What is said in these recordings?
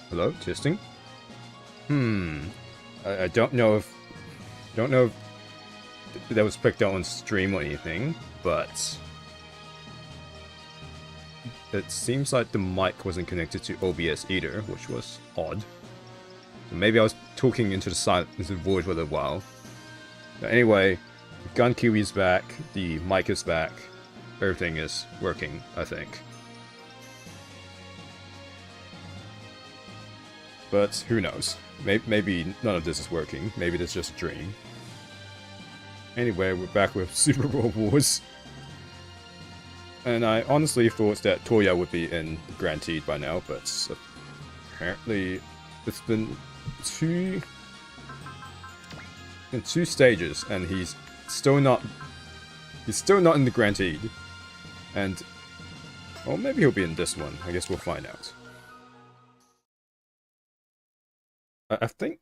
Hello, testing. I don't know if that was picked out on stream or anything, but it seems like the mic wasn't connected to OBS either, which was odd. So maybe I was talking into the void for a while. But anyway, the gun kiwi is back, the mic is back, everything is working, I think. But who knows? Maybe none of this is working. Maybe it's just a dream. Anyway, we're back with Super World Wars. And I honestly thought that Touya would be in Guaranteed by now, but apparently it's been two stages, and he's still not in the Guaranteed. And well, maybe he'll be in this one. I guess we'll find out. I think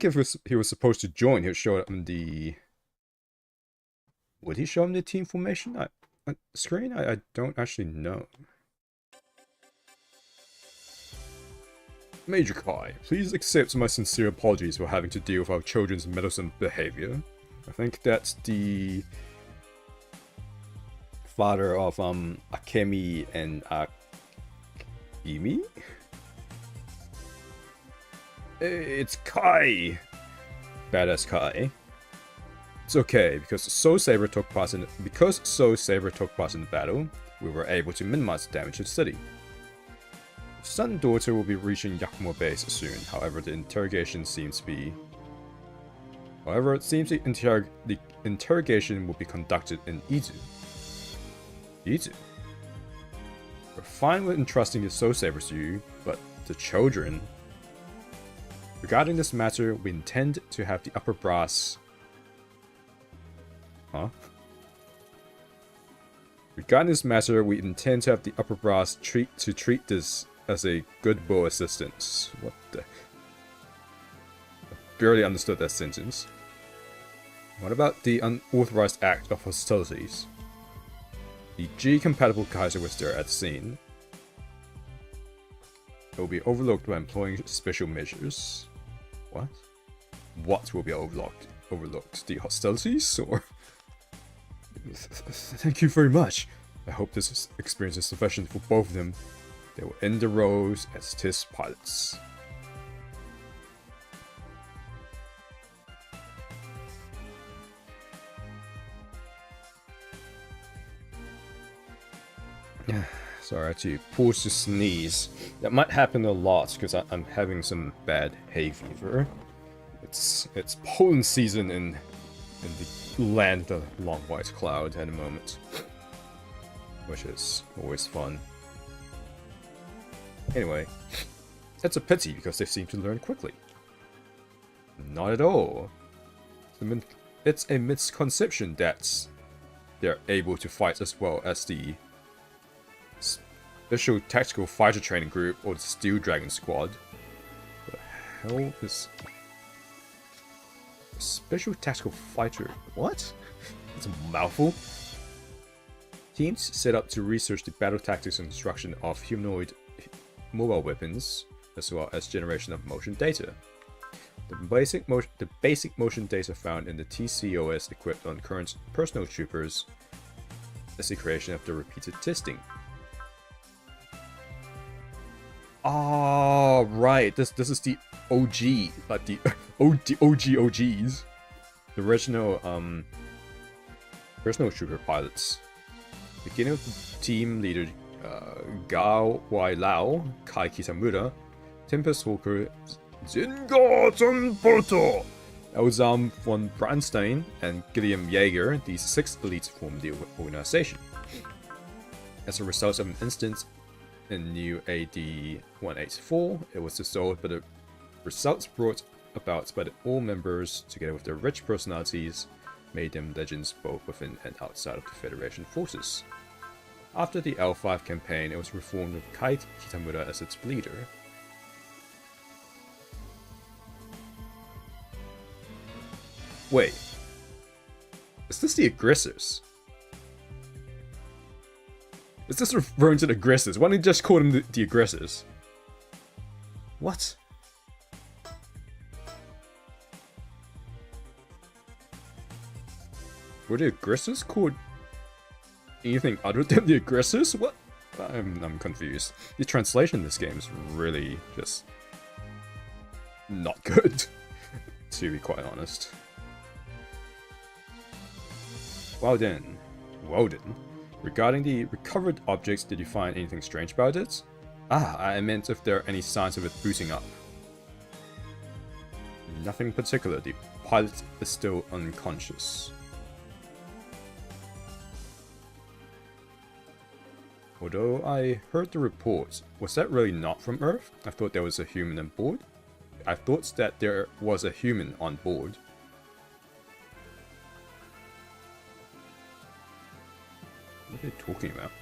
if he was supposed to join, he'll show up in the... Would he show him the team formation on screen? I don't actually know. Major Kai, please accept my sincere apologies for having to deal with our children's meddlesome behavior. I think that's the father of Akemi and Akemi? It's Kai! Badass Kai. It's okay, because Soul Saber took part in the battle, we were able to minimize the damage to the city. The son and daughter will be reaching Yakumo base soon, however it seems the interrogation will be conducted in Izu. Izu? We're fine with entrusting the Soul Sabers to you, but the children... Regarding this matter, we intend to have the upper brass... Huh? Regarding this matter, we intend to have the upper brass treat this as a goodwill assistance. What the... I barely understood that sentence. What about the unauthorized act of hostilities? The G-compatible Kaiser was there at the scene. It will be overlooked by employing special measures. What? What will be overlooked? Overlooked? The hostilities? Or... Thank you very much. I hope this experience is sufficient for both of them. They will end their roles as TIS pilots. Sorry, I had to pause to sneeze. That might happen a lot because I'm having some bad hay fever. It's pollen season in the land of the long white cloud at the moment, which is always fun. Anyway, it's a pity because they seem to learn quickly. Not at all. It's a misconception that they're able to fight as well as the Special Tactical Fighter Training Group or the Steel Dragon Squad. What the hell is... Special Tactical Fighter... What? It's a mouthful. Teams set up to research the battle tactics and construction of humanoid mobile weapons, as well as generation of motion data. The basic motion data found in the TCOS equipped on current personal troopers is the creation of the repeated testing. Oh, right. This is the OG, like the OGs. The original personal trooper pilots. Beginning with the team leader Gao Wai Lao, Kai Kitamura, Tempest Hawker, Zingarten Porto, Elzam von Brandstein, and Gilliam Jaeger. These 6 elites formed the organization. As a result of an instance in new AD 184, it was dissolved, but the results brought about by all members, together with their rich personalities, made them legends both within and outside of the Federation forces. After the L5 campaign, it was reformed with Kai Kitamura as its leader. Wait, is this the aggressors? Is this referring to the aggressors? Why don't you just call them the aggressors? What? Were the aggressors called anything other than the aggressors? What? I'm confused. The translation in this game is really just not good, to be quite honest. Well then. Regarding the recovered objects, did you find anything strange about it? Ah, I meant if there are any signs of it booting up. Nothing particular. The pilot is still unconscious. Although I heard the reports, was that really not from Earth? I thought there was a human on board. I thought that there was a human on board. What are they talking about?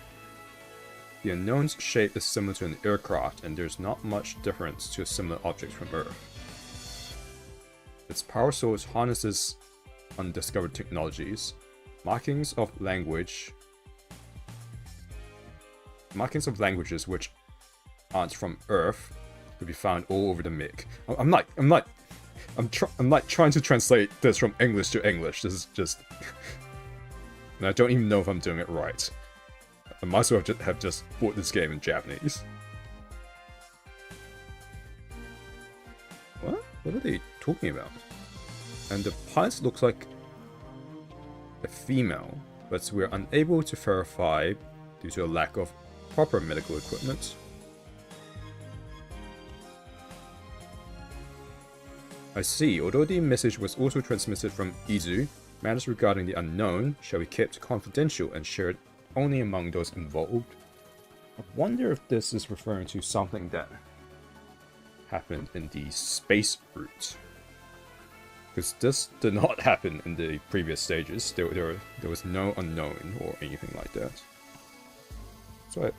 The unknown's shape is similar to an aircraft, and there's not much difference to a similar object from Earth. Its power source harnesses undiscovered technologies. Markings of languages which aren't from Earth could be found all over the MiG. I'm like trying to translate this from English to English. This is just... and I don't even know if I'm doing it right. I might as well have just bought this game in Japanese. What? What are they talking about? And the pilot looks like a female, but we're unable to verify due to a lack of proper medical equipment. I see, although the message was also transmitted from Izu, matters regarding the unknown shall be kept confidential and shared only among those involved. I wonder if this is referring to something that happened in the space route. Because this did not happen in the previous stages. There was no unknown or anything like that. So,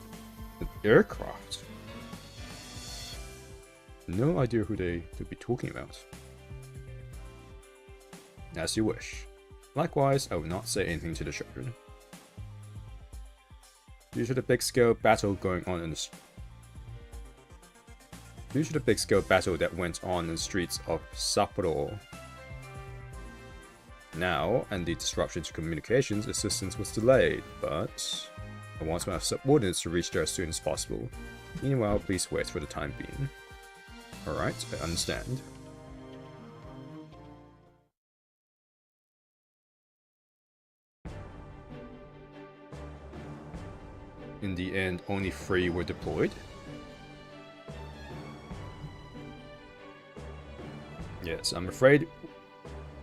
an aircraft. No idea who they could be talking about. As you wish. Likewise, I will not say anything to the children. Due to the big-scale battle going on in the Due to the big-scale battle that went on in the streets of Sapporo now, and the disruption to communications, assistance was delayed, but I want my subordinates to reach there as soon as possible. Meanwhile, please wait for the time being. Alright, I understand. In the end, only 3 were deployed. Yes, I'm afraid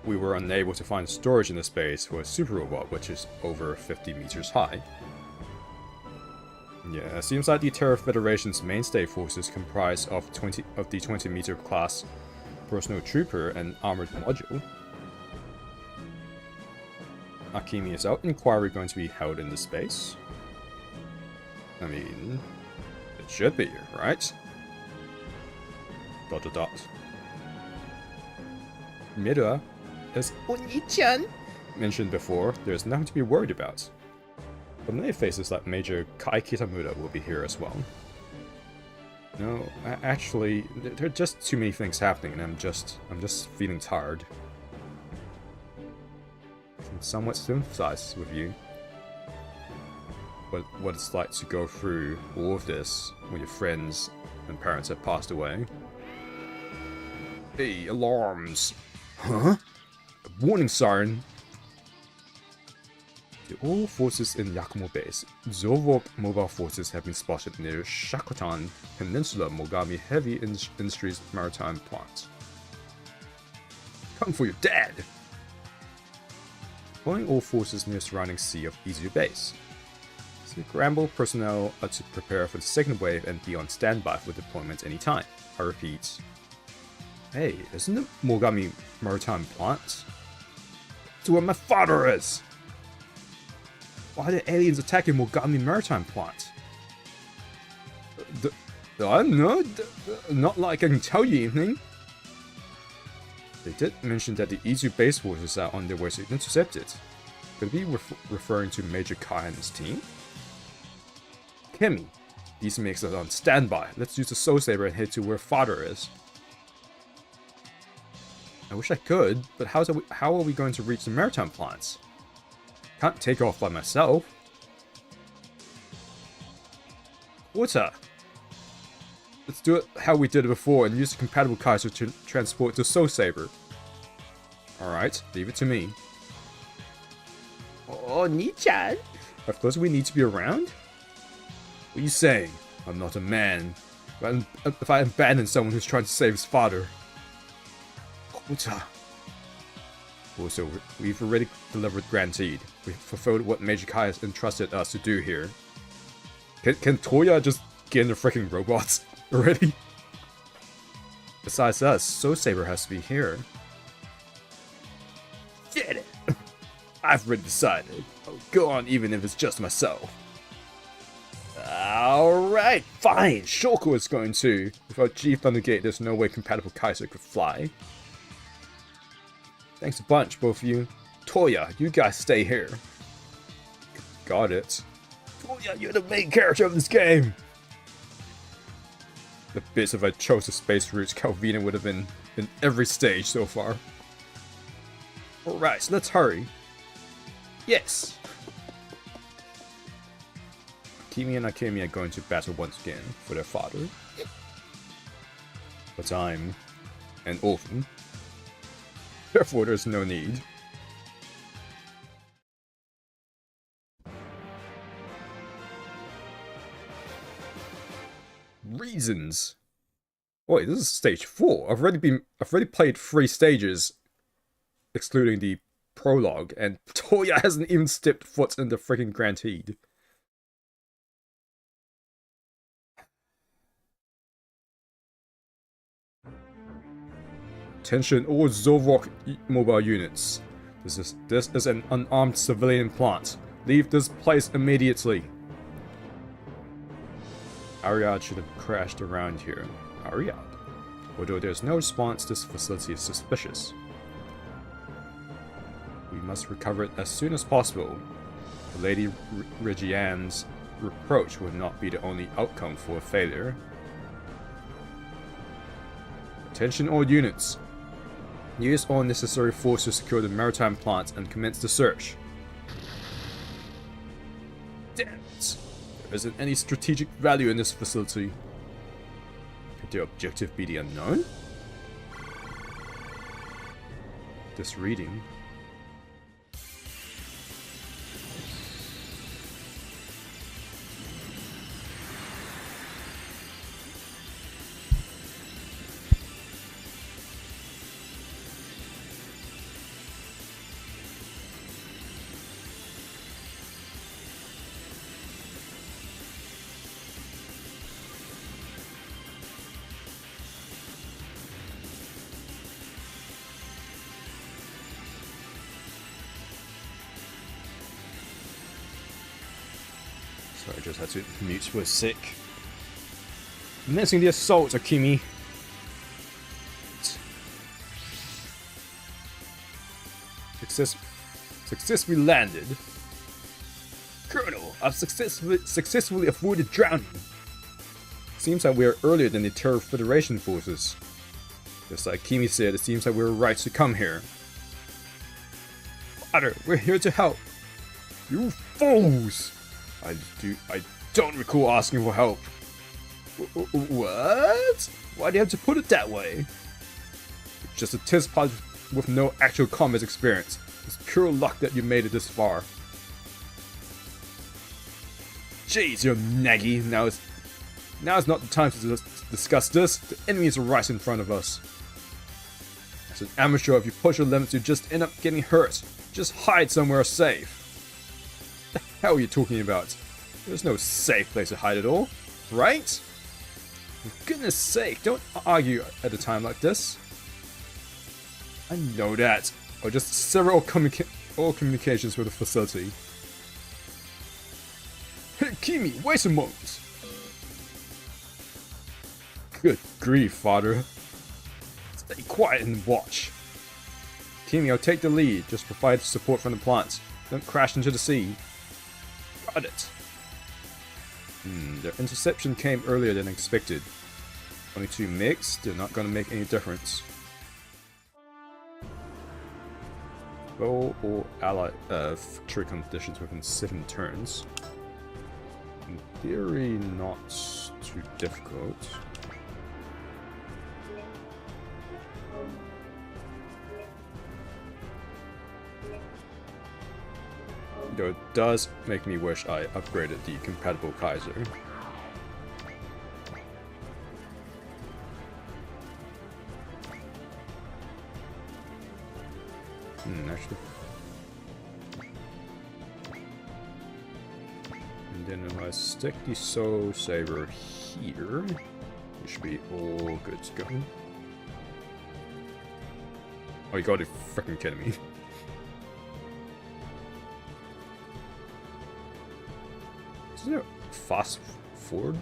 we were unable to find storage in the space for a super robot, which is over 50 meters high. Yeah, it seems like the Terra Federation's mainstay forces comprise of the 20-meter class personal trooper and armored module. Akemi, is our inquiry going to be held in the space? I mean, it should be, right? ... Mira, as Oni-chan mentioned before, there's nothing to be worried about. But many faces like Major Kai Kitamura will be here as well. No, actually, there are just too many things happening, and I'm just feeling tired. I can somewhat sympathize with you. But what it's like to go through all of this when your friends and parents have passed away. Hey, alarms! Huh? A warning siren! To all forces in Yakumo Base, SRWOG mobile forces have been spotted near Shakotan Peninsula Mogami Heavy Industries maritime plant. Come for your dad! Deploying all forces near surrounding sea of Izu Base. Scramble personnel are to prepare for the second wave and be on standby for deployment anytime. I repeat. Hey, isn't it Mogami maritime plant? It's where my father is! Why are the aliens attacking Mogami maritime plant? I don't know. Not like I can tell you anything. They did mention that the Izu base forces are on their way to intercept it. Could it be referring to Major Kai and his team? Kemi, these makes us on standby. Let's use the Soul Saber and head to where father is. I wish I could, but how are we going to reach the maritime plants? Can't take off by myself. Water. Let's do it how we did it before and use the compatible Kaiser to transport the Soul Saber. Alright, leave it to me. Oh, Ni-chan! Of course we need to be around? What are you saying? I'm not a man. If I abandon someone who's trying to save his father. Kota. Also, we've already delivered Guaranteed. We've fulfilled what Major Kai has entrusted us to do here. Can Touya just get in the freaking robots already? Besides us, Soul Saber has to be here. Get it! I've already decided. I'll go on even if it's just myself. Alright, fine. Shoko is going to. Without G Thundergate, there's no way compatible Kaiser could fly. Thanks a bunch, both of you. Touya, you guys stay here. Got it. Touya, you're the main character of this game! The bits if I chose the space routes, Calvina would have been in every stage so far. Alright, so let's hurry. Yes! Kimi and Akemi are going to battle once again for their father. But I'm an orphan. Therefore, there's no need. reasons. Wait, this is stage 4. I've already played 3 stages, excluding the prologue, and Touya hasn't even stepped foot in the freaking Grand Heed. Attention all SRWOG mobile units. This is an unarmed civilian plant. Leave this place immediately. Ariad should have crashed around here. Ariad? Although there's no response, this facility is suspicious. We must recover it as soon as possible. Lady Regian's reproach will not be the only outcome for a failure. Attention all units. Use all necessary force to secure the maritime plant and commence the search. Damn it! There isn't any strategic value in this facility. Could their objective be the unknown? This reading. Sorry, I just had to mute for a sec. Commencing the assault, Akimi. Successfully landed. Colonel, I've successfully avoided drowning. Seems like we're earlier than the Terror Federation forces. Just like Kimi said, it seems like we were right to come here. Father, we're here to help. You fools! I don't recall asking for help. What? Why do you have to put it that way? It's just a test pilot with no actual combat experience. It's pure luck that you made it this far. Jeez, you're naggy. Now is not the time to discuss this. The enemy is right in front of us. As an amateur, if you push your limits, you just end up getting hurt. Just hide somewhere safe. What the hell are you talking about? There's no safe place to hide at all, right? For goodness sake, don't argue at a time like this. I know that. Or just sever all communications with the facility. Hey, Kimi, wait a moment. Good grief, father. Stay quiet and watch. Kimi, I'll take the lead. Just provide support from the plant. Don't crash into the sea. Got it. Their interception came earlier than expected. Only 2 mechs, they're not gonna make any difference. Foe or ally victory conditions within 7 turns. In theory, not too difficult. Though it does make me wish I upgraded the compatible Kaiser. Actually. And then if I stick the Soul Saber here, we should be all good to go. Oh, you gotta freaking kidding me. Is there a fast forward?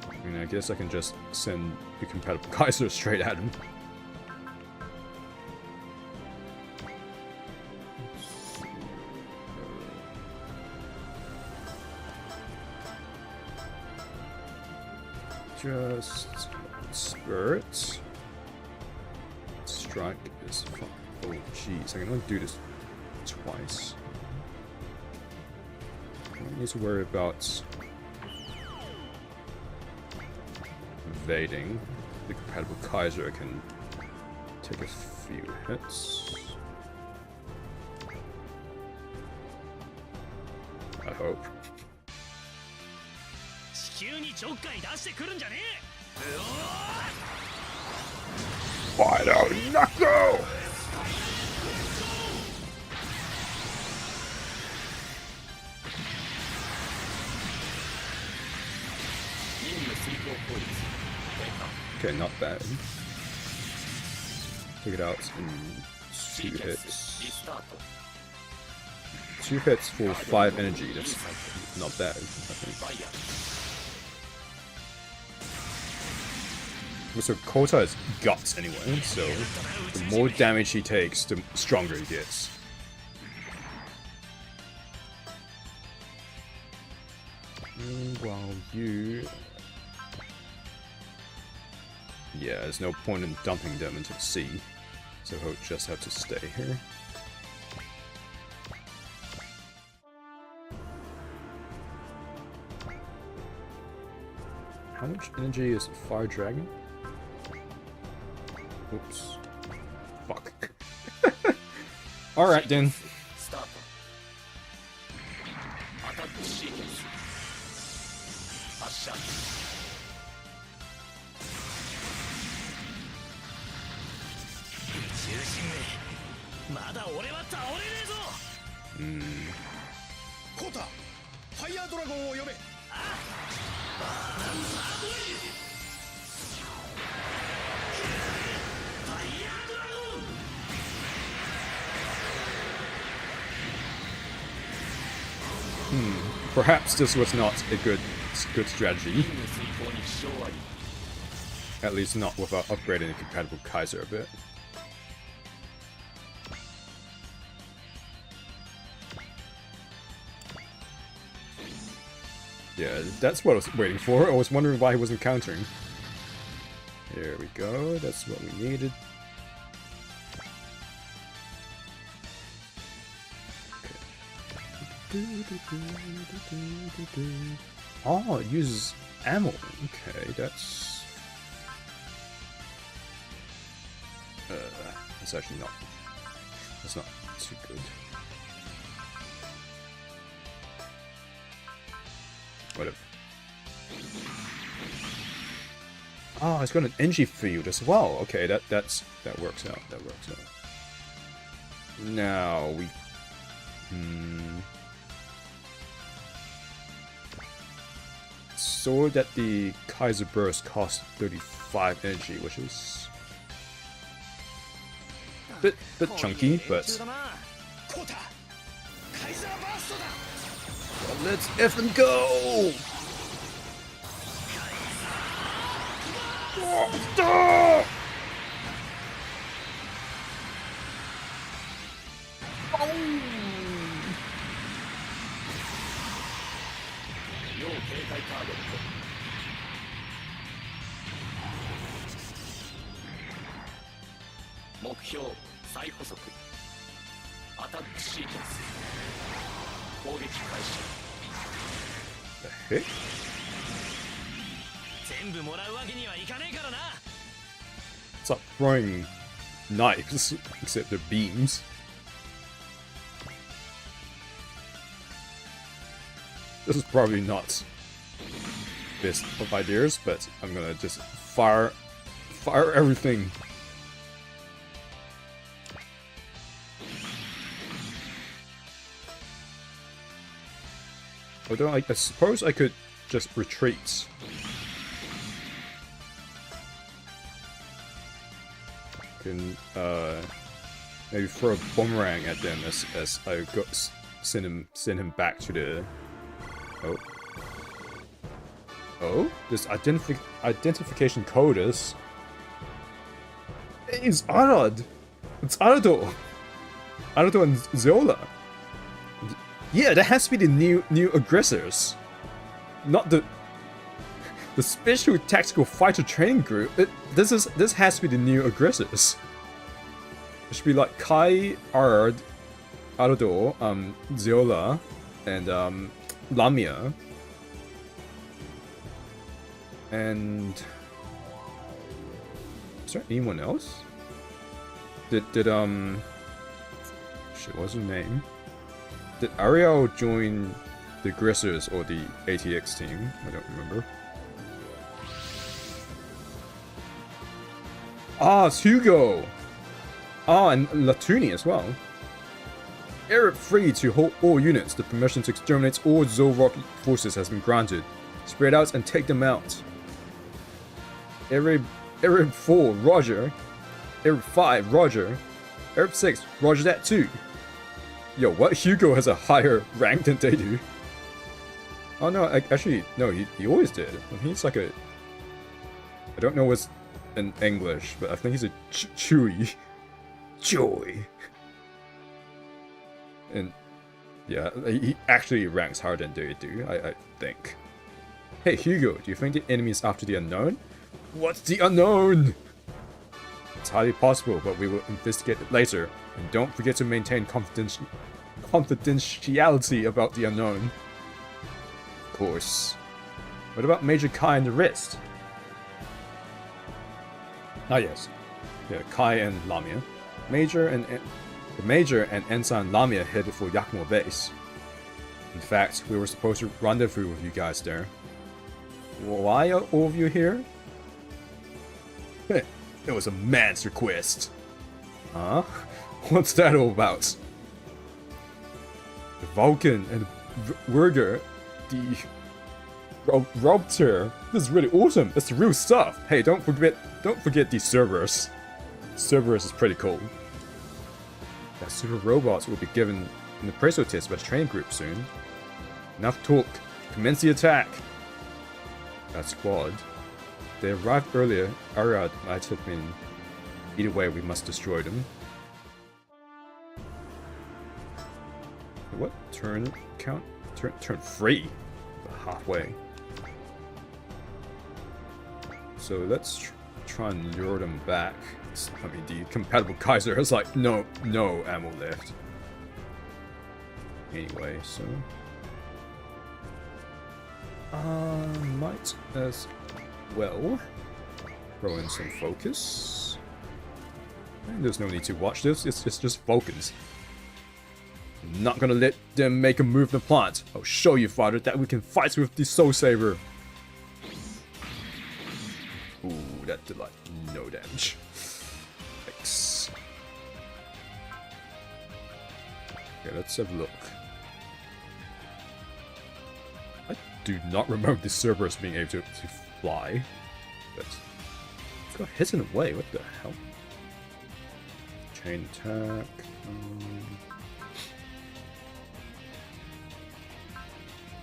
I mean, I guess I can just send the compatible Kaiser straight at him. Just spirit. Strike is fine. Oh jeez, I can only do this twice. I don't need to worry about evading. The compatible Kaiser can take a few hits. I hope. Final knuckle! Okay, not bad. Take it out in 2 hits. 2 hits for 5 energy, that's not bad, I think. So Kota is guts anyway, so the more damage he takes, the stronger he gets. While you... Yeah, there's no point in dumping them into the sea, so he'll just have to stay here. How much energy is Fire Dragon? Oops. Fuck. Alright then. Kota, Fire Dragon を呼べ。Perhaps this was not a good strategy. At least not without upgrading a compatible Kaiser a bit. Yeah, that's what I was waiting for. I was wondering why he wasn't countering. There we go, that's what we needed. Oh, it uses ammo. Okay, that's actually not. That's not too good. Whatever. Oh, it's got an energy field as well. Okay, that works out. That works out. Now we. Saw that the Kaiser Burst costs 35 energy, which is a bit chunky, but let's effing go! Oh, the heck? Stop throwing knives, except they're beams. This is probably not best of ideas, but I'm gonna just fire everything. Although I suppose I could just retreat. Can maybe throw a boomerang at them as I send him back to the. Oh, this identification code is. It's Arad. It's Arado. Arado and Zola. Yeah, that has to be the new aggressors, not the special tactical fighter training group. This has to be the new aggressors. It should be like Kai, Ard, Arado, Zola, and Lamia, and is there anyone else? Did shit? What's her name? Did Ariel join the aggressors or the ATX team. I don't remember. Ah, it's Hugo! Ah, and Latuni as well. Arab free to hold all units. The permission to exterminate all Zoroark forces has been granted. Spread out and take them out. Arab 4, Roger. Arab 5, Roger. Arab 6, Roger that too. Yo, what? Hugo has a higher rank than they do. Oh no, actually, no, he always did. He's like a... I don't know what's in English, but I think he's a chewy. Joy. And yeah, he actually ranks higher than they do, I think. Hey Hugo, do you think the enemy is after the unknown? What's the unknown? It's highly possible, but we will investigate it later. And don't forget to maintain confidentiality about the unknown. Of course. What about Major Kai and the rest? Ah yes. Yeah, Kai and Lamia. The Major and Ensign Lamia headed for Yakumo base. In fact, we were supposed to rendezvous with you guys there. Why are all of you here? It was a man's request. Huh? What's that all about? The Vulcan and Wurger, the Robter. This is really awesome. That's the real stuff. Hey, don't forget these Cerberus. Cerberus is pretty cool. That super robots will be given in the Preso test by the training group soon. Enough talk. Commence the attack. That squad. They arrived earlier. Ariad might have been. Either way, we must destroy them. What? Turn count? Turn 3. Halfway. So let's try and lure them back. I mean, the compatible Kaiser has like no ammo left. Anyway, so might as well throw in some focus. And there's no need to watch this. It's just focus. I'm not gonna let them make a move in the plant. I'll show you, father, that we can fight with the Soul Saber. Ooh, that did like no damage. Thanks. Okay, let's have a look. I do not remember the Cerberus being able to fly. But it's got hidden away. What the hell? Chain attack.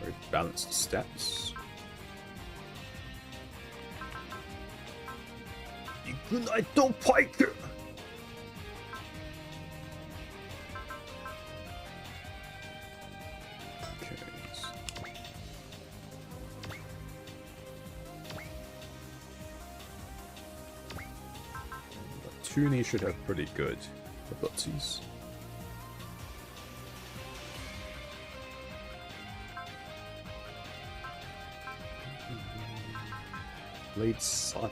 Very balanced stats. Ignite Pike! Okay. Toonie should have pretty good abilities. Blade Side.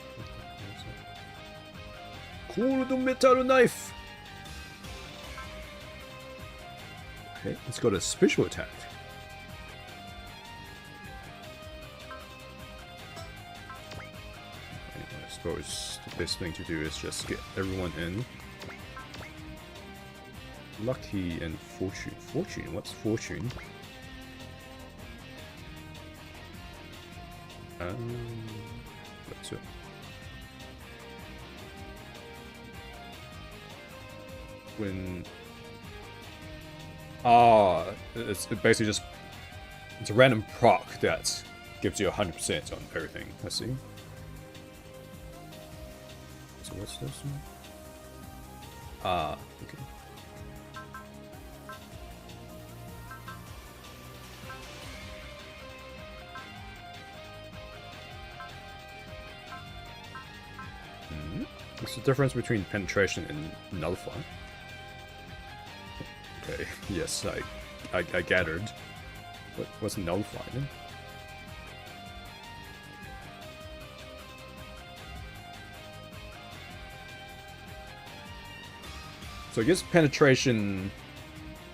Cold metal knife! Okay, it's got a special attack. Anyway, I suppose the best thing to do is just get everyone in. Lucky and Fortune. Fortune? What's Fortune? That's it. When it's basically just it's a random proc that gives you 100% on everything. I see. So what's this one? Okay. What's the difference between penetration and nullify? Okay, yes, I gathered. What's nullify then? So I guess penetration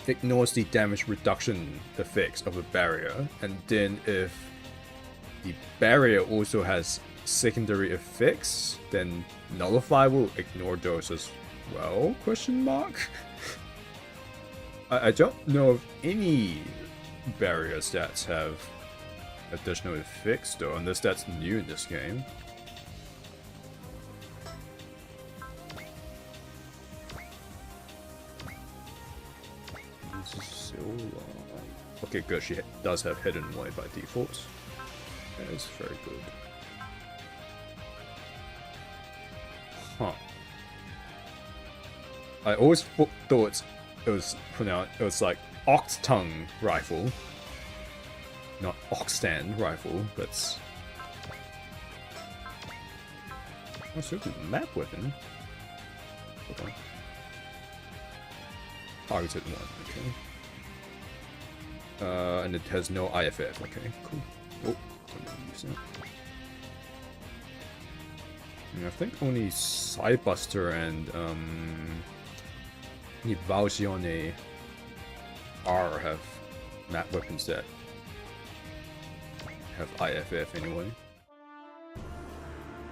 ignores the damage reduction effects of a barrier, and then if the barrier also has secondary effects, then Nullify will ignore those as well, question mark? I don't know of any barrier stats have additional effects though, unless that's new in this game. This is so long. Okay, good, she does have hidden way by default. That is very good. Huh. I always thought it was pronounced, it was like ox tongue rifle, not oxstand rifle, but oh, so the map weapon. Hold on. Targeted one, okay. And it has no IFF, okay, cool. Oh, I'm gonna use that. And I think only Sidebuster and Valsione R have map weapons that have IFF anyway.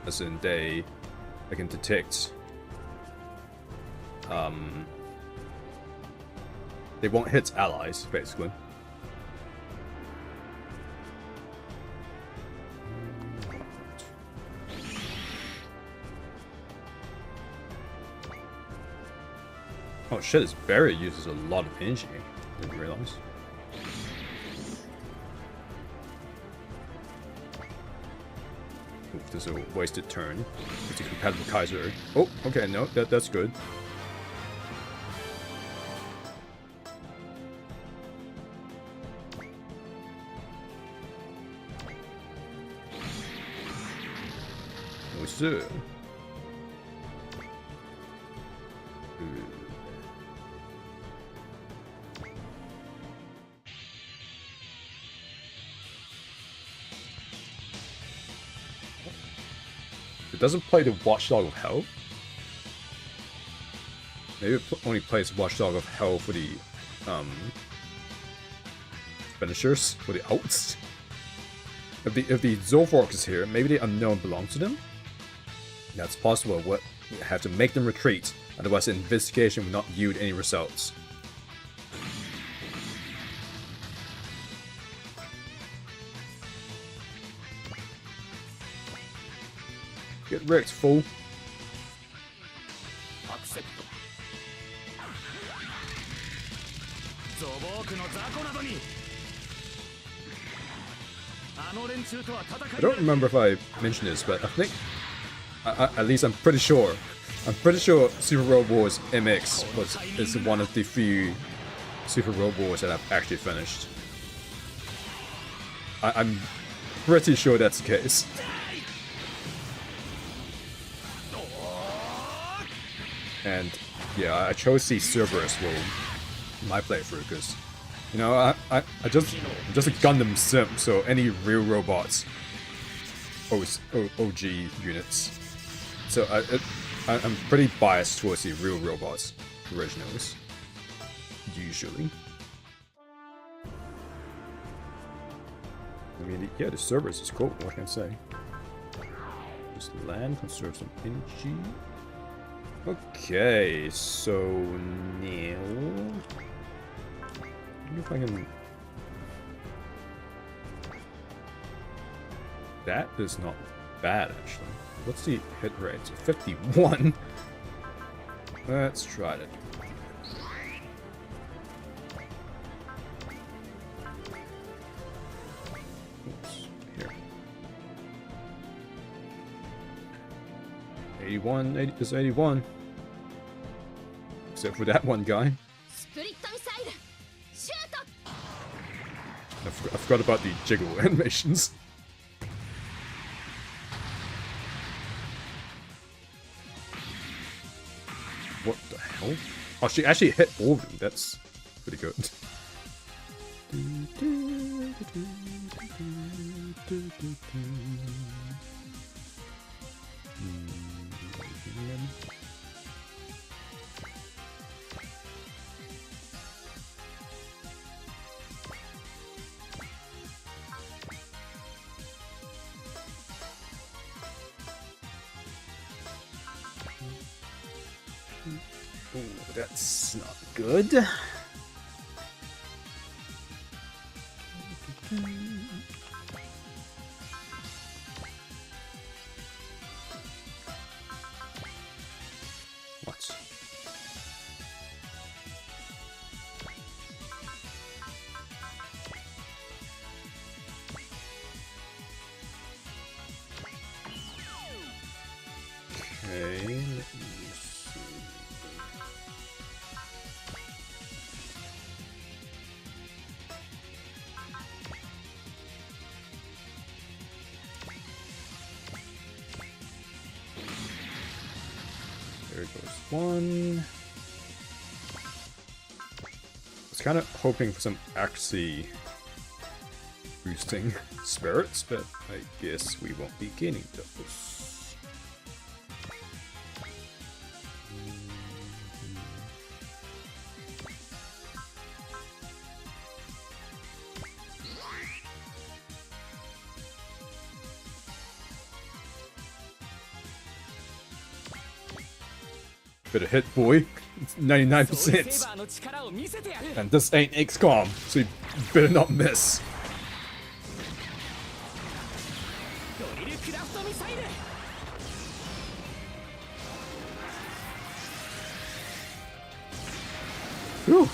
As in they can detect they won't hit allies, basically. Oh shit, this barrier uses a lot of energy. Didn't realize. Oof, this is a wasted turn. It's a compatible Kaiser. Oh, okay, no, that's good. Oh, sir. It doesn't play the Watchdog of Hell. Maybe it only plays Watchdog of Hell for the finishers, for the outs. If the Zolfork is here, maybe the unknown belongs to them. That's possible. We have to make them retreat, otherwise the investigation will not yield any results. Get wrecked, fool. I don't remember if I mentioned this, but I think, at least I'm pretty sure Super Road Wars MX is one of the few Super Road Wars that I've actually finished. I'm pretty sure that's the case. And yeah, I chose the Cerberus for my playthrough because, you know, I'm just a Gundam simp, so any real robots, OG units. So I'm pretty biased towards the real robots, originals, usually. I mean, yeah, the Cerberus is cool. What can I say? Just land, conserve some energy. Okay, so now, wonder if I can. That is not bad, actually. What's the hit rate? 51. Let's try it. Oops, here. 81. It's 81. Except for that one guy. I forgot about the jiggle animations. What the hell? Oh, she actually hit all of them. That's pretty good. that's not good. What? Okay, let me see. There goes one. I was kind of hoping for some accuracy boosting spirits, but I guess we won't be gaining those. Bit of hit, boy. It's 99%. And this ain't XCOM, so you better not miss. Whew.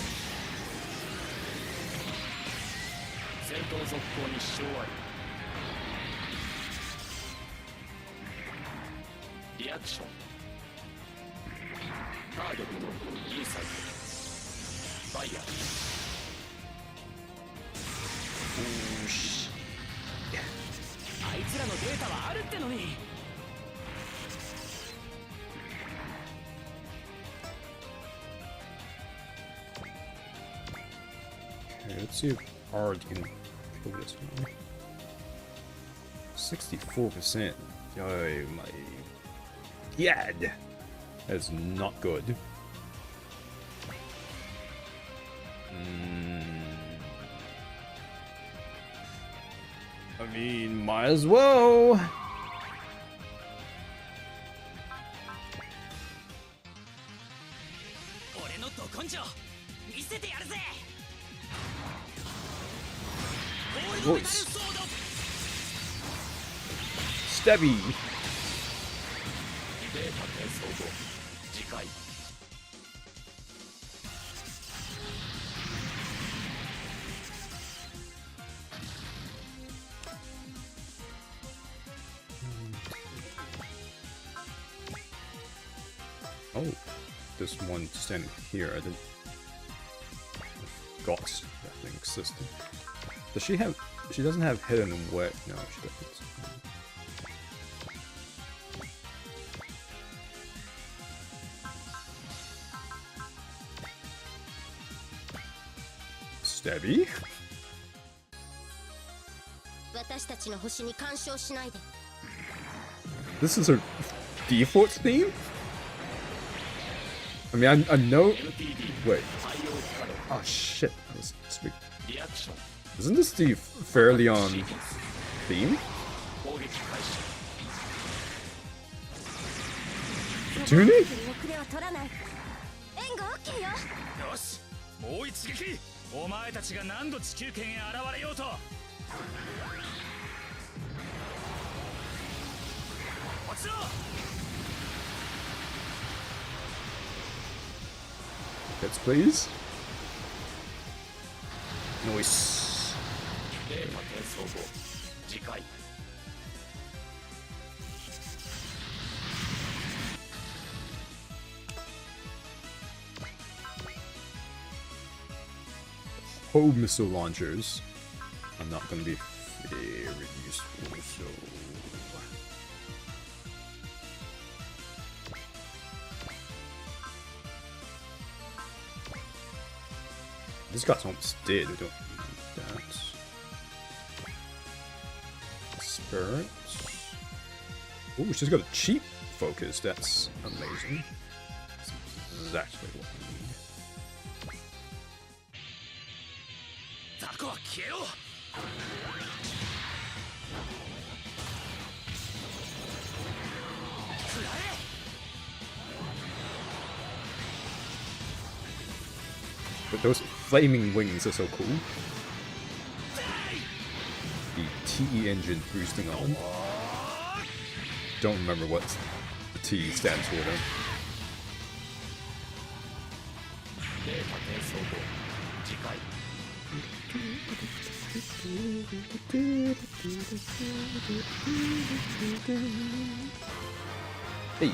Okay, let's see if Ard can kill this one. 64%. Oh my god. That's not good. I mean, might as well. Voice. Stabby. Oh, this one standing here. I didn't forgot that thing existed. Does she have? She doesn't have hidden and wet. No, she doesn't. Stabby? This is her default theme? I mean, I know... Wait. Oh, shit. I was speaking. Isn't this the fairly on theme? Tuni? お前たちが何度地球圏へ現れようと。落ちろ。Hits, please. Nice. テーマ転送後、次回。Home missile launchers are not going to be very useful, so... This guy's almost dead, we don't need that. Spirit. Oh, she's got a cheap focus, that's amazing. That's exactly what we need. ザコは消えろ。食らえ。But those flaming wings are so cool. The TE engine boosting on. Don't remember what the T stands for though. Hey.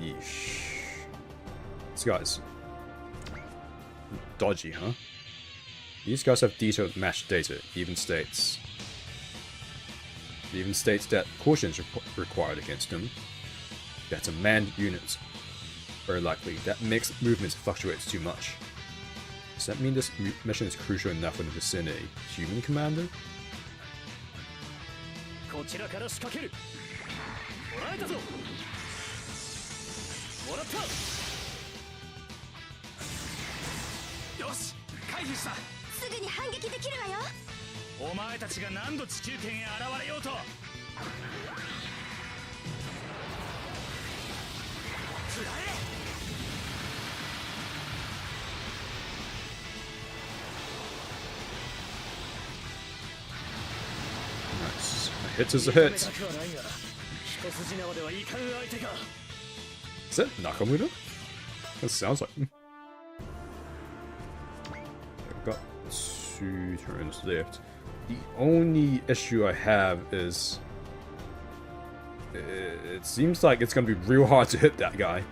Yeesh. This guy's dodgy, huh? These guys have detailed match data. Even states that caution is required against them. That's a manned unit. Very likely. That makes movements fluctuates too much. Does that mean this mission is crucial enough in the vicinity? Human commander? Nice. A hit is a hit. Is that Nakamura? That sounds like him. I've got 2 turns left. The only issue I have is it seems like it's gonna be real hard to hit that guy.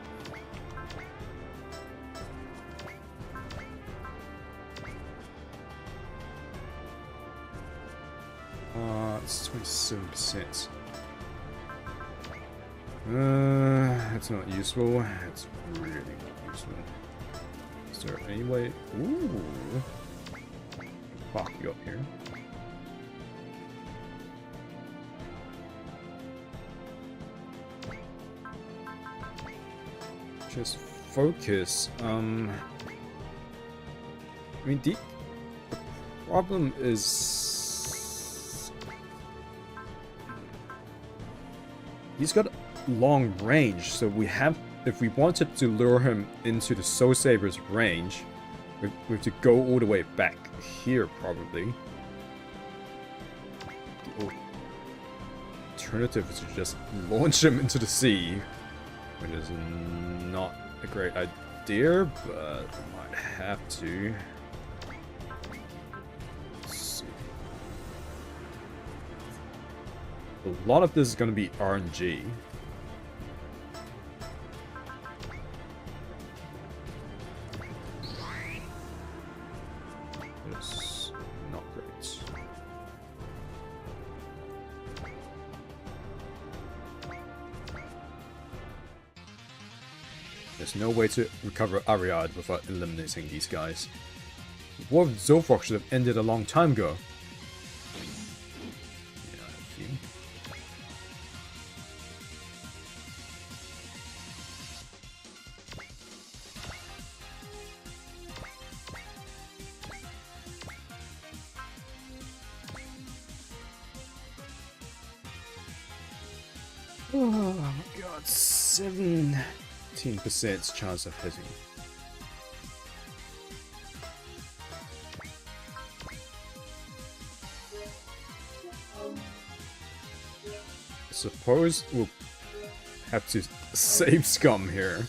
It's 27%. It's not useful. It's really not useful. Is there any way? Ooh. Fuck you up here. Just focus. I mean, the problem is he's got long range, so we have, if we wanted to lure him into the Soul Saber's range, we have to go all the way back here, probably. The alternative is to just launch him into the sea, which is not a great idea, but I might have to. Let's see. A lot of this is going to be RNG. It's not great. There's no way to recover Ariad without eliminating these guys. The War of Zofok should have ended a long time ago. Yeah, I feel. Oh my god, 17% chance of hitting. I suppose we'll have to save Scum here.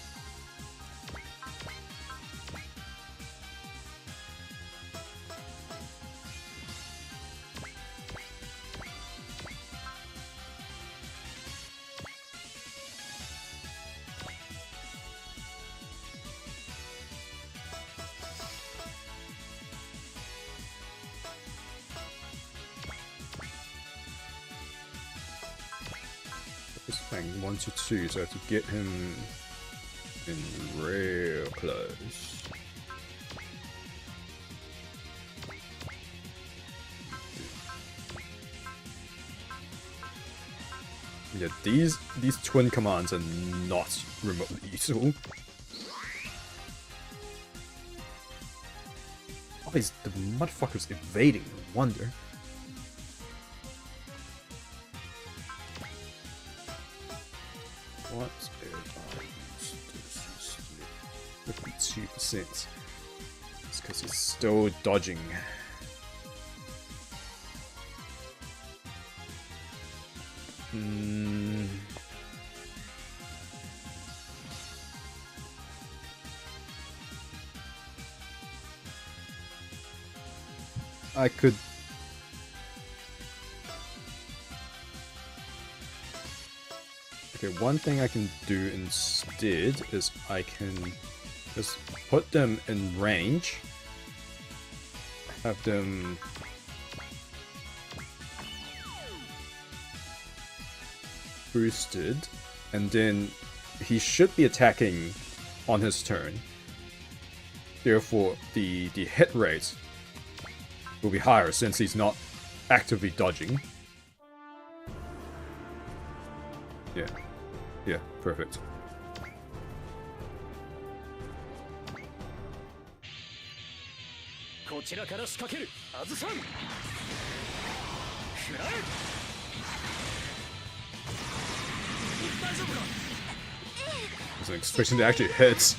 Bang 1 to 2, so I have to get him in real close. Yeah, these twin commands are not remotely useful. Why is the motherfuckers evading? I wonder. What? 52%. It's because he's still dodging. I could... Okay, one thing I can do instead is I can just put them in range. Have them... boosted. And then he should be attacking on his turn. Therefore, the hit rate will be higher since he's not actively dodging. Yeah. Yeah, perfect. I wasn't expecting to actually hit.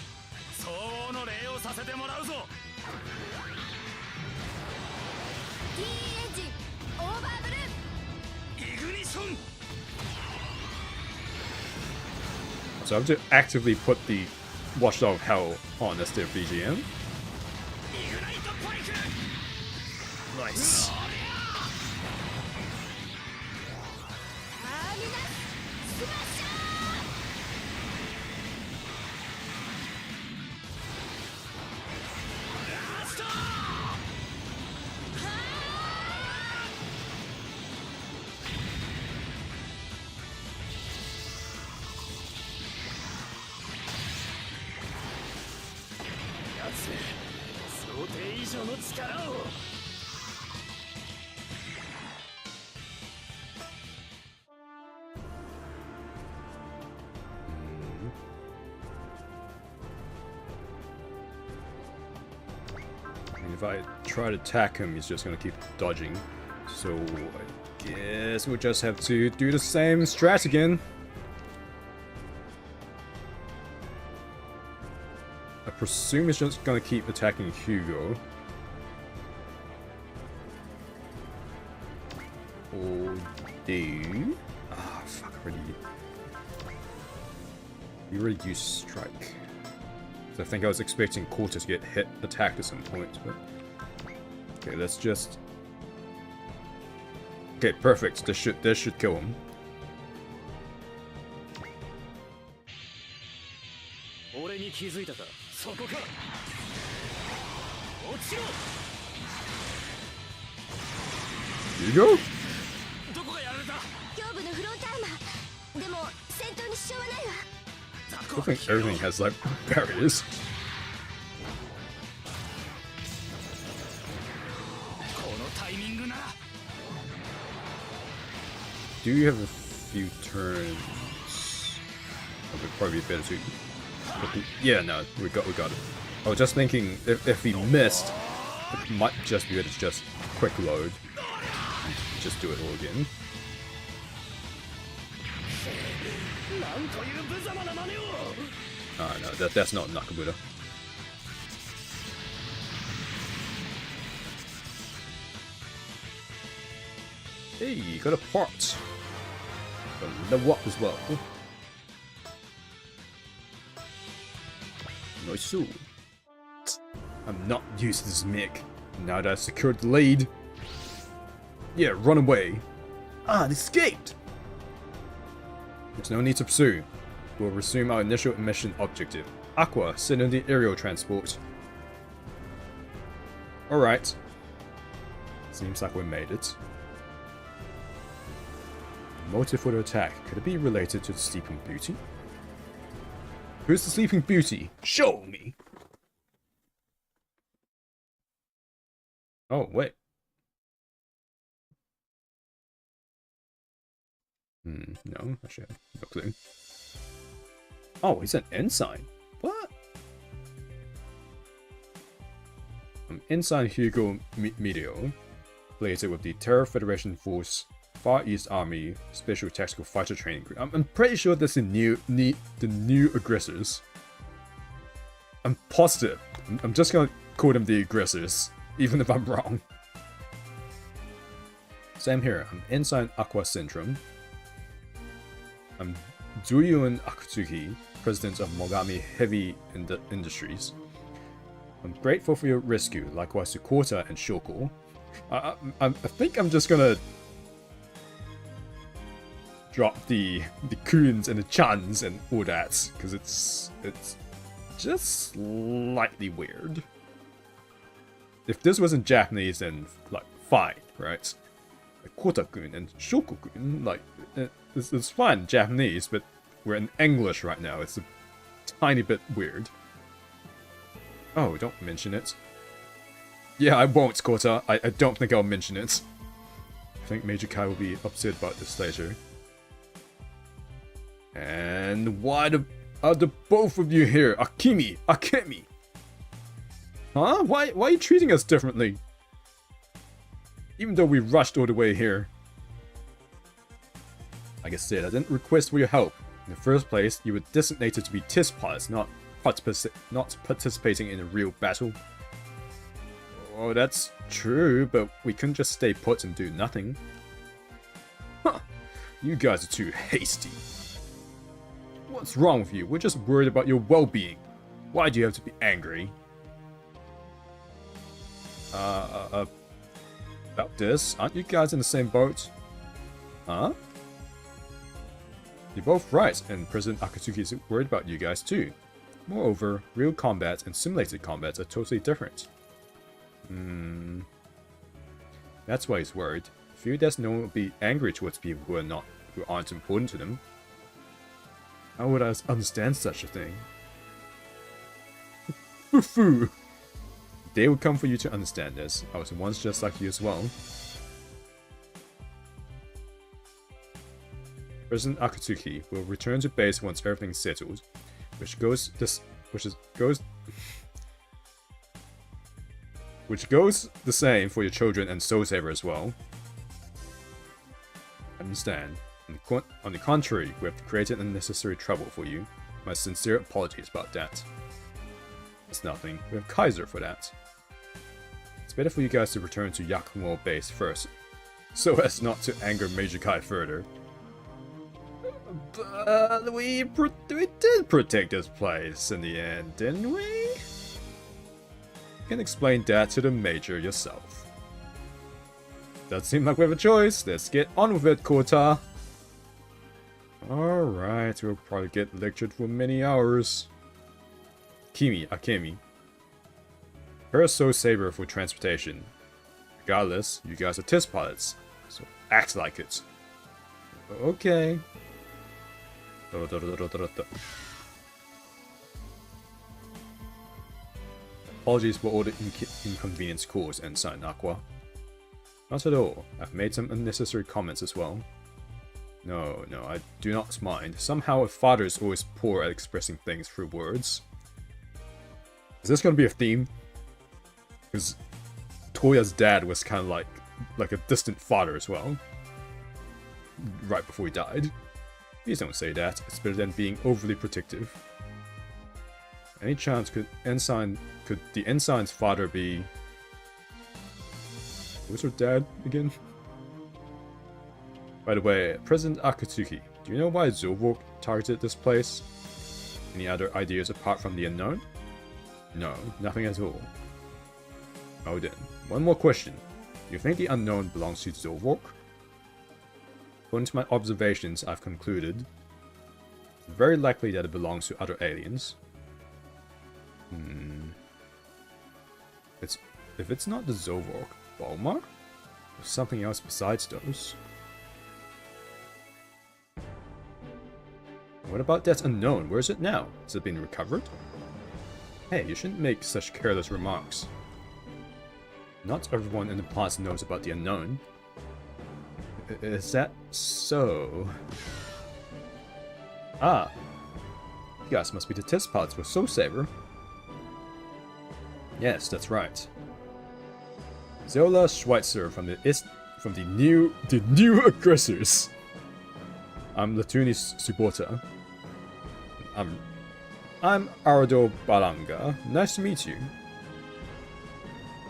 So I have to actively put the Watchdog of Hell on as their BGM. Nice. If I try to attack him, he's just gonna keep dodging. So I guess we'll just have to do the same strat again. I presume he's just gonna keep attacking Hugo. Or do... Ah, fuck, we already used Strike. I think I was expecting Quarter to get attacked at some point, but... Okay, let's just... Okay, perfect. This should kill him. Here you go! I think everything has like barriers. Do you have a few turns? It would probably be better to... Yeah, no, we got it. I was just thinking if he missed, it might just be better to just quick load and just do it all again. Oh no, that's not Nakamura. Hey, you got a part. Got level up as well. Nice. I'm not used to this mech. Now that I've secured the lead. Yeah, run away. Ah, it escaped! There's no need to pursue. We'll resume our initial mission objective. Aqua, send in the aerial transport. Alright. Seems like we made it. Motive for the attack. Could it be related to the Sleeping Beauty? Who's the Sleeping Beauty? Show me! Oh, wait. No, actually, I have no clue. Oh, he's an ensign. What? Ensign Hugo Medio, affiliated with the Terror Federation Force Far East Army Special Tactical Fighter Training Group. I'm pretty sure that's the new aggressors. I'm positive. I'm just gonna call them the aggressors, even if I'm wrong. Same here. I'm Ensign Aqua Syndrome. I'm Zuyun Akutsuki, president of Mogami Heavy Industries. I'm grateful for your rescue, likewise to Kota and Shoko. I think I'm just gonna drop the Kuns and the Chans and all that, because it's just slightly weird. If this wasn't Japanese, then like fine, right? Like Kota-kun and Shoko-kun, like it's fine Japanese, but we're in English right now. It's a tiny bit weird. Oh, don't mention it. Yeah, I won't, Kota. I don't think I'll mention it. I think Major Kai will be upset about this later. And why are the both of you here? Akemi! Huh? Why are you treating us differently? Even though we rushed all the way here. Like I said, I didn't request for your help. In the first place, you were designated to be test pilots, not participating in a real battle. Oh, that's true, but we couldn't just stay put and do nothing. Huh. You guys are too hasty. What's wrong with you? We're just worried about your well-being. Why do you have to be angry? About this? Aren't you guys in the same boat? Huh? You're both right, and President Akatsuki is worried about you guys too. Moreover, real combat and simulated combat are totally different. That's why he's worried. Fear that no one will be angry towards people who aren't important to them. How would I understand such a thing? Foo-foo! Day will come for you to understand this. I was once just like you as well. President Akatsuki will return to base once everything's settled, which goes the same for your children and Soul Saver as well. I understand. On the contrary, we have created unnecessary trouble for you. My sincere apologies about that. It's nothing. We have Kaiser for that. It's better for you guys to return to Yakumo base first, so as not to anger Major Kai further. But we did protect this place in the end, didn't we? You can explain that to the Major yourself. Doesn't seem like we have a choice. Let's get on with it, Kota. Alright, we'll probably get lectured for many hours. Akemi. Her Soul Saber for transportation. Regardless, you guys are test pilots, so act like it. Okay. Apologies for all the inconvenience caused, Ensign Aqua. Not at all. I've made some unnecessary comments as well. No, I do not mind. Somehow a father is always poor at expressing things through words. Is this gonna be a theme? Because Touya's dad was kind of like a distant father as well. Right before he died. Please don't say that. It's better than being overly protective. Any chance could the Ensign's father be... Who's her dad again? By the way, President Akatsuki, do you know why SRWOG targeted this place? Any other ideas apart from the unknown? No, nothing at all. Oh then, one more question. Do you think the unknown belongs to SRWOG? According to my observations, I've concluded it's very likely that it belongs to other aliens. If it's not the SRWOG, Balmar? Or something else besides those? What about that unknown? Where is it now? Has it been recovered? Hey, you shouldn't make such careless remarks. Not everyone in the past knows about the unknown. Is that so? Ah. You guys must be the test pilots for Soul Saver. Yes, that's right. Zola Schweitzer from the new aggressors. I'm Latuni's supporter. I'm Ardo Balanga. Nice to meet you.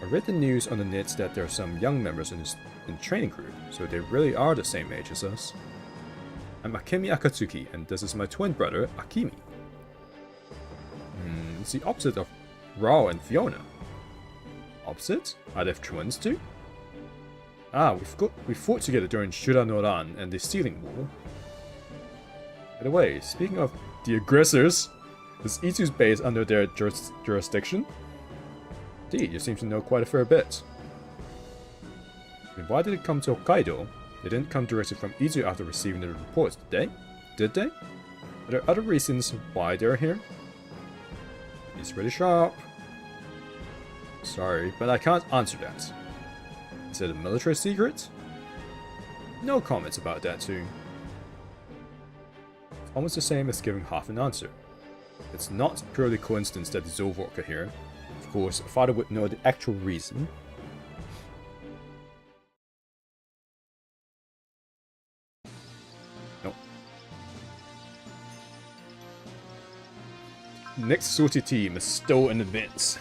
I read the news on the net that there are some young members in the training group, so they really are the same age as us. I'm Akemi Akatsuki, and this is my twin brother, Akimi. It's the opposite of Rao and Fiona. Opposite? Are they twins too? Ah, we fought together during Shura no Ran and the Stealing War. By the way, speaking of the aggressors, is Itsu's base under their jurisdiction? Indeed, you seem to know quite a fair bit. Then why did it come to Hokkaido? They didn't come directly from Itsu after receiving the reports, did they? Did they? Are there other reasons why they're here? He's really sharp. Sorry, but I can't answer that. Is it a military secret? No comments about that too. It's almost the same as giving half an answer. It's not purely coincidence that the Zolvark are here. Of course, father would know the actual reason. No. Next sortie team is still in advance.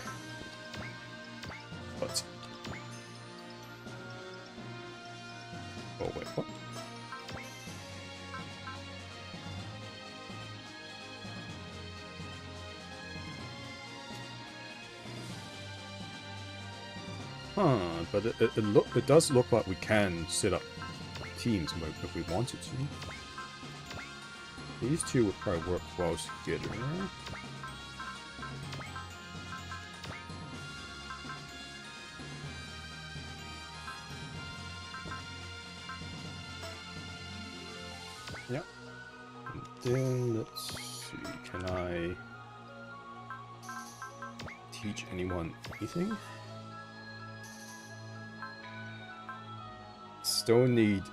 But... oh wait, what? Huh, but it does look like we can set up teams if we wanted to. These two would probably work well together. Yep. And then let's see, can I teach anyone anything? Still need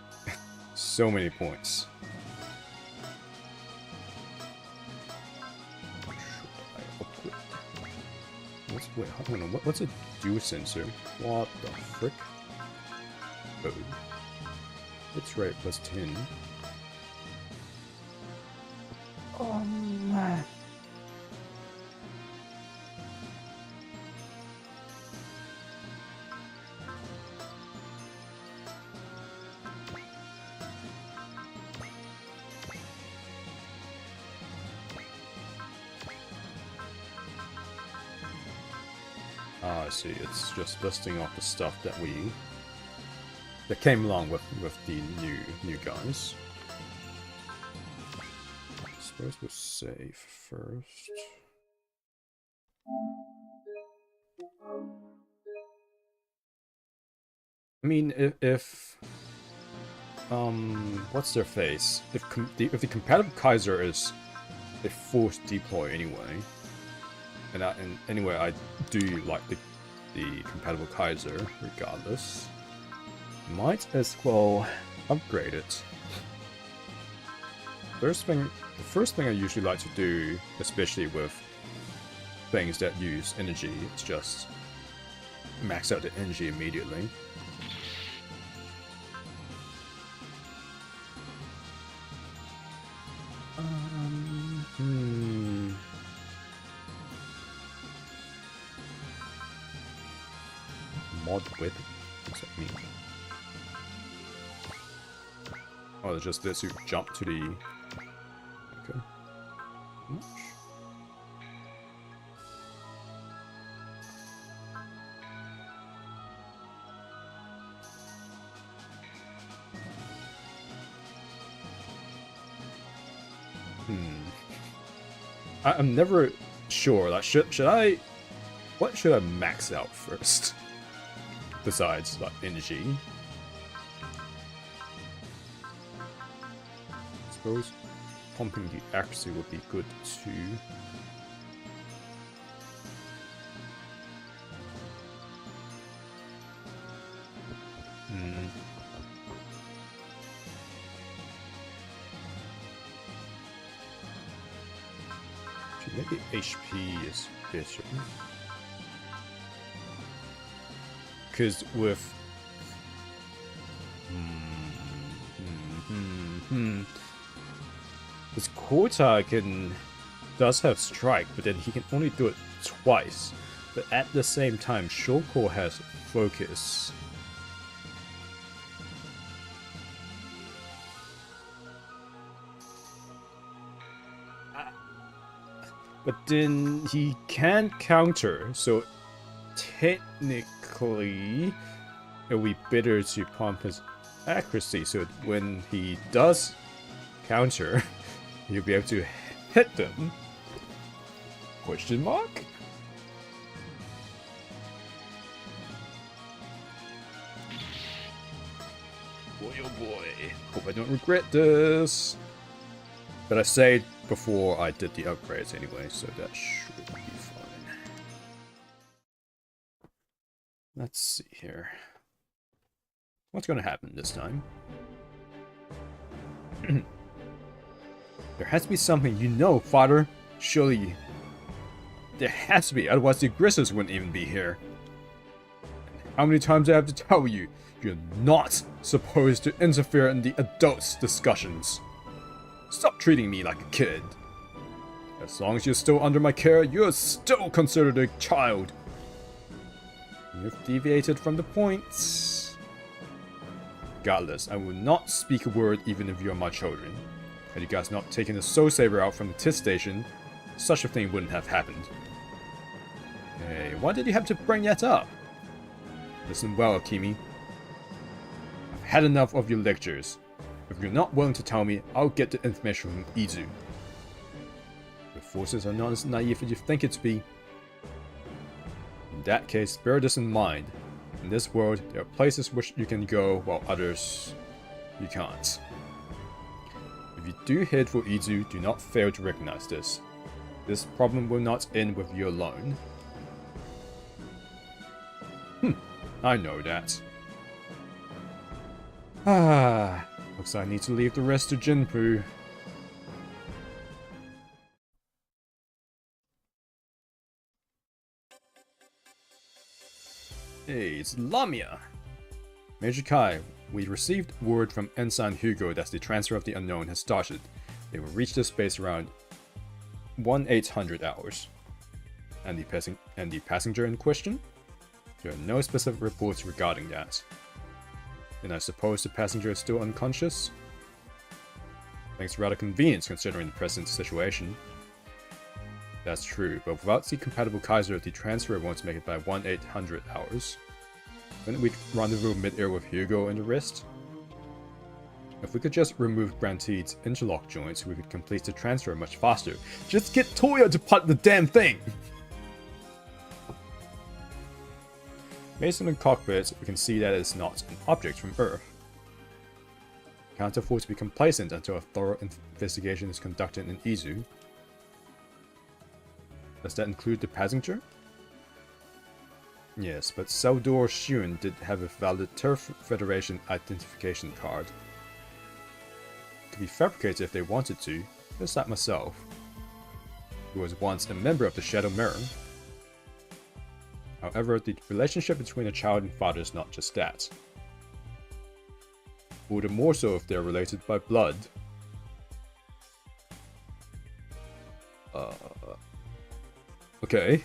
so many points. Wait, hold on. What's a dual sensor? What the frick? Oh. It's right, plus 10. Oh man. I see, it's just listing off the stuff that came along with the new guys. I suppose we'll save first. I mean, if what's their face? If the compatible Kaiser is a forced deploy anyway. And anyway, I do like the compatible Kaiser, regardless. Might as well upgrade it. The first thing I usually like to do, especially with things that use energy, is just max out the energy immediately. Mod whip? What's that mean? Oh, it's just this who jump to the... okay. I'm never sure. Like, should I... what should I max out first? Besides, like, energy. I suppose pumping the accuracy would be good too. Maybe HP is better. Because with... This Kota does have strike, but then he can only do it twice. But at the same time, Shoko has focus. But then he can counter, so technically it will be better to pump his accuracy, so when he does counter, you'll be able to hit them. Question mark? Boy oh boy. Hope I don't regret this. But I saved before I did the upgrades anyway, so that should be fine. Let's see here. What's going to happen this time? There has to be something, you know, father. Surely there has to be, otherwise the aggressors wouldn't even be here. How many times do I have to tell you, you're not supposed to interfere in the adults' discussions. Stop treating me like a kid. As long as you're still under my care, you're still considered a child. You've deviated from the points. Regardless, I will not speak a word even if you're my children. Had you guys not taken the Soul Saber out from the TIS station, such a thing wouldn't have happened. Hey, why did you have to bring that up? Listen well, Akimi. I've had enough of your lectures. If you're not willing to tell me, I'll get the information from Izu. Your forces are not as naive as you think it to be. In that case, bear this in mind. In this world, there are places which you can go, while others you can't. If you do head for Izu, do not fail to recognize this. This problem will not end with you alone. I know that. Looks like I need to leave the rest to Jinpu. Hey, it's Lamia! Major Kai, we received word from Ensign Hugo that the transfer of the unknown has started. They will reach this base around 1800 hours. And the passenger in question? There are no specific reports regarding that. Then I suppose the passenger is still unconscious? Thanks, rather convenient considering the present situation. That's true, but without the compatible Kaiser, the transfer won't make it by 1800 hours. Couldn't we rendezvous mid-air with Hugo and the rest? If we could just remove Brantide's interlock joints, we could complete the transfer much faster. Just get Touya to put the damn thing! Based on the cockpit, we can see that it's not an object from Earth. We can't afford to be complacent until a thorough investigation is conducted in Izu. Does that include the passenger? Yes, but Touya Shiun did have a valid Turf Federation identification card. It could be fabricated if they wanted to, just like myself, who was once a member of the Shadow Mirror. However, the relationship between a child and father is not just that. All the more so if they're related by blood. Okay.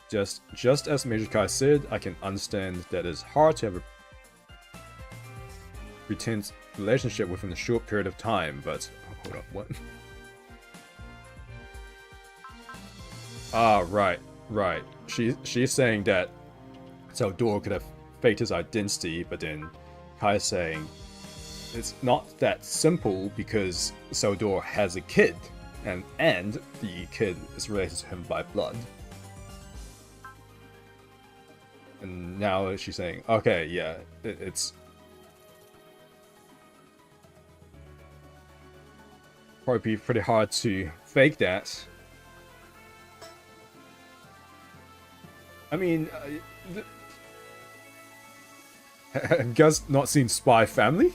Just as Major Kai said, I can understand that it's hard to have a pretend relationship within a short period of time, but... Hold on, what? Ah, right. She's saying that Touya could have faked his identity, but then Kai's saying it's not that simple because Touya has a kid, and the kid is related to him by blood. And now she's saying, okay, yeah, it's probably be pretty hard to fake that. I mean, have you guys not seen Spy Family?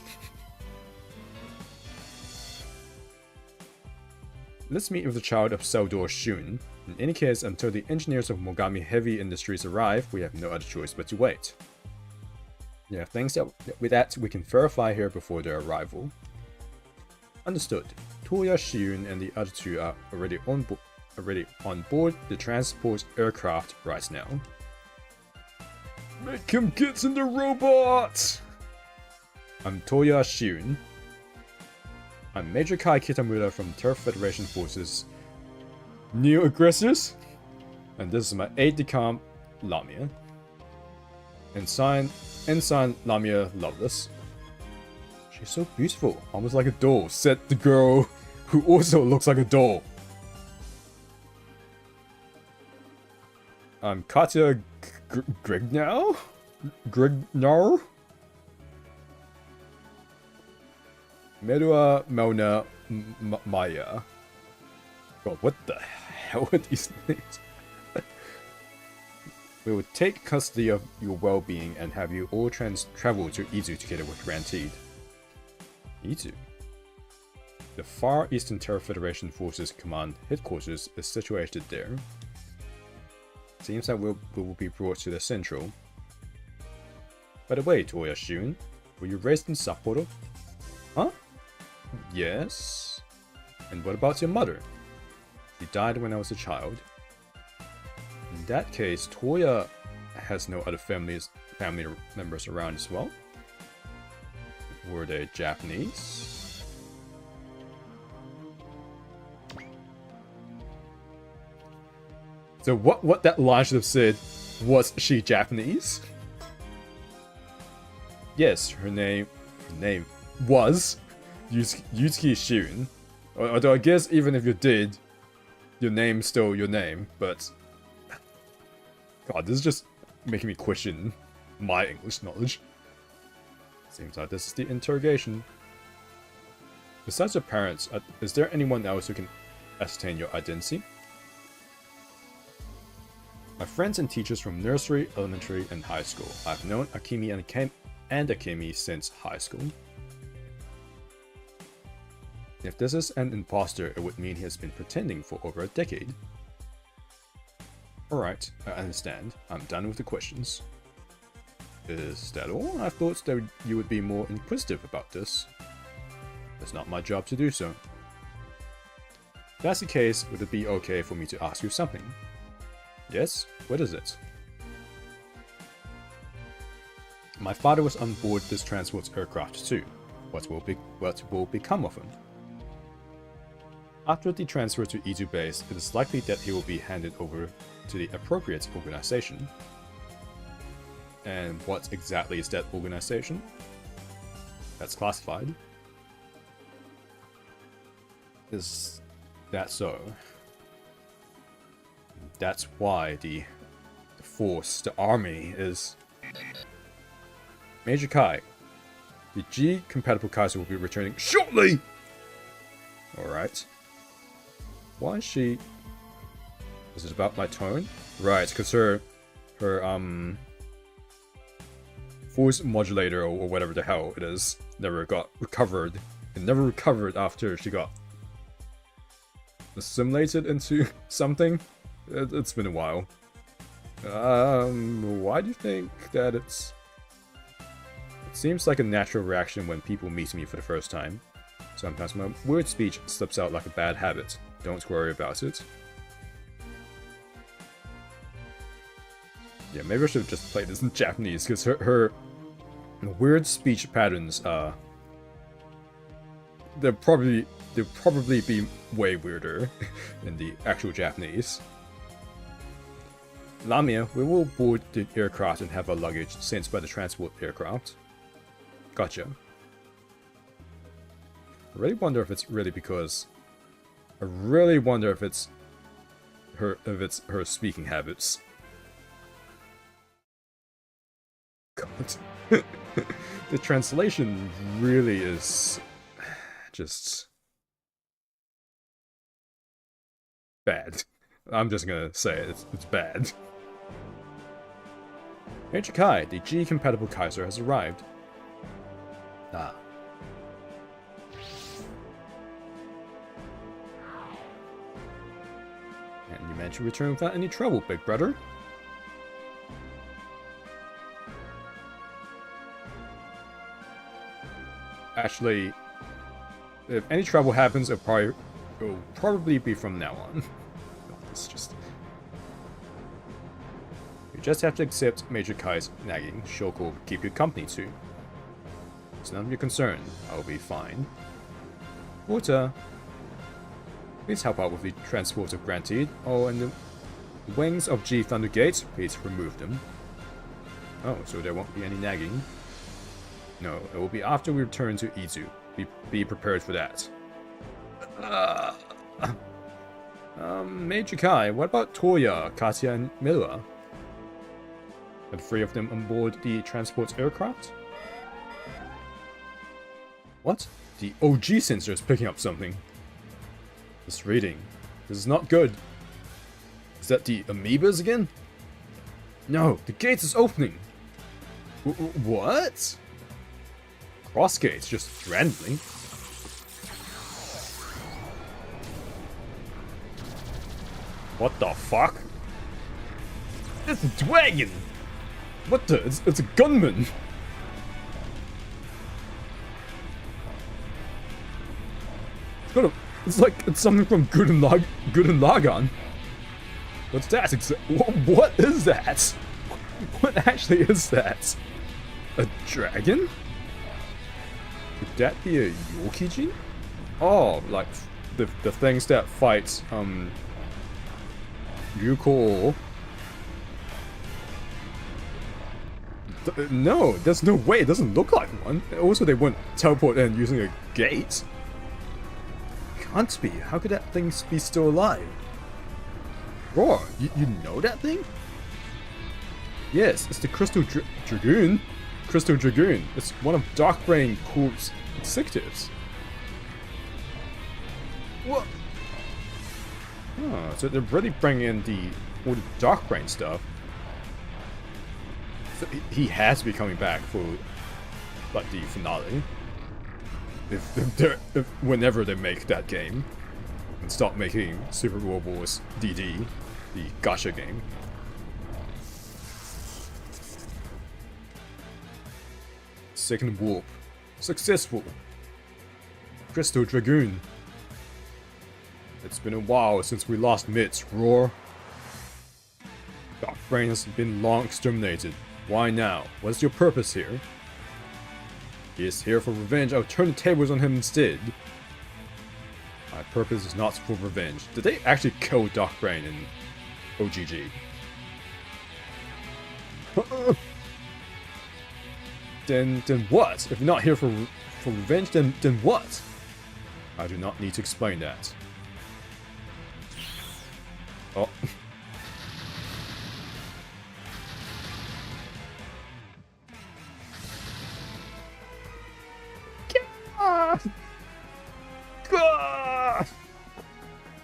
Let's meet with the child of Touya Shiun. In any case, until the engineers of Mogami Heavy Industries arrive, we have no other choice but to wait. Yeah, things that with that we can verify here before their arrival. Understood. Touya Shiun and the other two are already on board the transport aircraft right now. Make him get in the robot! I'm Touya Shiun. I'm Major Kai Kitamura from Turf Federation Forces Neo-Aggressors. And this is my aide-de-camp, Lamia. Ensign Lamia Loveless. She's so beautiful, almost like a doll, said the girl who also looks like a doll. I'm Katya Grignow? Grignow? Medua Mona Maya. God, what the hell are these names? We will take custody of your well-being and have you all travel to Izu together with Rantid. Izu? The Far Eastern Terror Federation Forces Command headquarters is situated there. Seems that we will be brought to the central. By the way, Touya Shiun, were you raised in Sapporo? Huh? Yes. And what about your mother? She died when I was a child. In that case, Touya has no other family members around as well. Were they Japanese? So what that line should have said, was she Japanese? Yes, her name was Yusuke Shiun. Although I guess even if you did, your name's still your name, but God, this is just making me question my English knowledge. Seems like this is the interrogation. Besides your parents, is there anyone else who can ascertain your identity? My friends and teachers from nursery, elementary, and high school. I've known Akemi and Akemi since high school. If this is an imposter, it would mean he has been pretending for over a decade. Alright, I understand. I'm done with the questions. Is that all? I thought that you would be more inquisitive about this. It's not my job to do so. If that's the case, would it be okay for me to ask you something? Yes? What is it? My father was on board this transport aircraft too. What will become of him? After the transfer to Izu base, it is likely that he will be handed over to the appropriate organization. And what exactly is that organization? That's classified. Is that so? That's why the force, the army, is... Major Kai. The G-compatible Kaiser will be returning shortly! Alright. Why is she... Is it about my tone? Right, because her force modulator or whatever the hell it is never got recovered. It never recovered after she got assimilated into something. It's been a while. Why do you think that it's... It seems like a natural reaction when people meet me for the first time. Sometimes my word speech slips out like a bad habit. Don't worry about it. Yeah, maybe I should have just played this in Japanese, because her weird speech patterns, they'll probably be way weirder in the actual Japanese. Lamia, we will board the aircraft and have our luggage sent by the transport aircraft. Gotcha. I really wonder if it's really because... I really wonder if it's her speaking habits. God. The translation really is just bad. I'm just gonna say it, it's bad. Major Kai, the G-compatible Kaiser has arrived. Ah. And you let you return without any trouble, big brother. Actually, if any trouble happens, it'll probably be from now on. It's just... You just have to accept Major Kai's nagging. Shoko will keep you company too. It's none of your concern. I'll be fine. Water. Please help out with the transport of Granted. Oh, and the wings of G Thundergate, please remove them. Oh, so there won't be any nagging. No, it will be after we return to Izu. Be prepared for that. Major Kai, what about Touya, Katya, and Mila? Are the three of them on board the transport aircraft? What? The OG sensor is picking up something. This reading. This is not good. Is that the amoebas again? No, the gate is opening. What? Cross gates, just randomly. What the fuck? It's a dragon! What the? It's a gunman! It's like it's something from Gurren Lagann. What's that? What is that? What actually is that? A dragon? Could that be a Yokijin? Oh, like the things that fight Ryuko. No, there's no way. It doesn't look like one. Also, they wouldn't teleport in using a gate. Can't be. How could that thing be still alive? Roar, you know that thing? Yes, it's the Crystal Dragoon. Crystal Dragoon. It's one of Darkbrain Corp's executives. What? Oh, so they're really bringing in all the Darkbrain stuff. So he has to be coming back for like the finale. If whenever they make that game and stop making Super Robot Wars DD, the gacha game. Second warp. Successful. Crystal Dragoon. It's been a while since we last met, Roar. Darkbrain has been long exterminated. Why now? What's your purpose here? He is here for revenge. I'll turn the tables on him instead. My purpose is not for revenge. Did they actually kill Darkbrain in OGG? Then what? If you're not here for revenge, then what? I do not need to explain that. Oh.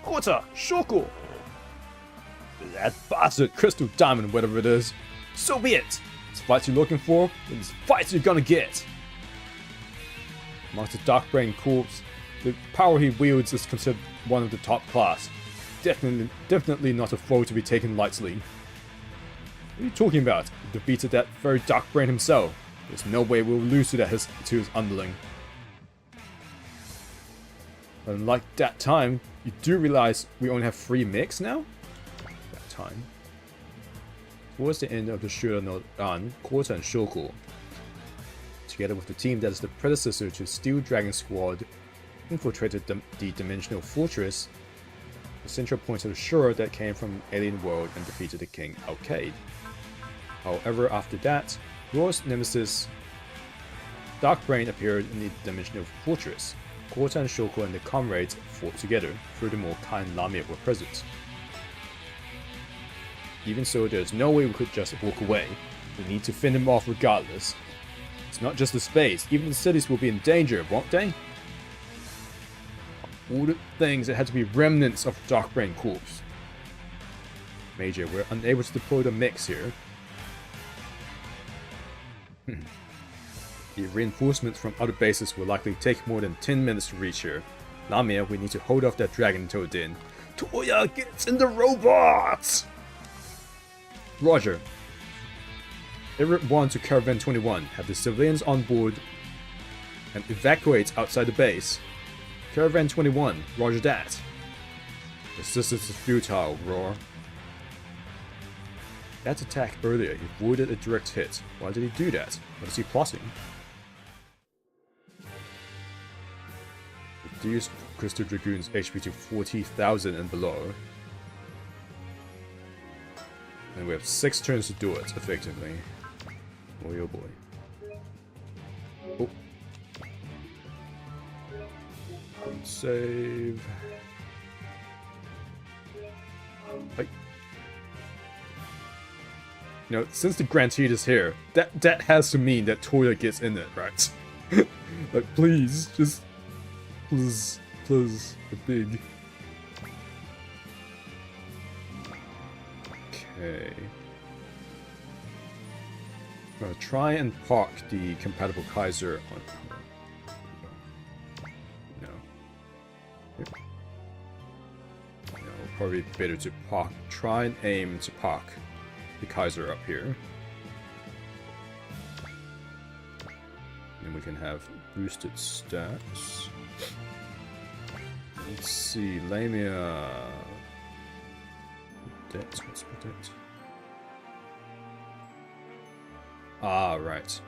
Kota, Shoko! That bastard Crystal Diamond, whatever it is. So be it! It's fights you're looking for, it's fights you're gonna get! Amongst the Darkbrain Corps, the power he wields is considered one of the top class. Definitely not a foe to be taken lightly. What are you talking about? He defeated that very Darkbrain himself. There's no way we'll lose to his underling. Unlike that time, you do realize we only have 3 mechs now? That time. Towards the end of the Shuradan, Kota and Shoko, together with the team that is the predecessor to Steel Dragon Squad, infiltrated the Dimensional Fortress, the central point of the Shura that came from Alien World, and defeated the King Arcade. However, after that, Roar's nemesis Darkbrain appeared in the Dimensional Fortress. Kota and Shoko and their comrades fought together. Furthermore, Kai and Lamia were present. Even so, there's no way we could just walk away. We need to fend them off regardless. It's not just the space, even the cities will be in danger, won't they? All the things that had to be remnants of Darkbrain Corps. Major, we're unable to deploy the mechs here. The reinforcements from other bases will likely take more than 10 minutes to reach here. Lamia, we need to hold off that dragon until then. Touya gets in the robots! Roger. Everett 1 to Caravan 21. Have the civilians on board and evacuate outside the base. Caravan 21. Roger that. Resistance is futile, Roar. That attack earlier, he avoided a direct hit. Why did he do that? What is he plotting? Reduce Crystal Dragoon's HP to 40,000 and below. And we have 6 turns to do it, effectively. Boy, oh boy. Oh. Save. Like. You know, since the Grantee is here, that has to mean that Touya gets in it, right? Like, please, just... Please, the big... Okay. I'm gonna try and park the compatible Kaiser on... No. Yep. No, probably better to park... Try and aim to park the Kaiser up here. And we can have boosted stats. Let's see, Lamia. Debt, what's my debt? Ah, right.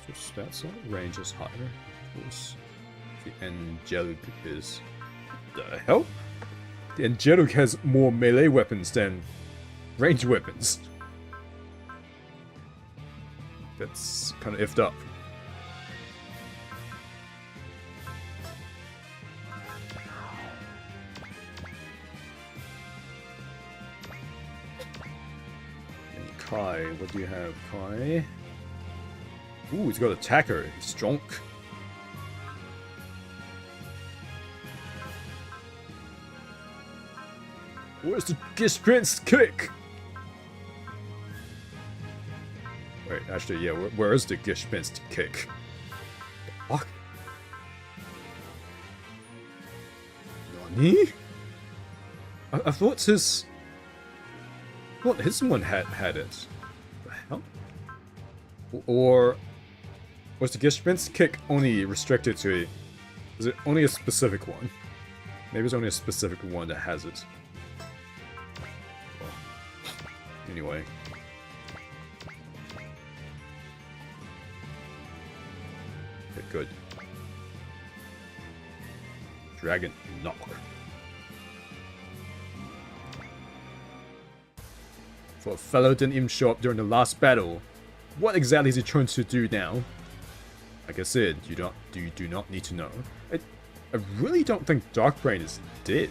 So stats are range is higher, of course. The Angelic is... The hell? The Angelic has more melee weapons than ranged weapons. That's kind of effed up. And Kai, what do you have, Kai? Ooh, he's got attacker. He's strong. Where's the Gishprince kick? Wait, actually, yeah, where is the Gishprince kick? Fuck. Nani? I thought his... What, his one had it. The hell? Or... Was the Gishprince kick only restricted to a... Is it only a specific one? Maybe it's only a specific one that has it. Anyway. Okay, good. Dragon knock. For a fellow who didn't even show up during the last battle, what exactly is he trying to do now? Like I said, you do not need to know. I really don't think Darkbrain is dead.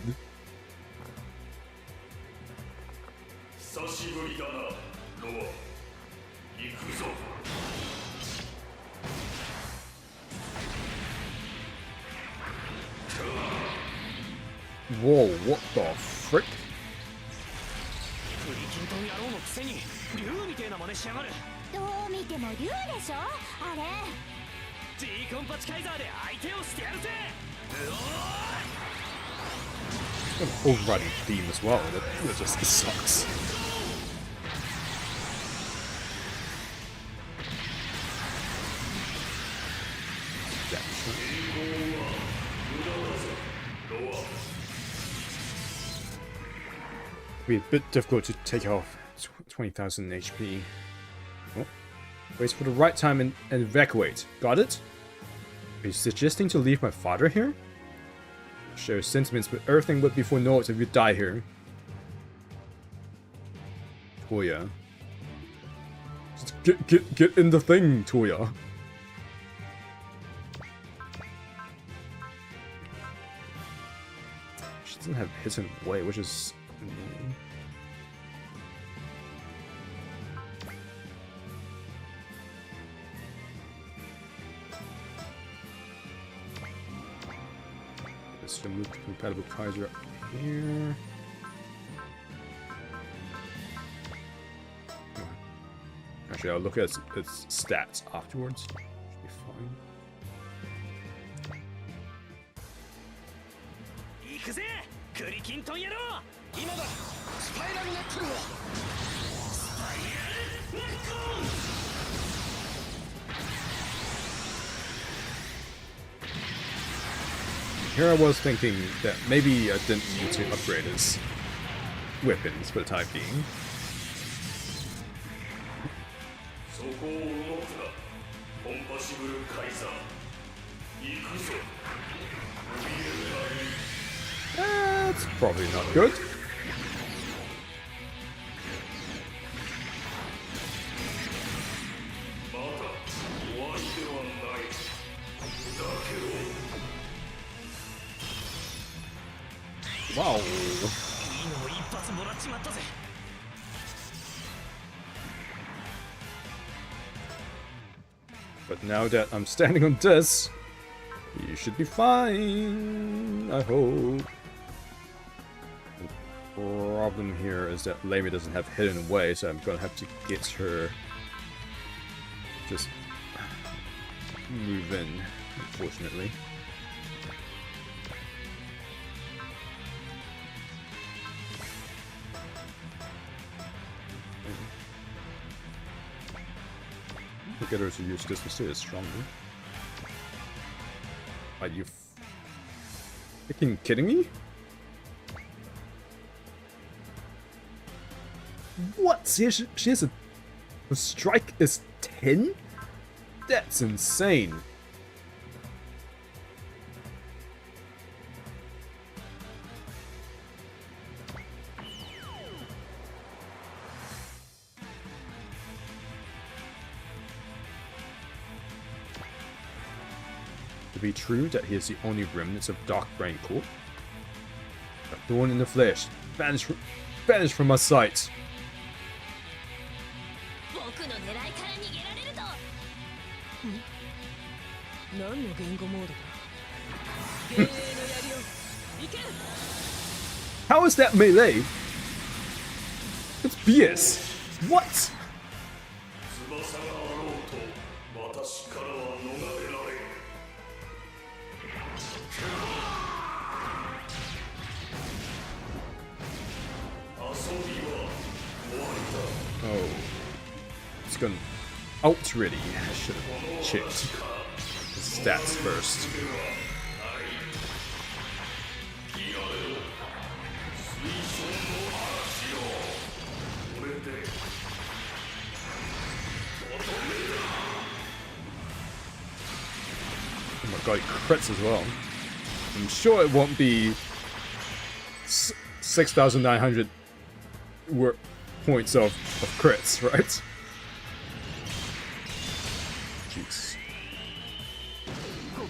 Whoa, what the frick? An overriding theme as well, that just sucks. Be a bit difficult to take off 20,000 HP. Oh. Waits for the right time and evacuate. Got it? Are you suggesting to leave my father here? Share sentiments, but everything would be for naught if you die here. Touya. Just get in the thing, Touya. She doesn't have hidden way, which is annoying. Let's remove the compatible Kaiser up here. Actually, I'll look at its stats afterwards. Should be fine. 行くぜクリキントン野郎今だスパイラルネックルを Here I was thinking that maybe I didn't need to upgrade his weapons for the time being. そこを動くなコンパシブルカイザー行くぞ That's probably not good. Wow. But now that I'm standing on this, you should be fine, I hope. The problem here is that Lamy doesn't have hidden away, so I'm gonna have to get her just move in, unfortunately. We'll get her to use this to stay stronger. Are you freaking kidding me? What? She has a... Her strike is 10? That's insane. To be true that he is the only remnants of Dark Brain Corp. A thorn in the flesh. Vanish from my sight. How is that melee? It's BS. What? Oh. It's gonna ult ready. I should have checked the stats first. Oh my god, crits as well. I'm sure it won't be 6,900 points of crits, right? Jeez. Oh,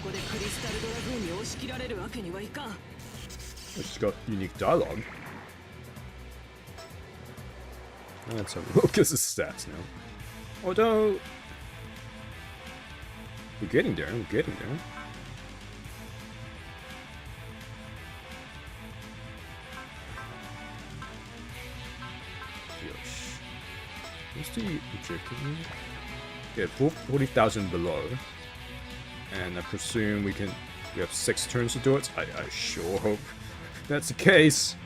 she's got unique dialogue. Let's have a look at the stats now. Although we're getting there, we're getting there. What's the objective? Yeah, 40,000 below. And I presume we have 6 turns to do it. I sure hope that's the case.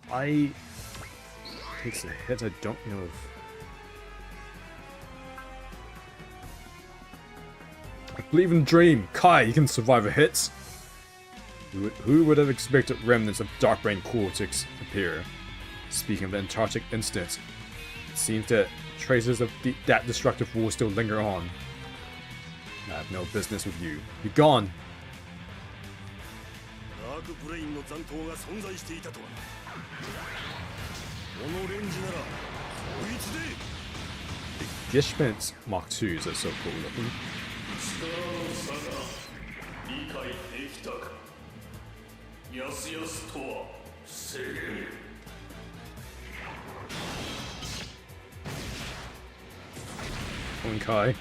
Kai takes a hit, I don't know if... I believe in Dream. Kai, you can survive a hit. Who would have expected remnants of Dark Brain Core to appear? Speaking of the Antarctic instance, it seems that traces of that destructive war still linger on. I have no business with you. Be gone! The Gishpent Mark IIs are so cool looking. On Kai.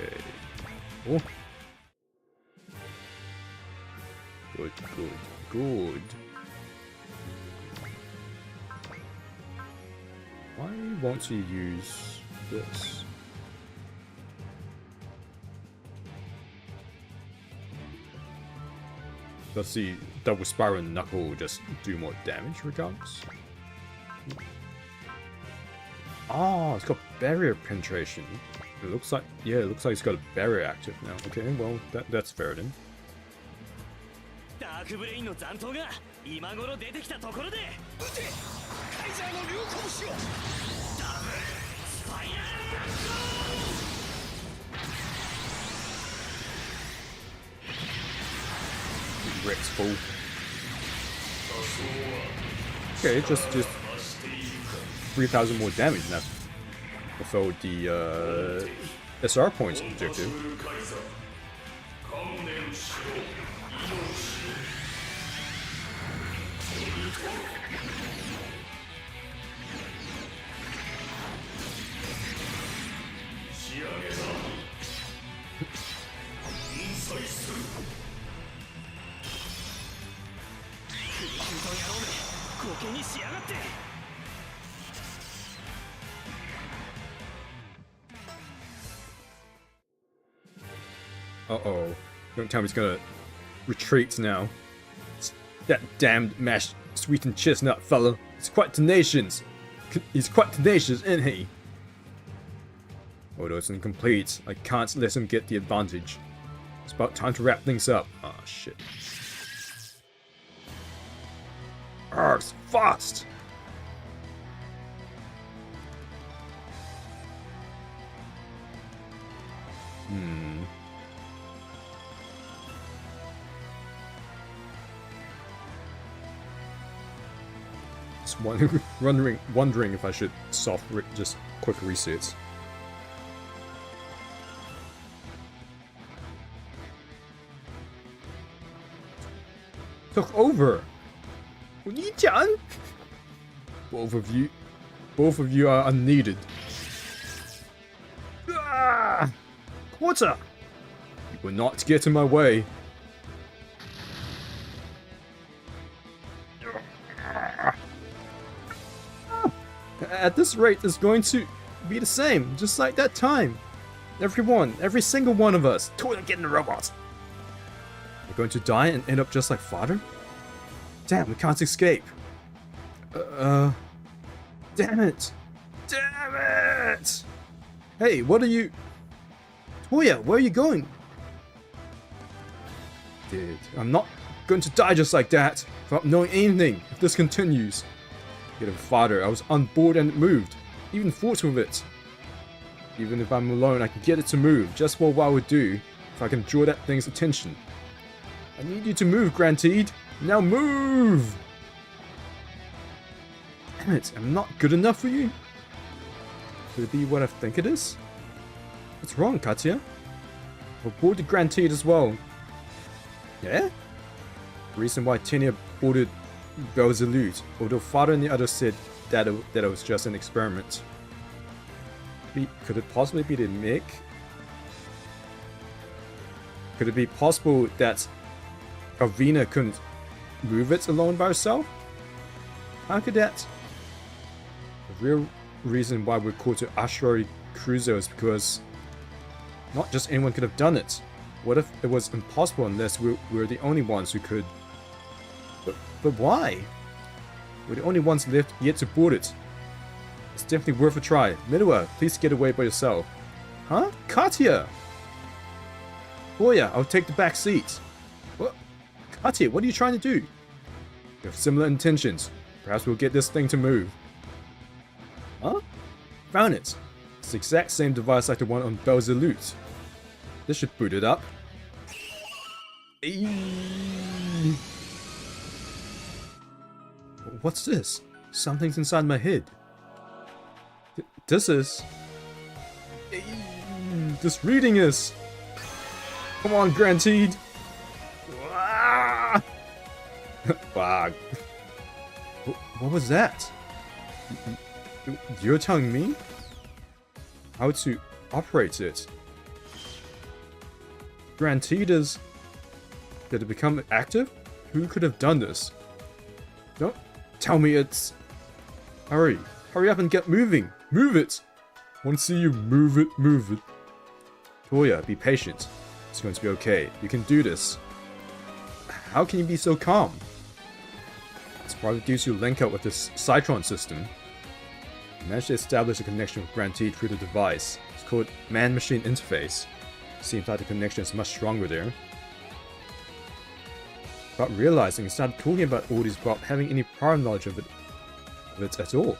Okay. Oh. Good, good, good. Why won't you use this? Does the double spiral knuckle just do more damage regardless? Oh, it's got barrier penetration. It looks like, yeah, it looks like it's got a barrier active now. Okay, well, that's fair then. ダークブレインの残党が今頃出てきたところで撃てカイザーの竜拳を Rips full. Okay, just 3,000 more damage, and that fulfilled the SR points objective. Uh-oh. Don't tell me he's gonna retreat now. It's that damned mashed sweetened chestnut fella. He's quite tenacious. He's quite tenacious, isn't he? Although it's incomplete, I can't let him get the advantage. It's about time to wrap things up. Ah, shit. Arrgh, it's fast! Just wondering if I should just quick resets. Took over. What are you done? Both of you are unneeded. Ah! Quarter! You will not get in my way. At this rate, it's going to be the same, just like that time. Every single one of us. Touya, get in the robot. We're going to die and end up just like father? Damn, we can't escape. Damn it. Damn it! Hey, what are you... Touya, where are you going? Dude, I'm not going to die just like that, without knowing anything, if this continues. Get a father, I was on board and it moved. Even fought with it. Even if I'm alone, I can get it to move, just what I would do, if I can draw that thing's attention. I need you to move, Granteed. Now move! Damn it, I'm not good enough for you? Could it be what I think it is? What's wrong, Katya? I boarded Granteed as well. Yeah? The reason why Tenia boarded Belzelut, although father and the others said that it was just an experiment. Could it possibly be the Mick? Could it be possible that Alvina couldn't move it alone by herself? How could that? The real reason why we're called to asteroid cruiser is because not just anyone could have done it. What if it was impossible unless we were the only ones who could? But why? We're the only ones left yet to board it. It's definitely worth a try. Midwa, please get away by yourself. Huh? Katya! Touya, I'll take the back seat. What? Katya, what are you trying to do? We have similar intentions. Perhaps we'll get this thing to move. Huh? Found it. It's the exact same device like the one on Belzelut. This should boot it up. Eeeeee. What's this? Something's inside my head. This is... This reading is... Come on, Granteed! Wow. What was that? You're telling me how to operate it? Grantidas... Did it become active? Who could have done this? Don't tell me it's... Hurry. Hurry up and get moving. Move it. I want to see you move it, move it. Touya, be patient. It's going to be okay. You can do this. How can you be so calm? It's probably due to link up with this Cytron system. You managed to establish a connection with Grantee through the device. It's called Man-Machine Interface. Seems like the connection is much stronger there. Without realizing, he started talking about all these without having any prior knowledge of it at all.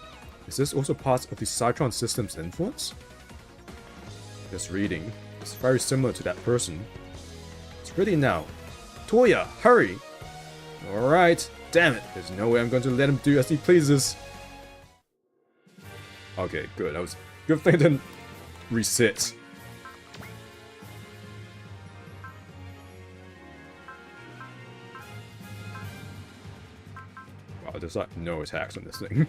Is this also part of the Cytron system's influence? Just reading. It's very similar to that person. It's ready now. Touya, hurry! Alright, damn it. There's no way I'm going to let him do as he pleases. Okay, good. That was good thing I didn't reset. Wow, there's like no attacks on this thing.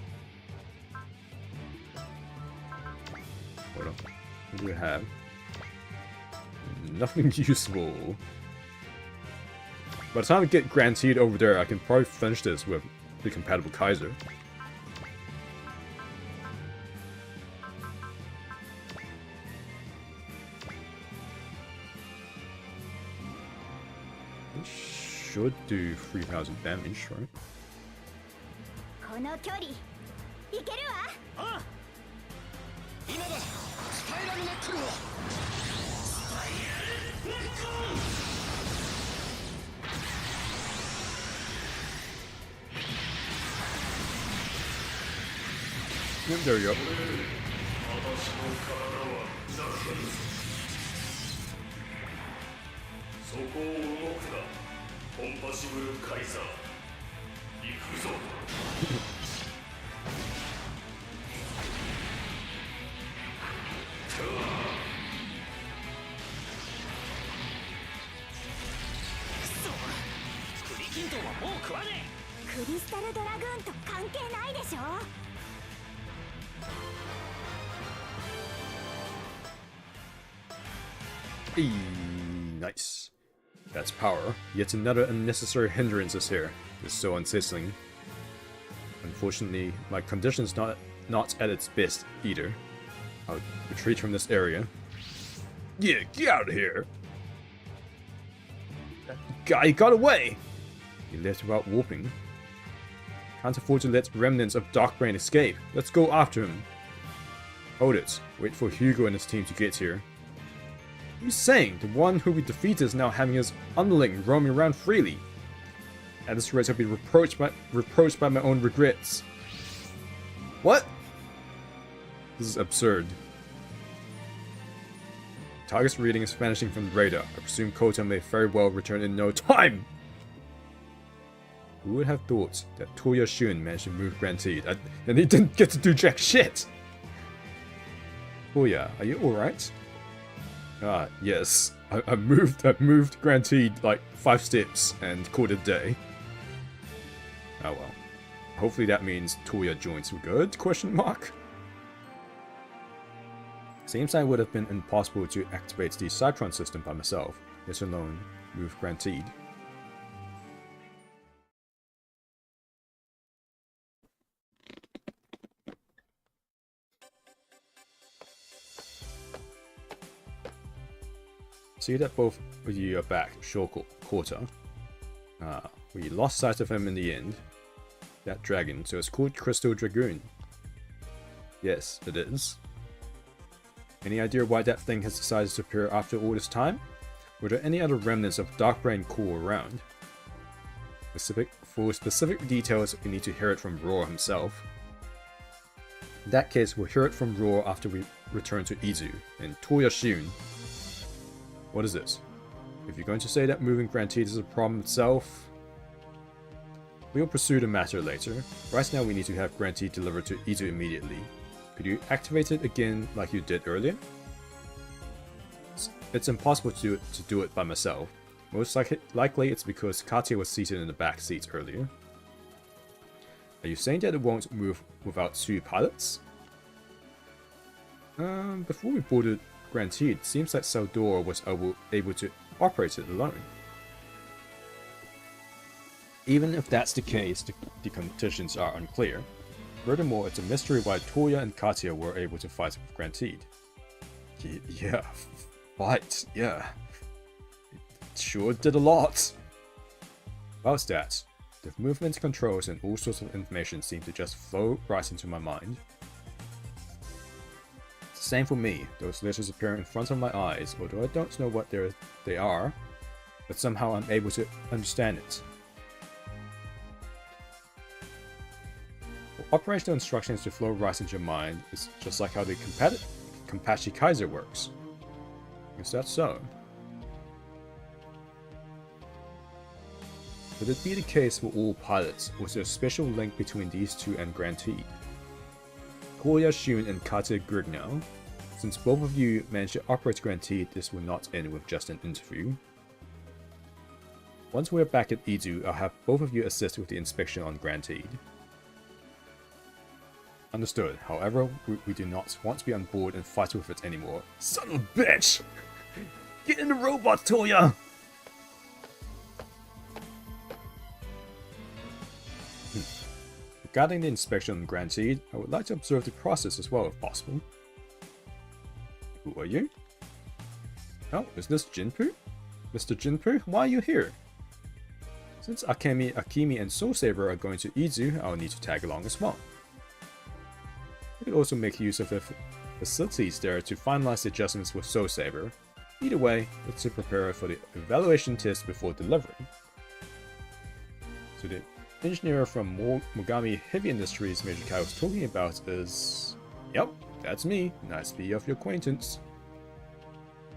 Hold on. What do we have? Nothing useful. By the time I get Granteed over there, I can probably finish this with the compatible Kaiser. It should do 3,000 damage, right? この距離いけるわ。今だスパイラルネックルを。Yep, there we go. そこを動くなコンパシブルカイザー行くぞクリキントンはもう食わねクリスタルドラグーンと関係ないでしょ。 Nice. That's power. Yet another unnecessary hindrance is here. It's so unsettling. Unfortunately, my condition's not at its best either. I'll retreat from this area. Yeah, get out of here! That guy got away! He left without warping. Can't afford to let remnants of Darkbrain escape. Let's go after him. Hold it. Wait for Hugo and his team to get here. What are you saying? The one who we defeated is now having his underling roaming around freely. At this rate, I'll be reproached by my own regrets. What? This is absurd. Target's reading is vanishing from the radar. I presume Kota may very well return in no time! Who would have thought that Touya Shiun managed to move Grantee, and he didn't get to do jack shit? Touya, are you alright? Ah, yes. I moved Grantee like 5 steps and called it a day. Oh well. Hopefully that means Touya joins good? Question mark. Seems like it would have been impossible to activate the Cytron system by myself, let alone move Grantee. See that both of you are back, sure, Kota. We lost sight of him in the end. That dragon, so it's called Crystal Dragoon. Yes, it is. Any idea why that thing has decided to appear after all this time? Were there any other remnants of Darkbrain core around? For specific details, we need to hear it from Roar himself. In that case, we'll hear it from Roar after we return to Izu, and Touya Shiun. What is this? If you're going to say that moving Grantee is a problem itself, we'll pursue the matter later. Right now we need to have Grantee delivered to Izu immediately. Could you activate it again like you did earlier? It's impossible to do it by myself. Most likely it's because Katia was seated in the back seat earlier. Are you saying that it won't move without 2 pilots? Before we boarded Grantee, it seems like Saldor was able to operated alone. Even if that's the case, the conditions are unclear. Furthermore, it's a mystery why Touya and Katia were able to fight with Grantide. Yeah, fight, yeah. It sure did a lot. About that, the movement controls and all sorts of information seem to just flow right into my mind. It's the same for me, those letters appear in front of my eyes, although I don't know what they are, but somehow I'm able to understand it. For operational instructions to flow right into your mind is just like how the Kenpachi Kaiser works. Is that so? Would it be the case for all pilots, or is there a special link between these two and Grantide? Touya Shiun and Katia Grignau. Since both of you managed to operate Grantide, this will not end with just an interview. Once we're back at Izu, I'll have both of you assist with the inspection on Grantide. Understood. However, we do not want to be on board and fight with it anymore. Son of a bitch! Get in the robot, Touya! Regarding the inspection on Grantide, I would like to observe the process as well if possible. Who are you? Oh, is this Jinpu? Mr. Jinpu, why are you here? Since Akemi and Soul Saber are going to Izu, I'll need to tag along as well. I could also make use of the facilities there to finalize the adjustments with Soul Saber. Either way, let's prepare for the evaluation test before delivery. So the engineer from Mogami Heavy Industries Major Kai was talking about is... Yep, that's me. Nice to be of your acquaintance.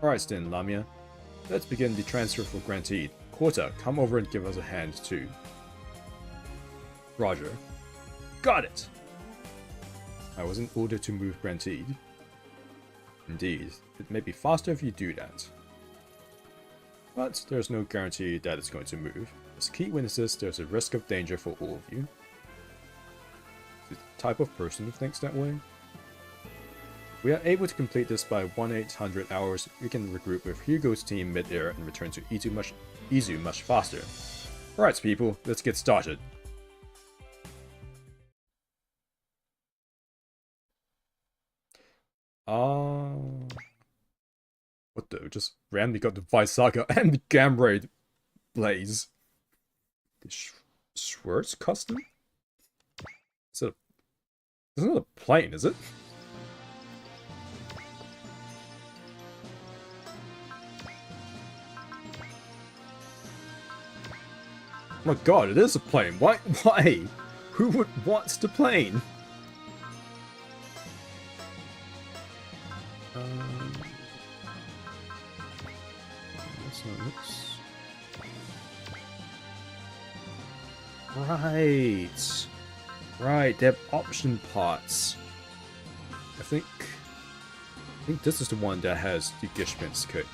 Alright then, Lamia. Let's begin the transfer for Grantide. Kota, come over and give us a hand too. Roger. Got it! I wasn't ordered to move Grantide. Indeed, it may be faster if you do that. But there's no guarantee that it's going to move. As key witnesses, there's a risk of danger for all of you. The type of person who thinks that way? If we are able to complete this by 1/800 hours, we can regroup with Hugo's team mid-air and return to Izu much faster. Alright people, let's get started. What the? Just randomly got the Visaga and the Gamraid Blaze. The Schwartz custom? It's not a plane, is it? Oh my god, it is a plane. Why? Why? Who would want the plane? That's not this. Right, they have option parts. I think this is the one that has the Gishpin's kick.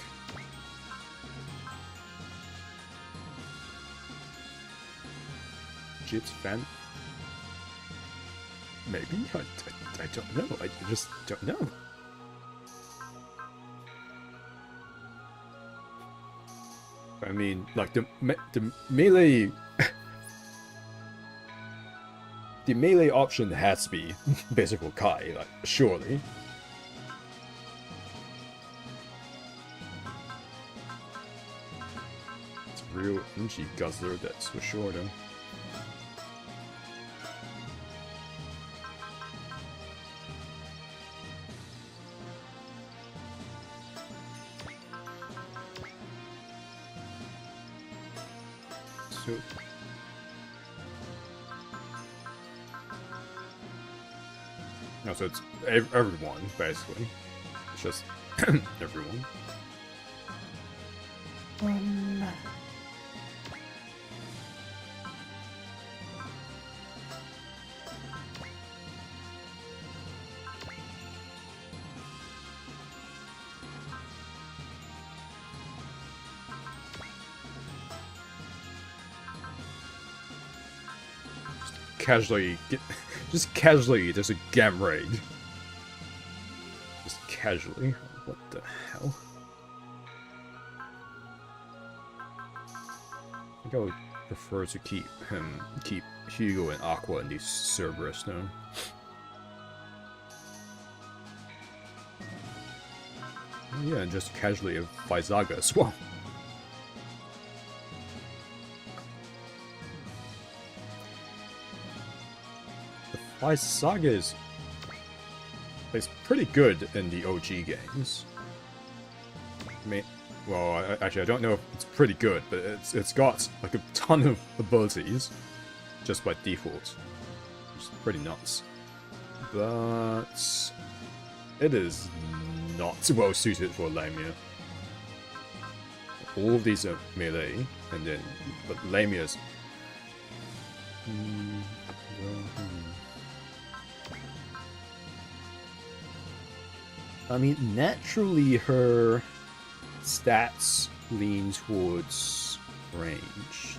Jits fan? Maybe? I don't know. I just don't know. I mean, like the melee, the melee option has to be basic Kai, like surely. It's a real Inchi guzzler, that's for sure though. So, no, so it's everyone, basically. It's just everyone. Just casually, there's a Gamraid. Just casually. What the hell? think I would prefer to keep Hugo and Aqua in these Cerberus now. Oh yeah, and just casually have Faizaga as well. The Faizaga is pretty good in the OG games. I mean, well, actually, I don't know if it's pretty good, but it's got like a ton of abilities just by default, which is pretty nuts. But it is not well suited for Lamia. All of these are melee, and then but Lamia's. I mean, naturally her stats lean towards ranged.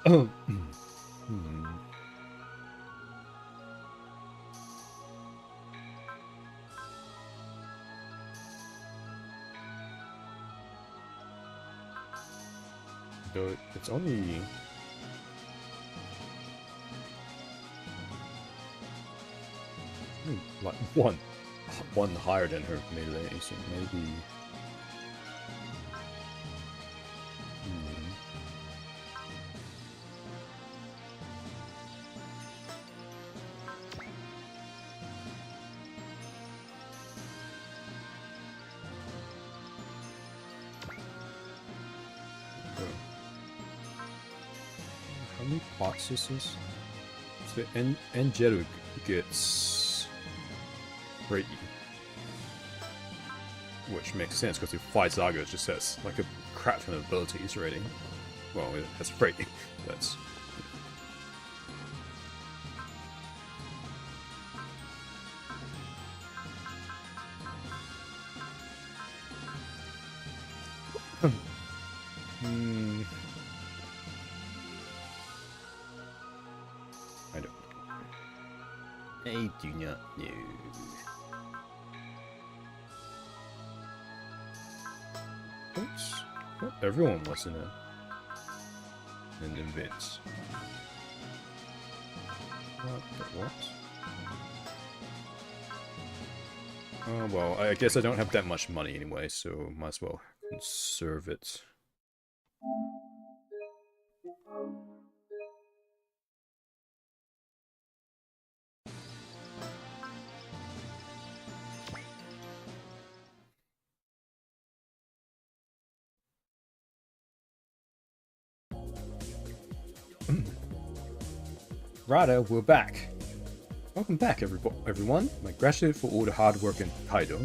Oh. Though it's only like one higher than her melee, so maybe. How many pots is this? So Enjeru gets 3. Which makes sense because if Faizaga just has like a crap ton of abilities already. Well, it has 3. That's. I do not know. Oops. Well, everyone was in it. And then Vince. What? Oh, well, I guess I don't have that much money anyway, so might as well conserve it. Rada, we're back. Welcome back, everyone. My gratitude for all the hard work in Kaido.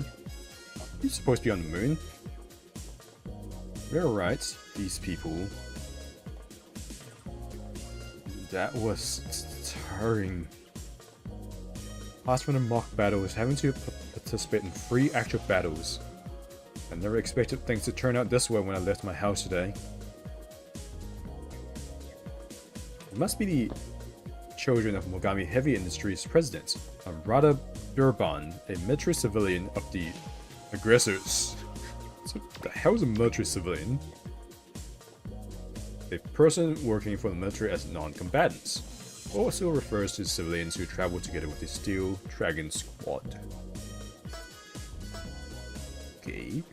You're supposed to be on the moon. You're right, these people. That was stirring. Last from the mock battles, having to participate in 3 actual battles. I never expected things to turn out this way when I left my house today. It must be the children of Mogami Heavy Industries president, Rada Durban, a military civilian of the aggressors. So what the hell is a military civilian? A person working for the military as non-combatants. Also refers to civilians who travel together with the Steel Dragon Squad. Okay.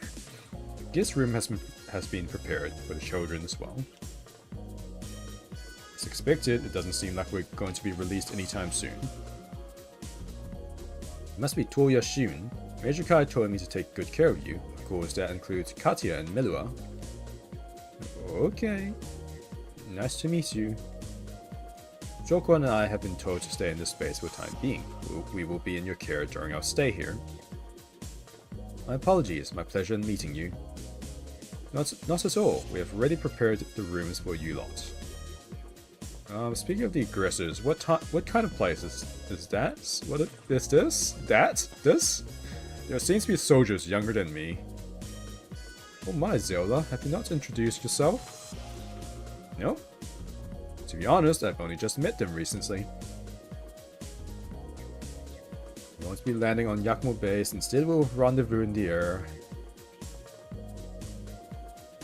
Guest room has been prepared for the children as well. As expected, it doesn't seem like we're going to be released anytime soon. It must be Touya Shiun. Major Kai told me to take good care of you. Of course, that includes Katia and Melua. Okay. Nice to meet you. Joko and I have been told to stay in this space for the time being. We will be in your care during our stay here. My apologies, my pleasure in meeting you. Not at all. We have already prepared the rooms for you lot. Speaking of the aggressors, what kind of place is that? What is this? This? There seems to be soldiers younger than me. Oh my, Zelda, have you not introduced yourself? No? To be honest, I've only just met them recently. to be landing on Yakumo base. Instead we'll rendezvous in the air.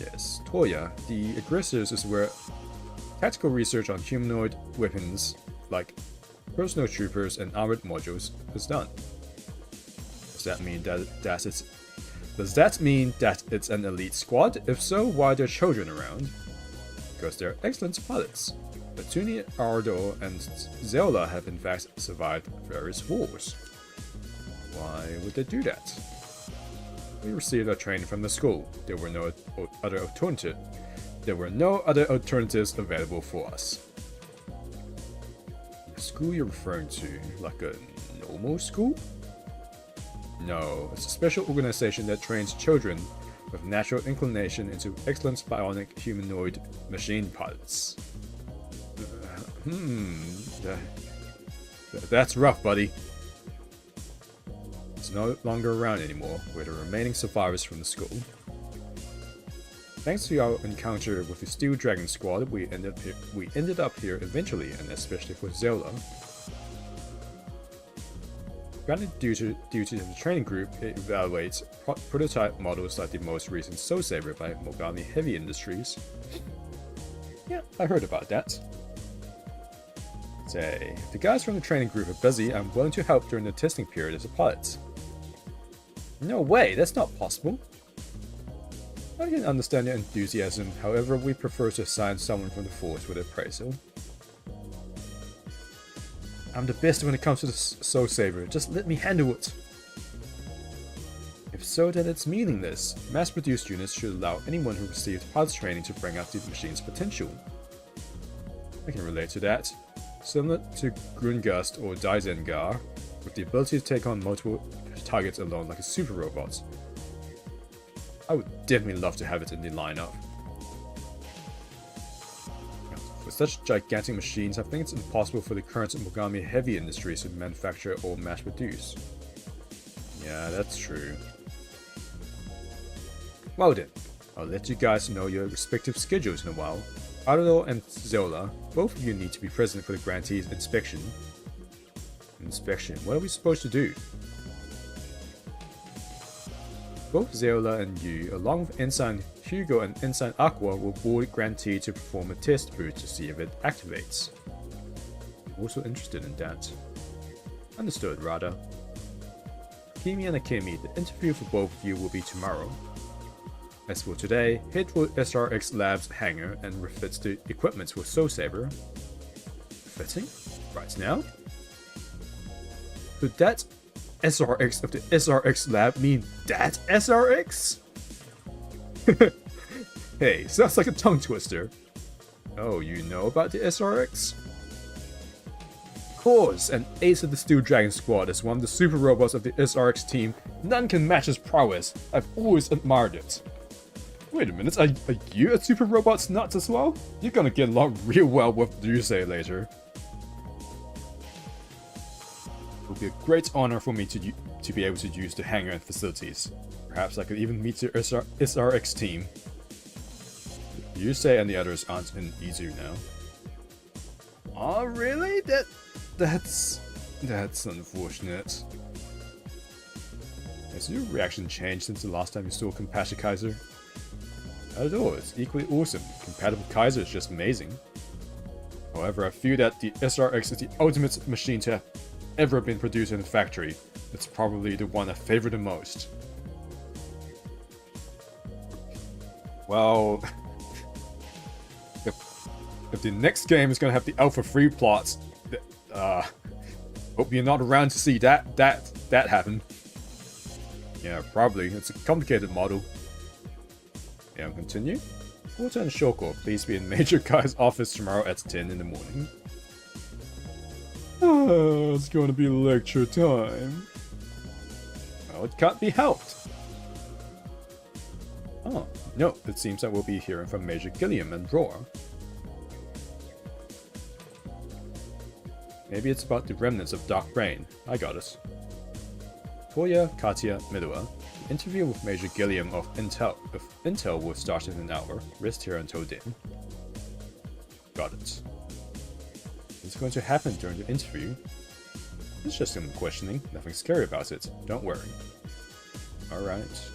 Yes, Touya, the aggressors, is where tactical research on humanoid weapons like personal troopers and armored modules is done. Does that mean that it's an elite squad? If so, why are there children around? Because they're excellent pilots. Petunia, Ardo, and Zelda have in fact survived various wars. Why would they do that? We received our training from the school. There were no other alternatives available for us. The school you're referring to, like a normal school? No, it's a special organization that trains children with natural inclination into excellent bionic humanoid machine pilots. That's rough, buddy. It's no longer around anymore. We're the remaining survivors from the school. Thanks to our encounter with the Steel Dragon squad, we ended up here eventually, and especially for Zelda. Granted, due to the training group, it evaluates prototype models like the most recent Soul Saber by Mogami Heavy Industries. Yeah, I heard about that. Say, if the guys from the training group are busy, I'm willing to help during the testing period as a pilot. No way, that's not possible. I can understand your enthusiasm, however, we prefer to assign someone from the force with appraisal. I'm the best when it comes to the Soul Saber, just let me handle it. If so, then it's meaningless. Mass-produced units should allow anyone who received pilot's training to bring out the machine's potential. I can relate to that. Similar to Grungust or Daizengar, with the ability to take on multiple targets alone like a super robot. I would definitely love to have it in the lineup. With such gigantic machines, I think it's impossible for the current Mogami Heavy Industries to manufacture or mass produce. Yeah, that's true. Well then, I'll let you guys know your respective schedules in a while. Ardo and Zola, both of you need to be present for the grantee's inspection. Inspection? What are we supposed to do? Both Zola and you, along with Ensign Hugo and Ensign Aqua, will board Grantee to perform a test boot to see if it activates. I'm also interested in that. Understood, Rada. Kimi and Akemi, the interview for both of you will be tomorrow. As for today, head for SRX Labs hangar and refit the equipment with Soul Saber. Fitting? Right now? Could that SRX of the SRX Lab mean that SRX? Hey, sounds like a tongue twister. Oh, you know about the SRX? Of course, an ace of the Steel Dragon squad is one of the super robots of the SRX team. None can match his prowess. I've always admired it. Wait a minute, are you a super robot's nuts as well? You're gonna get along real well with Ryusei later. It would be a great honor for me to be able to use the hangar and facilities. Perhaps I could even meet the SRX team. Ryusei and the others aren't in Izu now. Oh really? That's unfortunate. Has your reaction changed since the last time you saw Compassion Kaiser? Not at all, it's equally awesome. Compatible Kaiser is just amazing. However, I feel that the SRX is the ultimate machine to have ever been produced in a factory. It's probably the one I favor the most. Well, if the next game is gonna have the Alpha 3 plots, hope you're not around to see that happen. Yeah, probably. It's a complicated model. Yeah, continue. Porter and Shoko, please be in Major Kai's office tomorrow at 10 in the morning. Oh, it's going to be lecture time. Well, it can't be helped. Oh, no, it seems that we'll be hearing from Major Gilliam and Roar. Maybe it's about the remnants of Dark Brain. I got it. Touya, Katya, Midua. The interview with Major Gilliam of Intel will start in an hour. Rest here until then. Got it. What's going to happen during the interview? It's just some questioning. Nothing scary about it. Don't worry. Alright.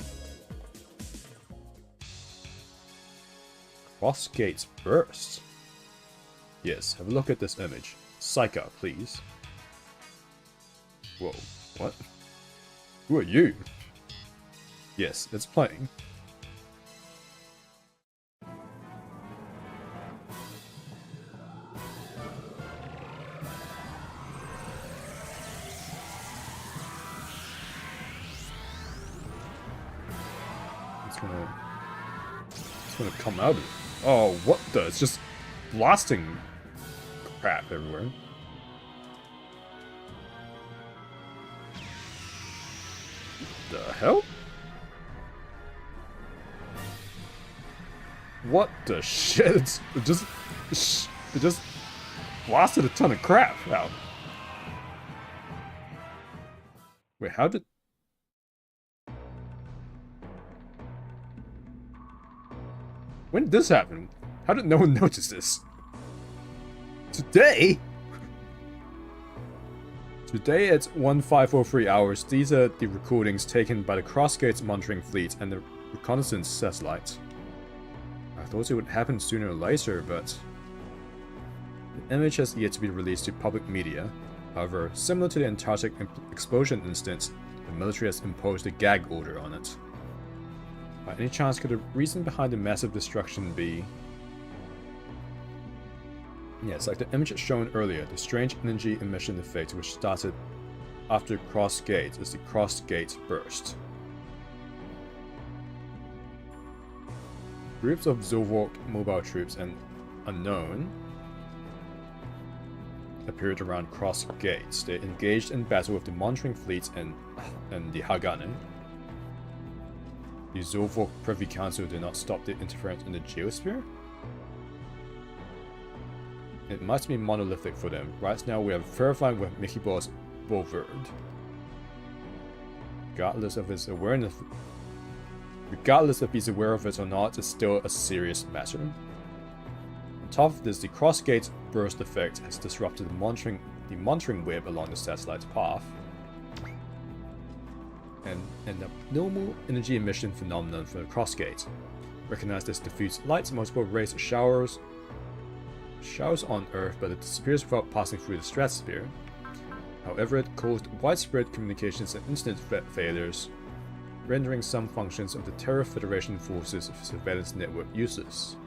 Cross gates burst. Yes, have a look at this image. Psych out, please. Whoa, what? Who are you? Yes, it's playing. It's gonna come out of it. Oh, what the? It's just blasting crap everywhere. The hell? What the shit? It just blasted a ton of crap out. Wait, how did... When did this happen? How did no one notice this? Today? Today at 1503 hours, these are the recordings taken by the Crossgates monitoring fleet and the reconnaissance satellite. I thought it would happen sooner or later, but the image has yet to be released to public media. However, similar to the Antarctic explosion instance, the military has imposed a gag order on it. By any chance, could the reason behind the massive destruction be... Yes, like the image shown earlier, the strange energy emission effect which started after Cross Gate is the Cross Gate burst. Groups of SRWOG mobile troops and unknown appeared around Cross Gates. They engaged in battle with the monitoring fleets and the Hagane. The SRWOG Privy Council did not stop the interference in the Geosphere? It must be monolithic for them. Right now we are verifying with Mickey Boss Boverd. Regardless of he's aware of it or not, it's still a serious matter. On top of this, the Crossgate burst effect has disrupted the monitoring web along the satellite's path. And an abnormal energy emission phenomenon for the Crossgate. Recognize this diffuse light, multiple rays showers on Earth, but it disappears without passing through the stratosphere. However, it caused widespread communications and instant failures, rendering some functions of the Terra Federation Forces surveillance network useless.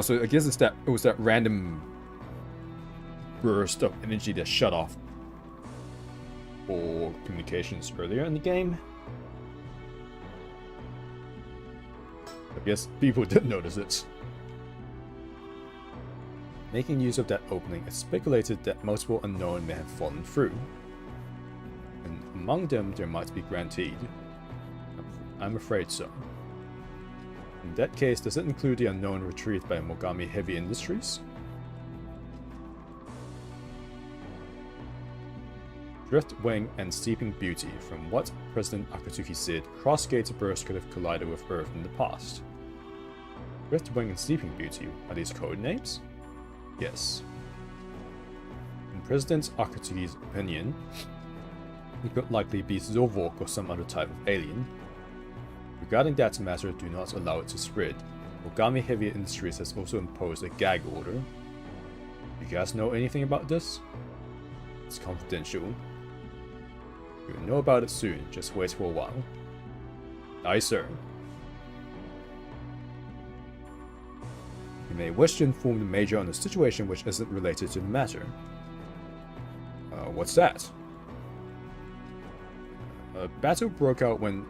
So I guess it was that random burst of energy that shut off all communications earlier in the game. I guess people did notice it. Making use of that opening, it's speculated that multiple unknown may have fallen through. And among them, there might be Granteed. I'm afraid so. In that case, does it include the unknown retrieved by Mogami Heavy Industries? Driftwing and Steeping Beauty. From what President Akatsuki said, Crossgate's burst could have collided with Earth in the past. Driftwing and Steeping Beauty, are these code names? Yes. In President Akatsuki's opinion, it could likely be SRWOG or some other type of alien. Regarding that matter, do not allow it to spread. Mogami Heavy Industries has also imposed a gag order. You guys know anything about this? It's confidential. You'll know about it soon, just wait for a while. Aye, sir. You may wish to inform the Major on a situation which isn't related to the matter. What's that? A battle broke out when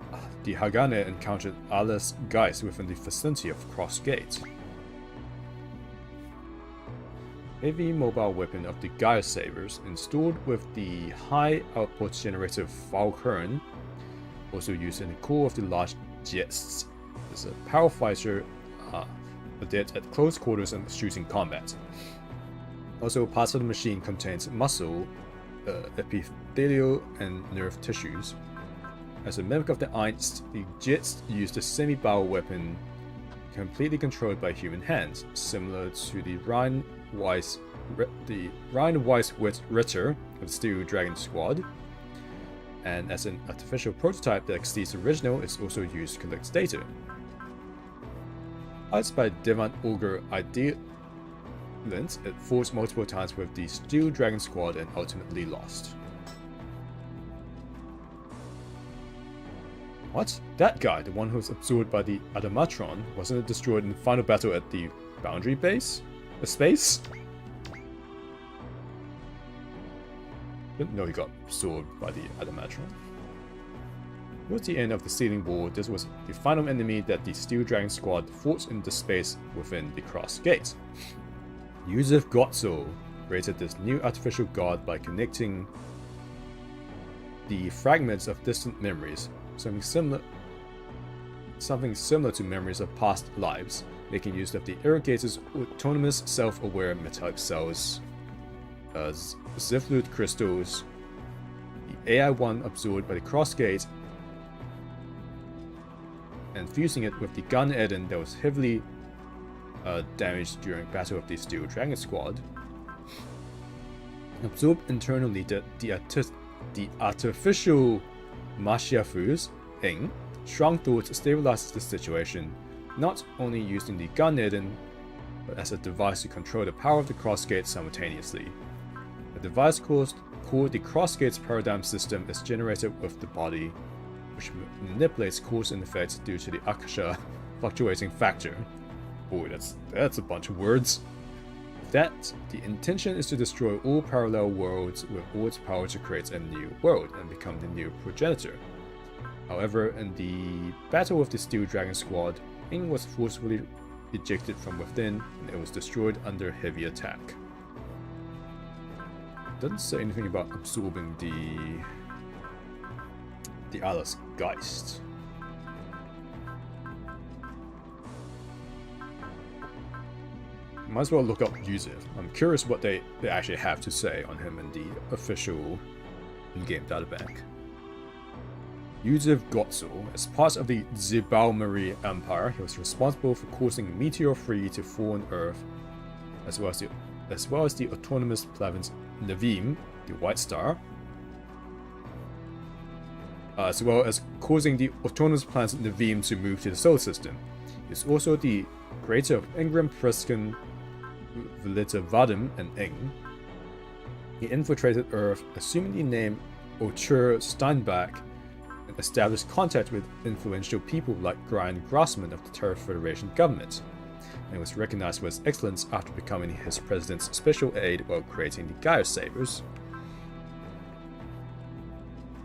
the Hagane encountered Alice Geist within the vicinity of Cross Gate. Heavy mobile weapon of the Gaia Sabers, installed with the high output generator Falcon, also used in the core of the large jets. It's a power fighter adept at close quarters and shooting combat. Also, parts of the machine contains muscle, epithelial, and nerve tissues. As a mimic of the Einst, the jets used a semi-bow weapon completely controlled by human hands, similar to the Rhine Weiss Ritter of the Steel Dragon Squad, and as an artificial prototype that exceeds the original, is also used to collect data. Piloted by Divan Augur Idealent, it fought multiple times with the Steel Dragon Squad and ultimately lost. What? That guy, the one who was absorbed by the Adamatron, wasn't it destroyed in the final battle at the boundary base? A space? Didn't know he got absorbed by the Adamatron. Towards the end of the Sealing War, this was the final enemy that the Steel Dragon Squad fought in the space within the Cross Gate. Yusuf Gotso created this new artificial god by connecting the fragments of distant memories, something similar to memories of past lives, making use of the Irrigator's autonomous self-aware metallic cells, Ziflut crystals, the AI-1 absorbed by the Cross Gate, and fusing it with the Gun Eden that was heavily damaged during Battle of the Steel Dragon Squad. Absorbed internally the artificial Mashiafus, Ing, strong thoughts stabilizes the situation, not only using the Gun Eden, but as a device to control the power of the Cross Gate simultaneously. The device called the Cross Gate's paradigm system is generated with the body, which manipulates cause and effects due to the Akasha fluctuating factor. Boy, that's a bunch of words. With that, the intention is to destroy all parallel worlds with all its power to create a new world and become the new progenitor. However, in the battle with the Steel Dragon Squad, Ing was forcefully ejected from within and it was destroyed under heavy attack. Doesn't say anything about absorbing the Alice Geist. Might as well look up Yusuf. I'm curious what they actually have to say on him in the official in-game databank. Yusuf Gotso, as part of the Zibalmari Empire, he was responsible for causing Meteor 3 to fall on Earth, as well as the autonomous planets Navim, the White Star, as well as causing the autonomous planet Navim to move to the solar system. He is also the creator of Ingram Priskin, Velita Vadim, and Ing. He infiltrated Earth, assuming the name Otur Steinbach, and established contact with influential people like Brian Grossman of the Terra Federation government, and was recognized for his excellence after becoming his president's special aide while creating the Gaia Sabers.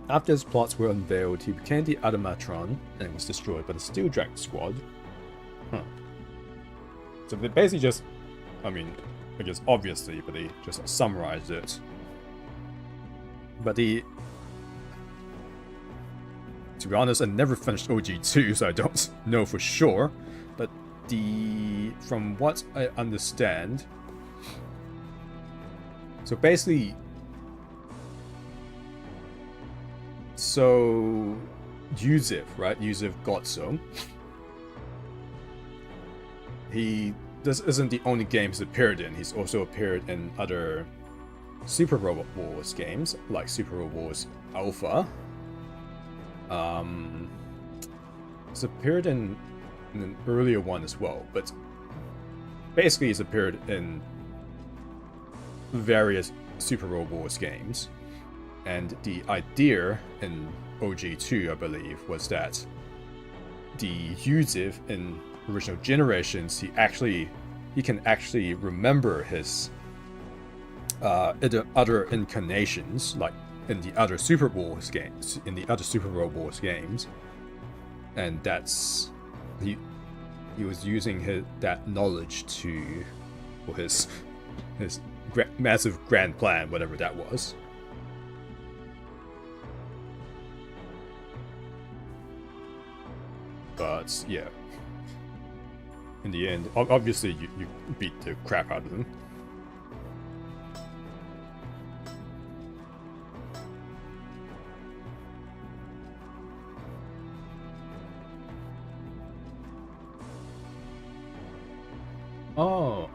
After his plots were unveiled, he became the Adamatron and was destroyed by the Steel Dragon Squad. So they basically just, I guess obviously, but they just summarized it. But to be honest, I never finished OG2, so I don't know for sure. But from what I understand, so basically, Yusuf, right? Yusuf Gotso. This isn't the only game he's appeared in. He's also appeared in other Super Robot Wars games, like Super Robot Wars Alpha. He's appeared in an earlier one as well, but basically he's appeared in various Super Robot Wars games. And the idea in OG2, I believe, was that the Yusuf in original generations, he can actually remember his other incarnations, like in the other Super Wars games, and that's he was using that knowledge for his massive grand plan, whatever that was. But yeah, in the end, obviously you beat the crap out of them. Oh,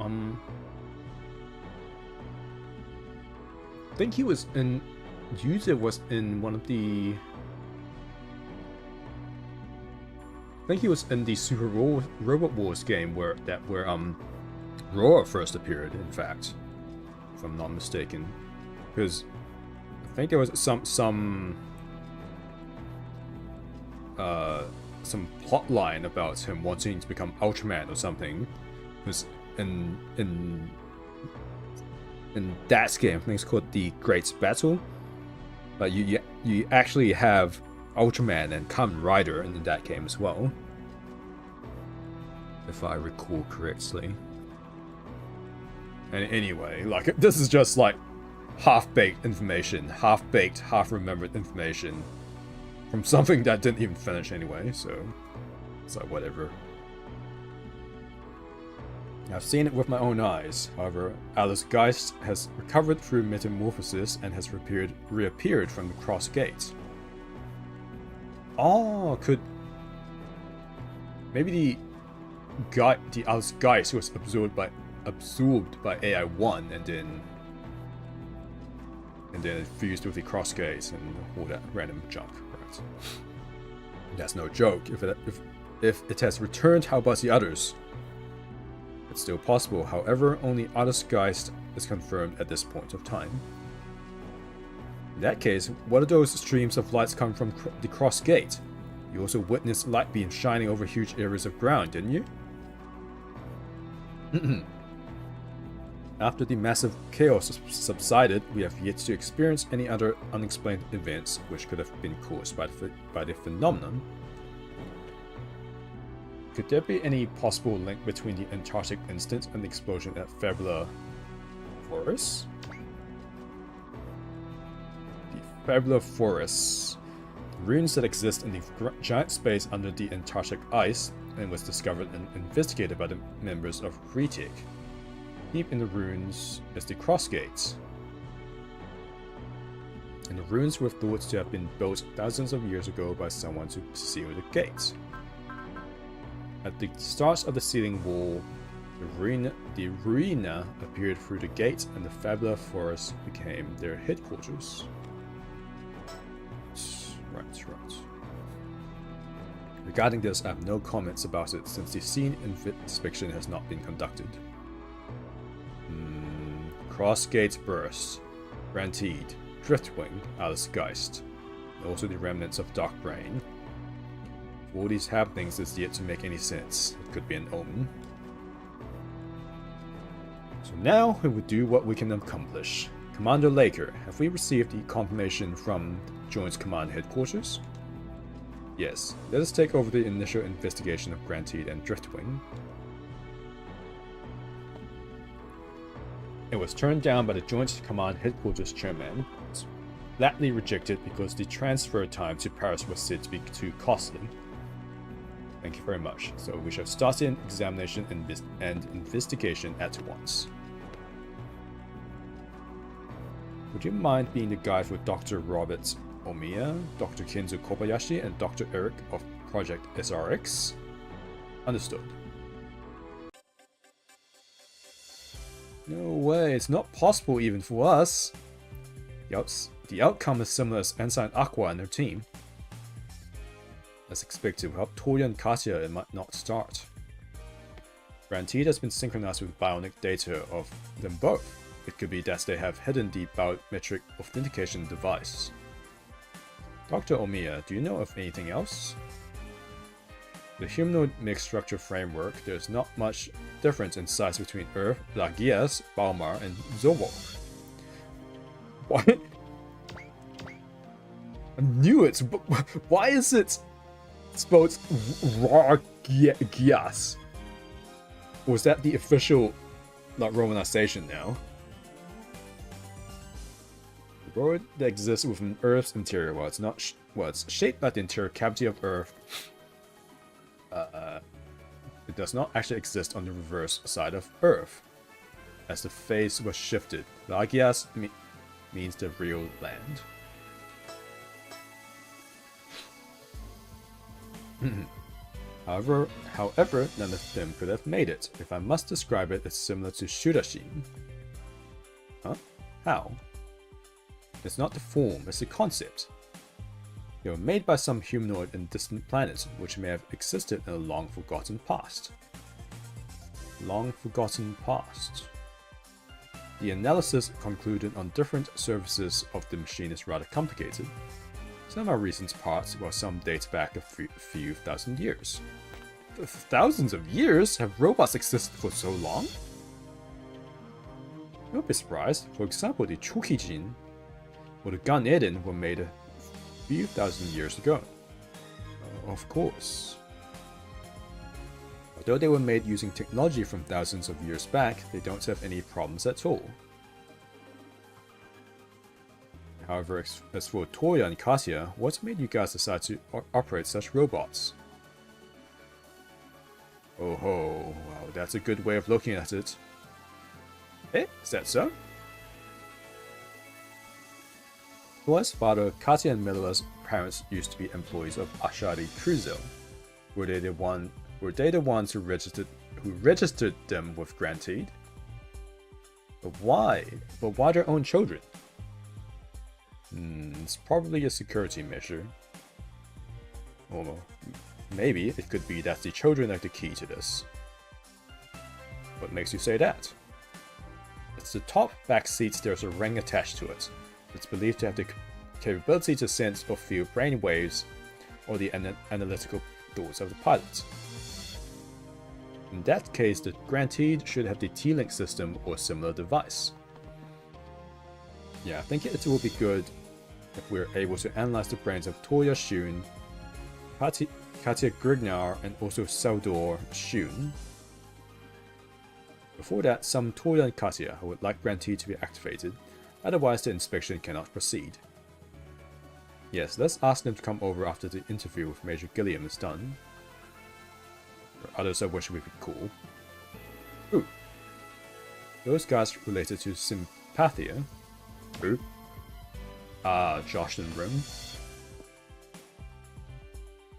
think he was in... Yuza was in one of the... I think he was in the Super Robot Wars game where Roar first appeared, in fact. If I'm not mistaken. Because I think there was some plot line about him wanting to become Ultraman or something. Because in that game, I think it's called the Great Battle. But you actually have Ultraman and Kamen Rider in that game as well, if I recall correctly. And anyway, like, this is just like half-baked information, half-baked, half-remembered information from something that didn't even finish anyway, so it's like whatever. I've seen it with my own eyes. However, Alice Geist has recovered through metamorphosis and has reappeared from the Cross Gate. Oh, could maybe the Alice Geist was absorbed by AI1 and then it fused with the Cross Gates and all that random junk, right? That's no joke. If it has returned, how about the others? It's still possible, however, only Alice Geist is confirmed at this point of time. In that case, what are those streams of lights coming from the Cross Gate? You also witnessed light beams shining over huge areas of ground, didn't you? After the massive chaos subsided, we have yet to experience any other unexplained events which could have been caused by the phenomenon. Could there be any possible link between the Antarctic incident and the explosion at Fabula Forest? The Fabula Forest. Ruins that exist in the giant space under the Antarctic ice and was discovered and investigated by the members of Retic. Deep in the ruins is the Cross Gates. And the ruins were thought to have been built thousands of years ago by someone to seal the gates. At the start of the sealing wall, the Ruina appeared through the gate and the Fabula Forest became their headquarters. Right. Regarding this, I have no comments about it since the scene inspection has not been conducted. Cross Gates Burst, Grantide, Driftwing, Alice Geist, and also the remnants of Dark Brain. All these happenings is yet to make any sense. It could be an omen. So now we will do what we can accomplish. Commander Laker, have we received the confirmation from Joint's Command Headquarters? Yes, let us take over the initial investigation of Grantide and Driftwing. It was turned down by the Joint Command Headquarters Chairman. It's flatly rejected because the transfer time to Paris was said to be too costly. Thank you very much. So we shall start the examination and investigation at once. Would you mind being the guide for Dr. Robert Omiya, Dr. Kenzo Kobayashi, and Dr. Eric of Project SRX? Understood. No way, it's not possible even for us. The outcome is similar as Ensign Aqua and her team. As expected, without Touya and Katia, it might not start. Grantide has been synchronized with bionic data of them both. It could be that they have hidden the biometric authentication device. Dr. Omiya, do you know of anything else? The humanoid mixed structure framework, there's not much difference in size between Earth, Lagias, Balmar, and Zowok. What? I knew it, but why is it spelled Ragias? Or is that the official romanization now? The world that exists within Earth's interior, while it's not it's shaped like the interior cavity of Earth, it does not actually exist on the reverse side of Earth, as the face was shifted. Lagias means the real land. However, none of them could have made it. If I must describe it, it's similar to Shurashin. Huh? How? It's not the form, it's the concept. They were made by some humanoid in distant planets, which may have existed in a long-forgotten past. Long-forgotten past. The analysis concluded on different surfaces of the machine is rather complicated. Some are recent parts, while some date back a few thousand years. Thousands of years? Have robots existed for so long? You'll be surprised. For example, the Chukijin or the Gan Eden were made a few thousand years ago. Of course. Although they were made using technology from thousands of years back, they don't have any problems at all. However, as for Touya and Katia, what made you guys decide to operate such robots? Oh ho, well, that's a good way of looking at it. Eh, is that so? Touya's father, Katia and Miloa's parents used to be employees of Ashari Cruzo. Were they the ones who registered them with Granted? But why? But why their own children? It's probably a security measure. Or maybe it could be that the children are the key to this. What makes you say that? At the top back seat there's a ring attached to it. It's believed to have the capability to sense or feel brain waves or the analytical thoughts of the pilot. In that case, the Granted should have the T-Link system or similar device. Yeah, I think it will be good if we're able to analyze the brains of Touya Shiun, Katia Grignar, and also Saldor Shiun. Before that, some Touya and Katia would like Granted to be activated, otherwise the inspection cannot proceed. Yes, let's ask them to come over after the interview with Major Gilliam is done. Or others I wish we could call. Ooh. Those guys related to Sympathia. Who? Josh and Rim.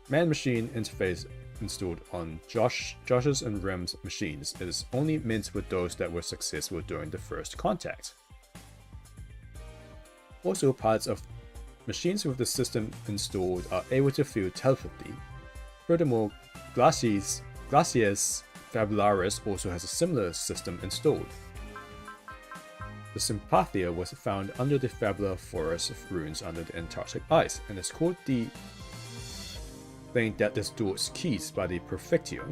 Man-machine interface installed on Josh's and Rim's machines is only meant with those that were successful during the first contact. Also, pilots of machines with the system installed are able to feel telepathy. Furthermore, Glacius Fabularis also has a similar system installed. The Sympathia was found under the Fabula forest of ruins under the Antarctic ice, and is called the thing that distorts keys by the Perfectio.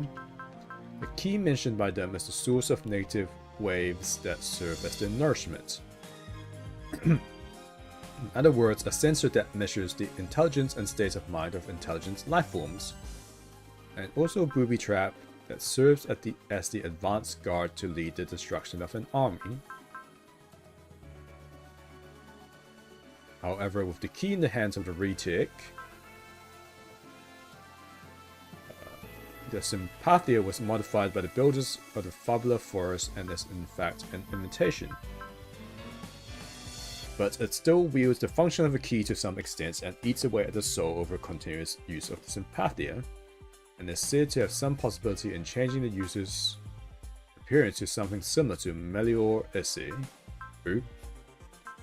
The key mentioned by them is the source of negative waves that serve as their nourishment. In other words, a sensor that measures the intelligence and state of mind of intelligent life forms. And also a booby trap that serves as the advanced guard to lead the destruction of an army. However, with the key in the hands of the retic, the Sympathia was modified by the builders of the Fabula Forest and is in fact an imitation. But it still wields the function of a key to some extent and eats away at the soul over continuous use of the Sympathia, and is said to have some possibility in changing the user's appearance to something similar to Melior Esse. Who?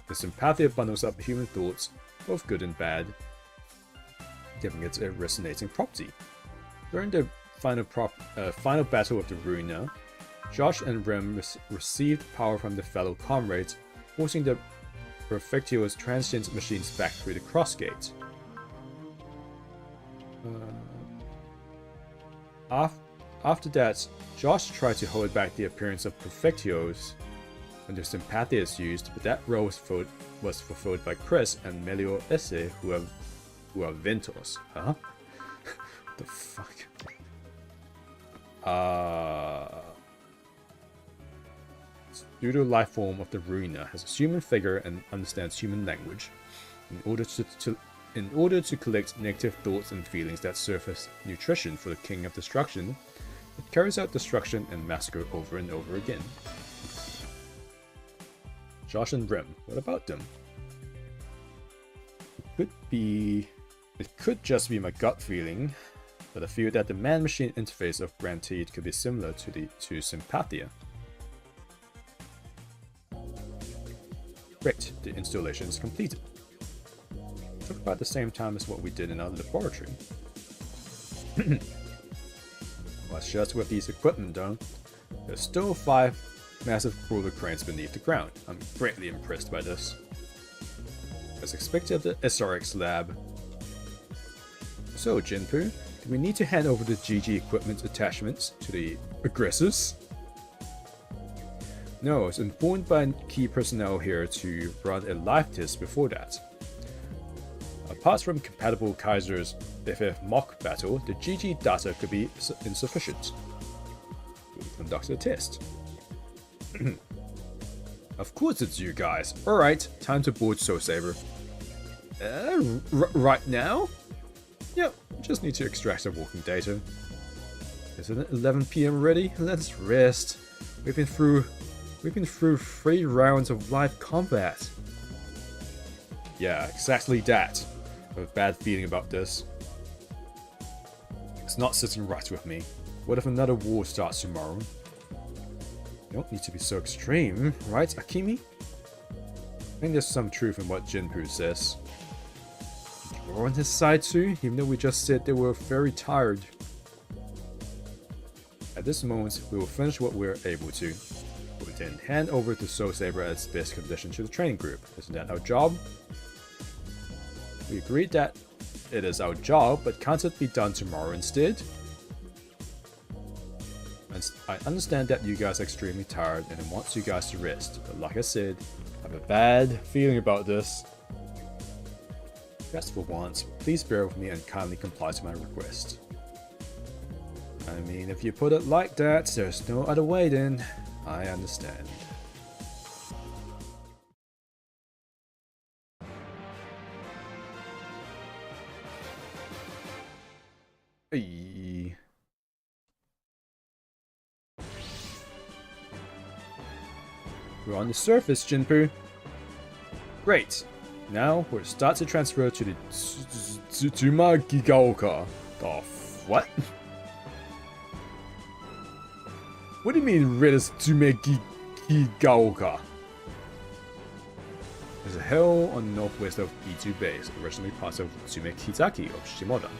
The Sympathia bundles up human thoughts, both good and bad, giving it a resonating property. During the final battle of the Ruina, Josh and Rem received power from their fellow comrades, forcing the Perfectio's transient machines back through the crossgate. After that, Josh tried to hold back the appearance of Perfectios when the Sympathia is used, but that role was fulfilled by Chris and Melior Esse, who are Ventos. Huh? What the fuck? Pseudo life form of the Ruina has a human figure and understands human language. In order to collect negative thoughts and feelings that serve as nutrition for the King of Destruction, it carries out destruction and massacre over and over again. Josh and Rem, what about them? It could just be my gut feeling, but I feel that the man-machine interface of Granted could be similar to Sympathia. Great, the installation is completed. Took about the same time as what we did in our laboratory. What's just with these equipment though? There's still 5 massive crawler cranes beneath the ground. I'm greatly impressed by this. As expected at the SRX lab. So, Jinpu, do we need to hand over the GG equipment attachments to the aggressors? No, I was informed by key personnel here to run a live test before that. Apart from compatible Kaiser's FF mock battle, the GG data could be insufficient. We'll conduct a test. Of course it's you guys. Alright, time to board Soul Saber. Right now? Yep, just need to extract some walking data. Isn't it 11 PM already? Let's rest. We've been through 3 rounds of live combat. Yeah, exactly that. I have a bad feeling about this. It's not sitting right with me. What if another war starts tomorrow? You don't need to be so extreme, right, Akimi? I think there's some truth in what Jinpu says. You're on his side too, even though we just said they were very tired. At this moment, we will finish what we're able to. We then hand over the Soul Saber at its best condition to the training group. Isn't that our job? We agreed that it is our job, but can't it be done tomorrow instead? And I understand that you guys are extremely tired and it wants you guys to rest, but like I said, I have a bad feeling about this. Just for once, please bear with me and kindly comply to my request. I mean, if you put it like that, there's no other way then. I understand. Hey. We're on the surface, Jinpu. Great. Now we'll start to transfer to the Tsuma Gigaoka. The what? What do you mean red is Tsume Gigaoka? There's a hill on the northwest of E2 base, originally part of Tsume Kitaki of Shimoda.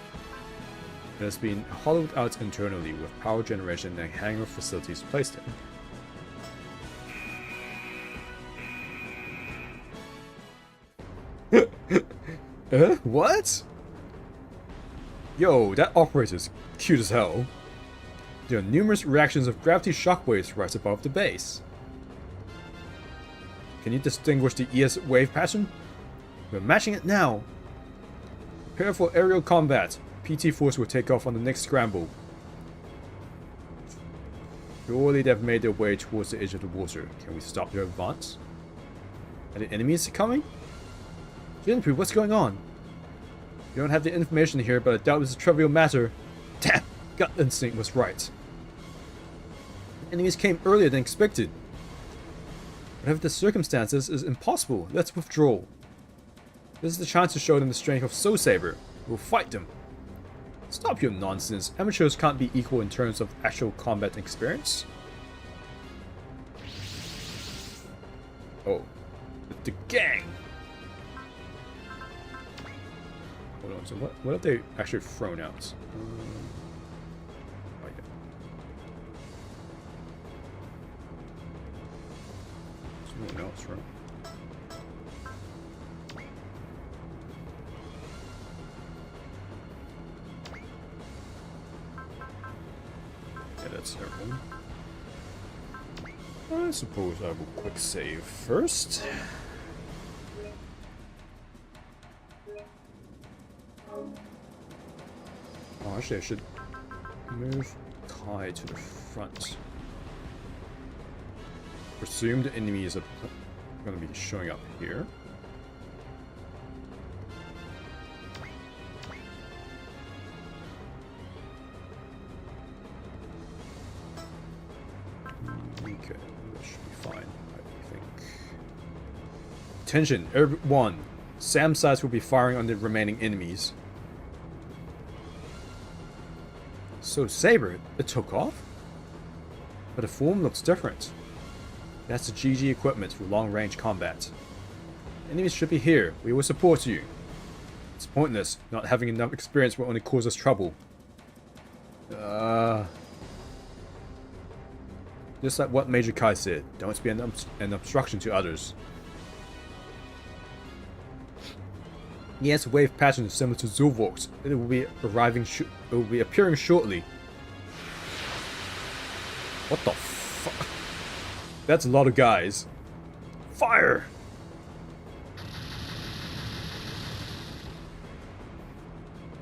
It has been hollowed out internally with power generation and hangar facilities placed in. What? Yo, that operator's cute as hell. There are numerous reactions of gravity shockwaves right above the base. Can you distinguish the ES wave pattern? We're matching it now. Prepare for aerial combat. PT Force will take off on the next scramble. Surely they've made their way towards the edge of the water. Can we stop their advance? Are the enemies coming? Jinpu, what's going on? You don't have the information here, but I doubt it's a trivial matter. Damn! Gut instinct was right. The enemies came earlier than expected. Whatever the circumstances is impossible. Let's withdraw. This is the chance to show them the strength of Soul Saber. We'll fight them. Stop your nonsense. Amateurs can't be equal in terms of actual combat experience. Oh. The gang! Hold on, so what have they actually thrown out? Oh, yeah. Something else, right? Yeah, that's everything. I suppose I will quick save first. Oh, actually I should move Kai to the front. Presume the enemies are going to be showing up here. Okay, that should be fine, I think. Attention, everyone! SAM sites will be firing on the remaining enemies. So Saber, it took off? But the form looks different. That's the GG equipment for long-range combat. Enemies should be here. We will support you. It's pointless. Not having enough experience will only cause us trouble. Just like what Major Kai said, don't be an obstruction to others. Yes, wave pattern is similar to Zulvork's. It will be appearing shortly. What the fuck? That's a lot of guys. Fire!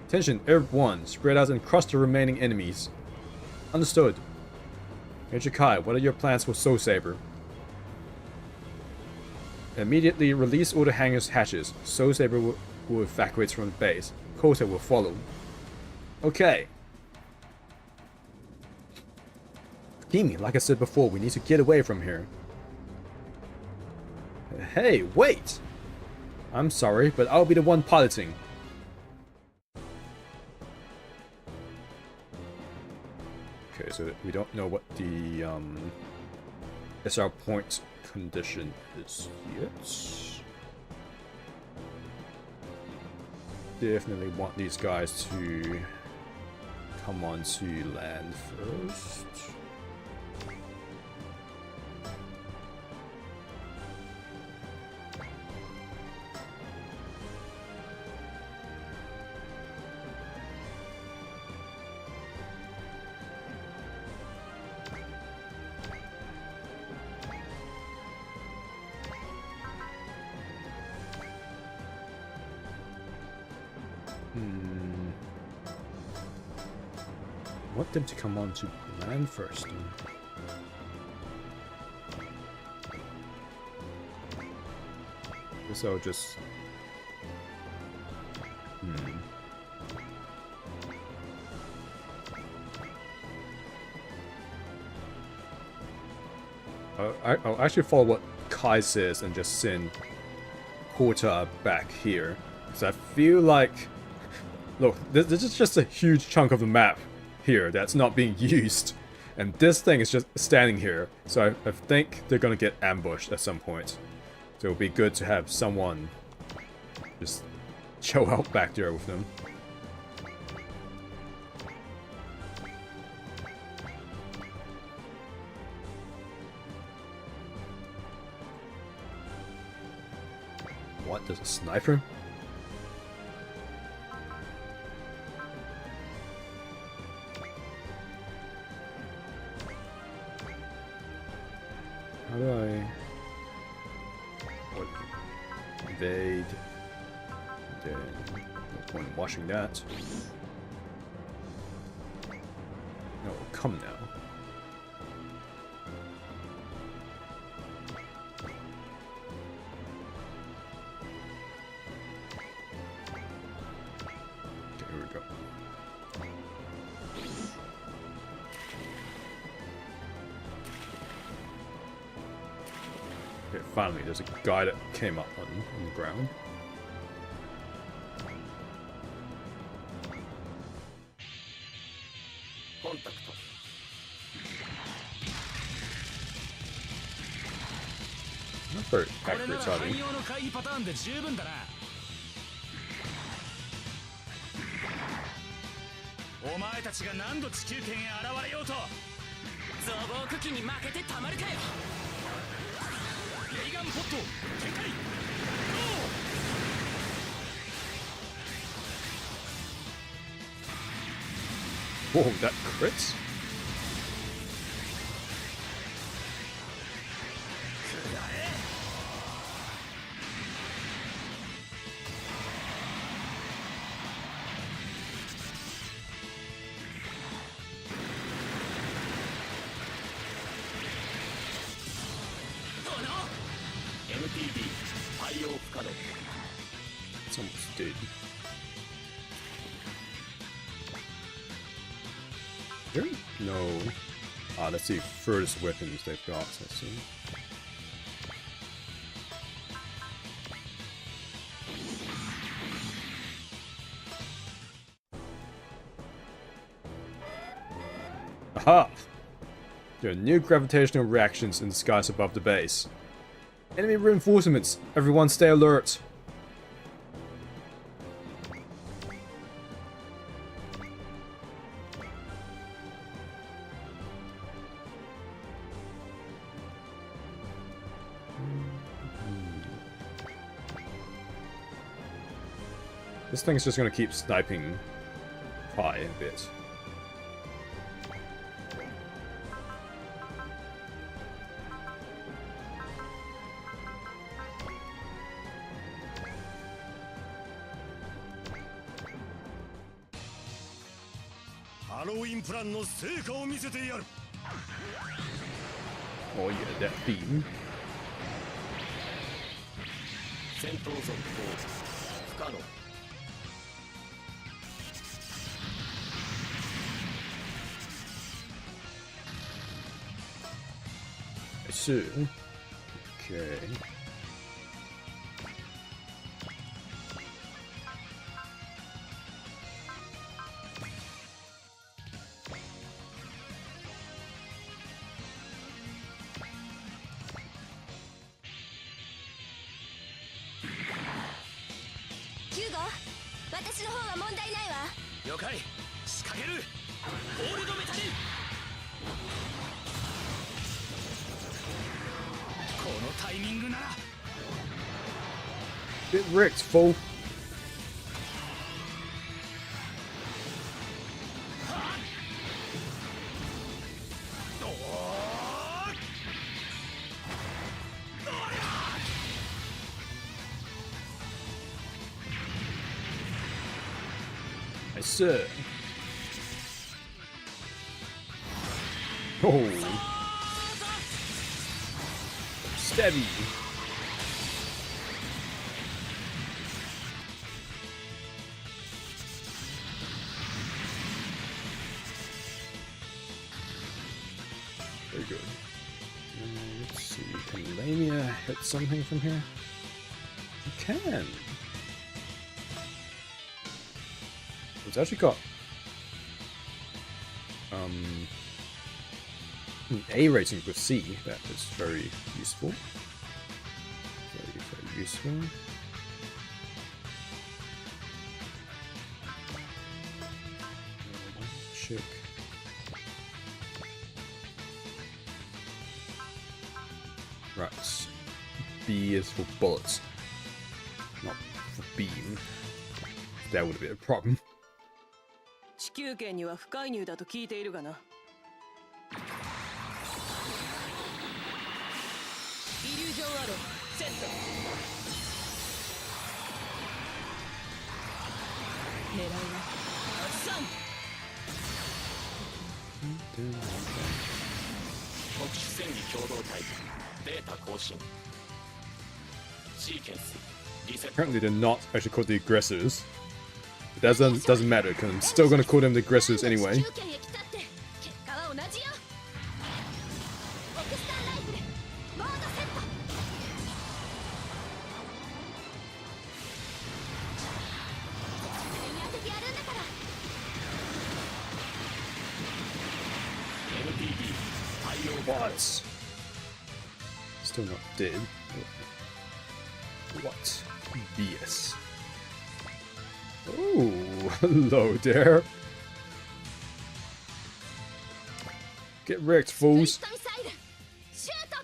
Attention, everyone. Spread out and crush the remaining enemies. Understood. Major Kai, what are your plans for Soul Saber? Immediately release all the hangars hatches. Soul Saber will evacuate from the base. Kota will follow. Okay. Kimi, like I said before, we need to get away from here. Hey, wait! I'm sorry, but I'll be the one piloting. Okay, so we don't know what the SR point condition is yet. Definitely want these guys to come onto land first. I want them to come on to land first. Guess I'll just... I'll actually follow what Kai says and just send Kota back here. Because I feel like... Look, this is just a huge chunk of the map here that's not being used. And this thing is just standing here. So I think they're going to get ambushed at some point. So it'll be good to have someone just chill out back there with them. What? There's a sniper? How do I... What? Evade. Then... No point in washing that. No, come now. Okay, here we go. Okay, finally, there's a guy that came up on the ground. Not very accurate, are they? お前たちが何度地球圏へ現れようと造房機に負けてたまるかよレイガンポット展開 Whoa, that crits? It's almost dead. There? No. Ah, let's see furthest weapons they've got, let's see. Aha! There are new gravitational reactions in the skies above the base. Enemy reinforcements. Everyone stay alert. This thing's just gonna keep sniping high a bit. Oh yeah, that beam. 戦闘続行不可能 I see. Okay. Hugo, 私の方は問題ないわ。了解仕掛けるホールドメタルこのタイミングなら Get wrecked, fool. I see. Oh. Stabby. Very good. Let's see. Can Lamia hit something from here? You can. It's actually got an A rating with C. That is very useful. Very useful. Check. Right. B is for bullets, not for beam. That would be a problem. 地球圏には不介入だと聞いているがな。イリュージョンアローセット。狙いは発散。特殊戦技共同体データ更新シーケンスリセット Apparently they're not actually called the aggressors. It doesn't matter, because I'm still gonna call them the aggressors anyway. 地球圏へ来たって結果は同じよ。オクスターライフルモードセット。絶対に当ててやるんだから。 NPD 対応 What? Still not dead. What? BS. Oh, hello there. Get wrecked, ツイ fools. ストミサイルシュート。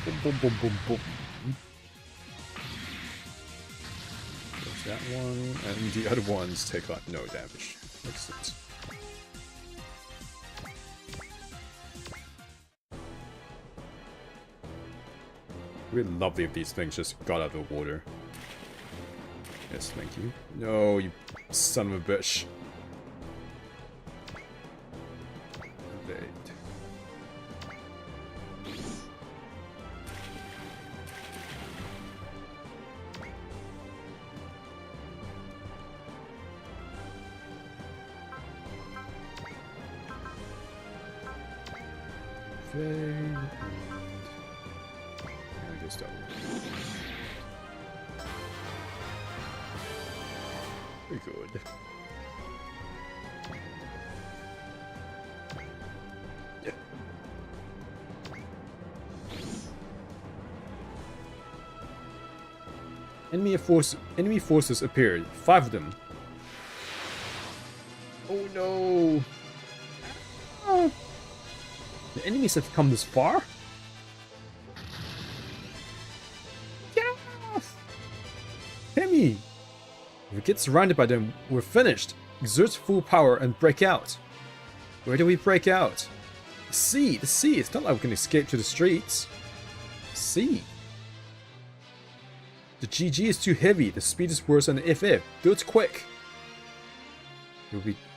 Boom, boom, boom, boom, boom. There's that one, and the other ones take like no damage. Excellent. It would be lovely if these things just got out of the water. Yes, thank you. No, you son of a bitch. Evade. Evade. I guess that one. Very good. Enemy forces appeared. 5 of them. Oh no! Oh. The enemies have come this far? Yes! Timmy! If we get surrounded by them, we're finished. Exert full power and break out. Where do we break out? The sea! The sea! It's not like we can escape to the streets. Sea! The GG is too heavy. The speed is worse than the FF. Do it quick!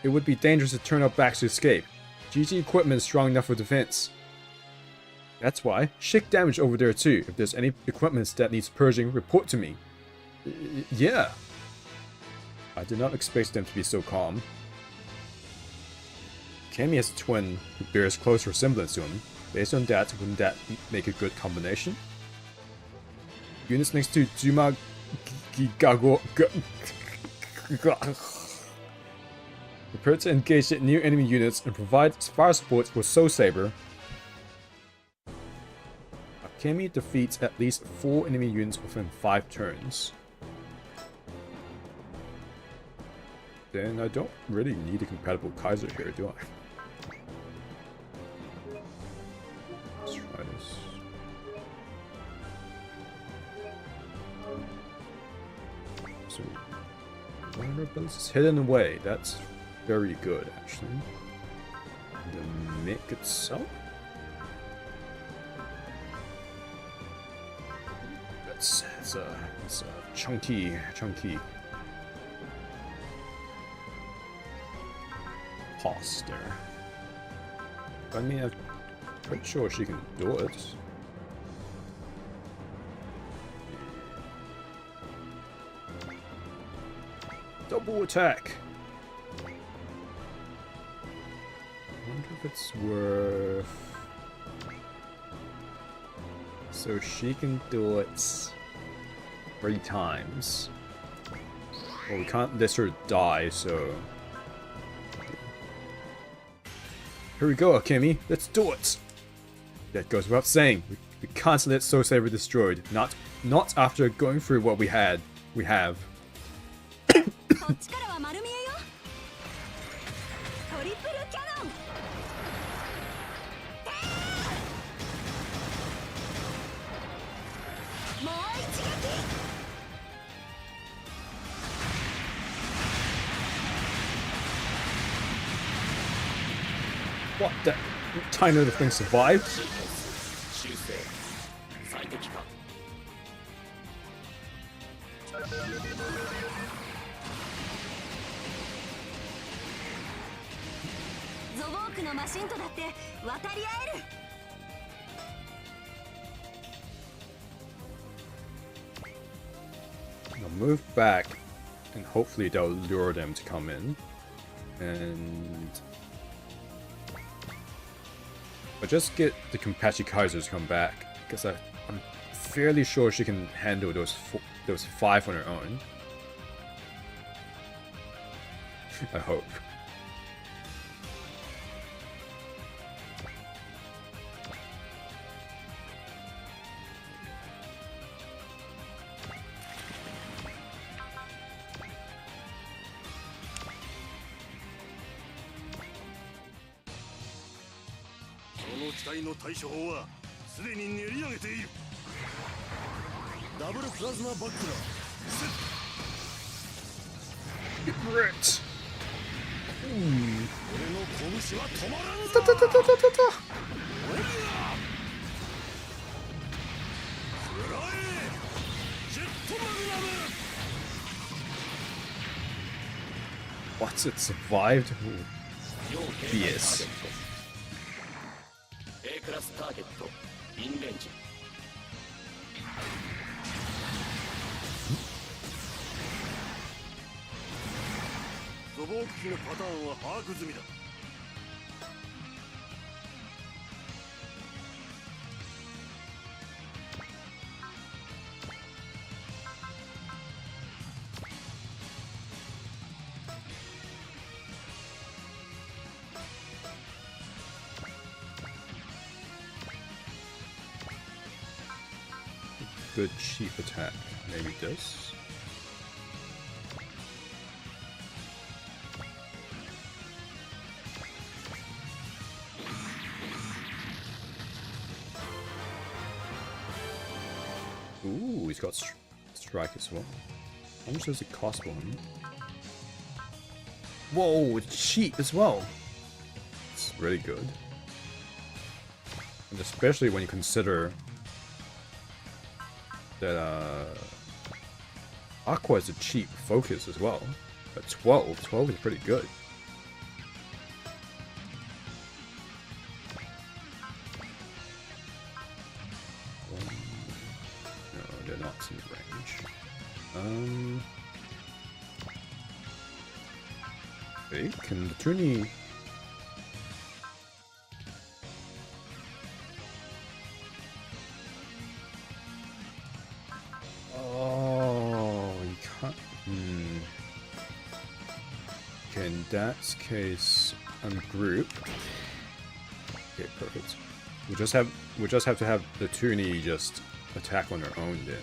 It would be dangerous to turn our backs to escape. GG equipment is strong enough for defense. That's why. Shake damage over there too. If there's any equipment that needs purging, report to me. Yeah. I did not expect them to be so calm. Cammy has a twin who bears close resemblance to him. Based on that, wouldn't that make a good combination? Units next to Juma Gigago. Prepare to engage new enemy units and provide fire support for Soul Saber. Akemi defeats at least 4 enemy units within 5 turns. Then I don't really need a compatible Kaiser here, do I? Let's try this. So, vulnerability is hidden away. That's very good, actually. The mech itself? It's a chunky. Pause there. I mean, I'm pretty sure she can do it. Double attack! I wonder if it's worth... So she can do it 3 times. Well, we can't let her die, so... Here we go, Akemi. Let's do it! That goes without saying. We can't let Soul Saber destroyed. Not after going through what we have. What the? Tiny little thing survived? I'll move back and hopefully that'll lure them to come in. And but just get the Kenpachi Kaiser to come back, because I'm fairly sure she can handle those 5 on her own. I hope. Get wrecked. What's it survived? BS. Good cheap attack. Maybe this? he's got strike as well. How much does it cost for him? Whoa, it's cheap as well. It's really good. And especially when you consider that Aqua is a cheap focus as well. But 12 is pretty good. No, they're not in range. Okay, can the Toonie... Oh, you can't... Okay, in that case, ungroup. Okay, perfect. We just have to have the Toonie just attack on her own then.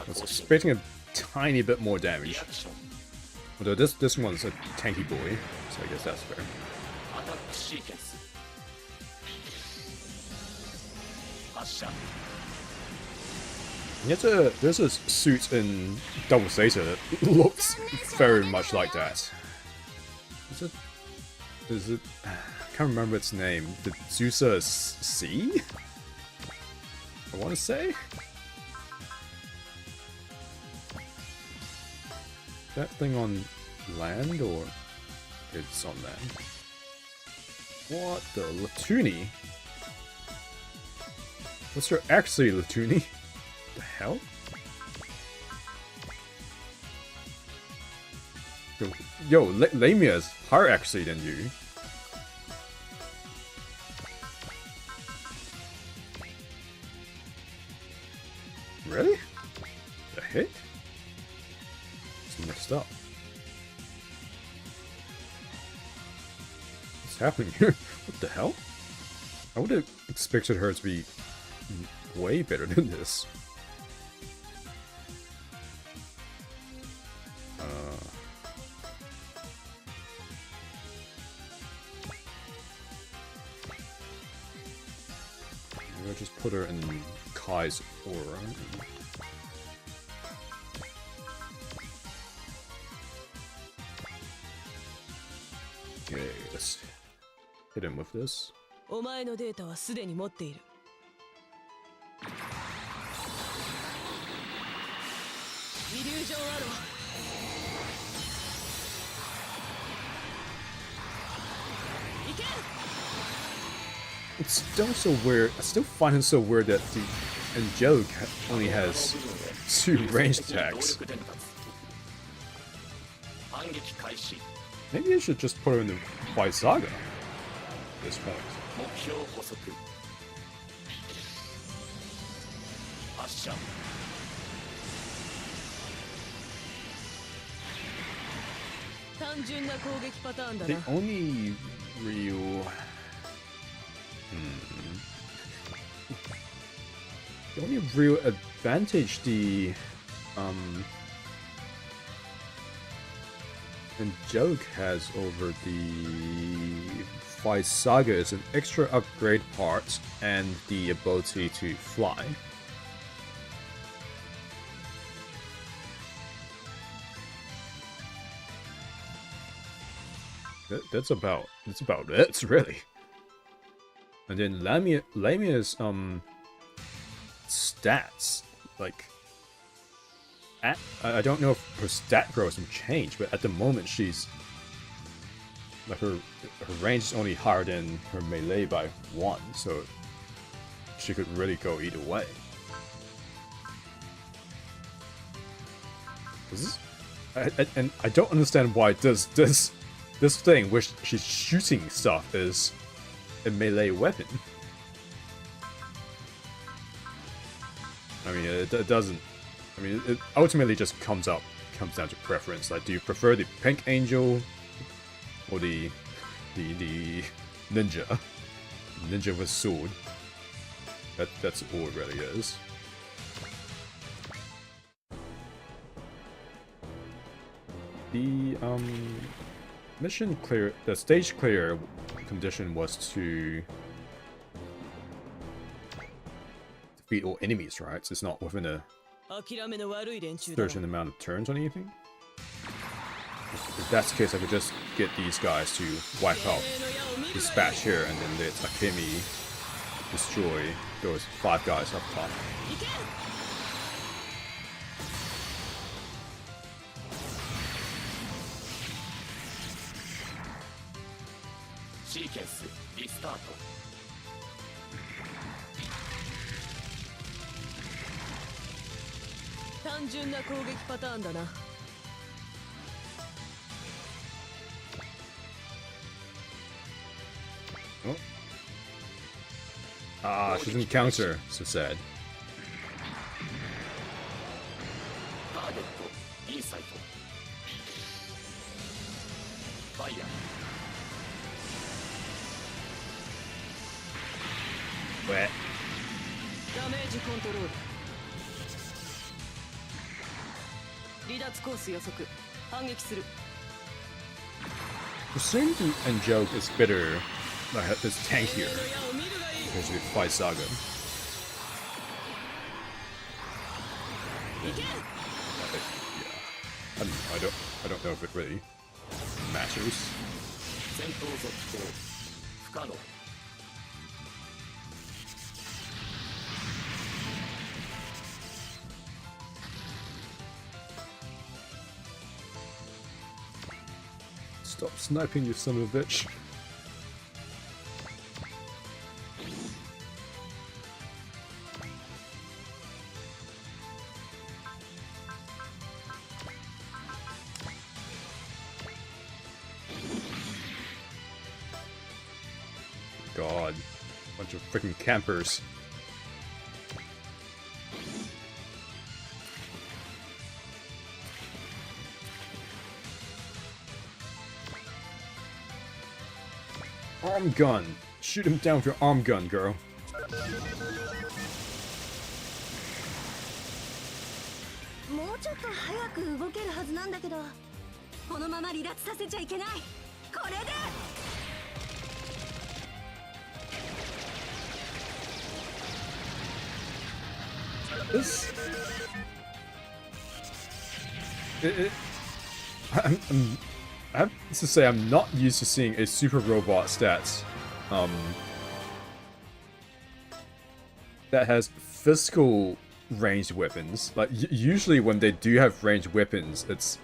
I was expecting a tiny bit more damage. Although this one's a tanky boy, so I guess that's fair. There's a suit in Double Zeta that looks very much like that. Is it? I can't remember its name. The Zusa C? I want to say? That thing on land or it's on land? What the Latuni? What's her actually Latuni? The hell? Yo, Lamia's higher actually than you. Really? The hit? It's messed up. What's happening here? What the hell? I would have expected her to be way better than this. Maybe I'll just put her in Kai's aura. Okay, let's hit him with this. お前のデータはすでに持っている。イリュージョンアロー。いけ！ It's still so weird. I still find it so weird that the Angelic only has 2 ranged attacks. Maybe I should just put her in the White Saga at this point. The only real... The only real advantage the Angelic has over the Fight Saga is an extra upgrade part and the ability to fly. That's about it, really. And then Lamia's stats, like, I don't know if her stat growth will change, but at the moment she's like her range is only higher than her melee by 1, so she could really go either way. And I don't understand why this thing, which she's shooting stuff, is a melee weapon. I mean, it doesn't I mean, it ultimately just comes down to preference. Like, do you prefer the pink angel or the ninja? Ninja with sword. That's all it really is. The mission clear, the stage clear condition was to defeat all enemies, right? So it's not within a 諦めの悪い連中だな certain amount of turns or anything. If that's the case, I could just get these guys to wipe out dispatch here, and then let Akemi destroy those 5 guys up top. シーケンスリスタート。単純な攻撃パターンだな Oh. Ah, she's in counter. So sad. ターゲットインサイト。ファイヤー。 Wet. ダメージコントロール離脱コース予測反撃する Presume the Angelic is better, like is tankier compared to the Fight Saga. Yeah, I don't know if it really matches. 戦闘続行不可能。 Stop sniping, you son of a bitch. God, bunch of freaking campers. Arm gun. Shoot him down with your arm gun, girl. もうちょっと早く動けるはずなんだけど、このまま離脱させちゃいけない。これで This... I have to say, I'm not used to seeing a super robot stats that has physical ranged weapons. Like, usually when they do have ranged weapons, it's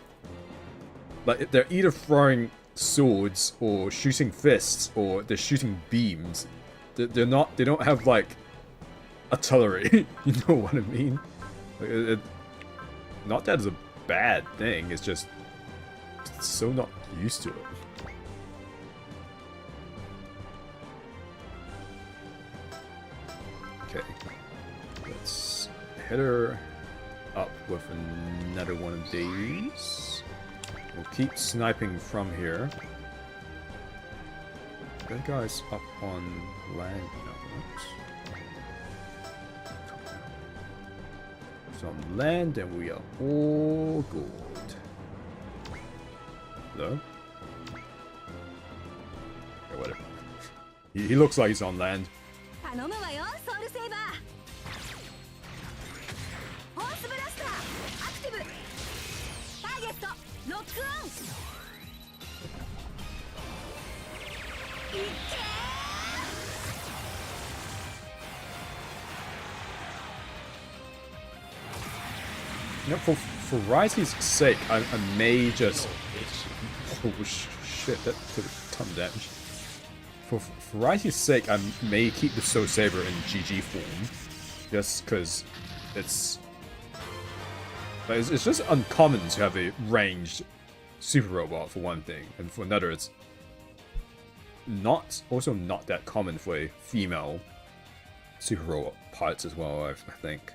like they're either throwing swords or shooting fists or they're shooting beams. They don't have like artillery. You know what I mean? Like, not that it's a bad thing. It's just so not used to it. Okay, let's head her up with another one of these. We'll keep sniping from here. That guy's up on land now. So on land, and we are all good. Hello? Okay, whatever. He looks like he's on land. 頼むわよ、ソウルセイバー。ホースブラスターアクティブ。ターゲットロックオン。いっけー。 You know, for variety's sake, I may just... Oh shit, that took a ton of damage. For variety's sake, I may keep the Soul Saber in GG form. Just because it's just uncommon to have a ranged super robot for one thing. And for another, it's also not that common for a female super robot pilot as well, I think.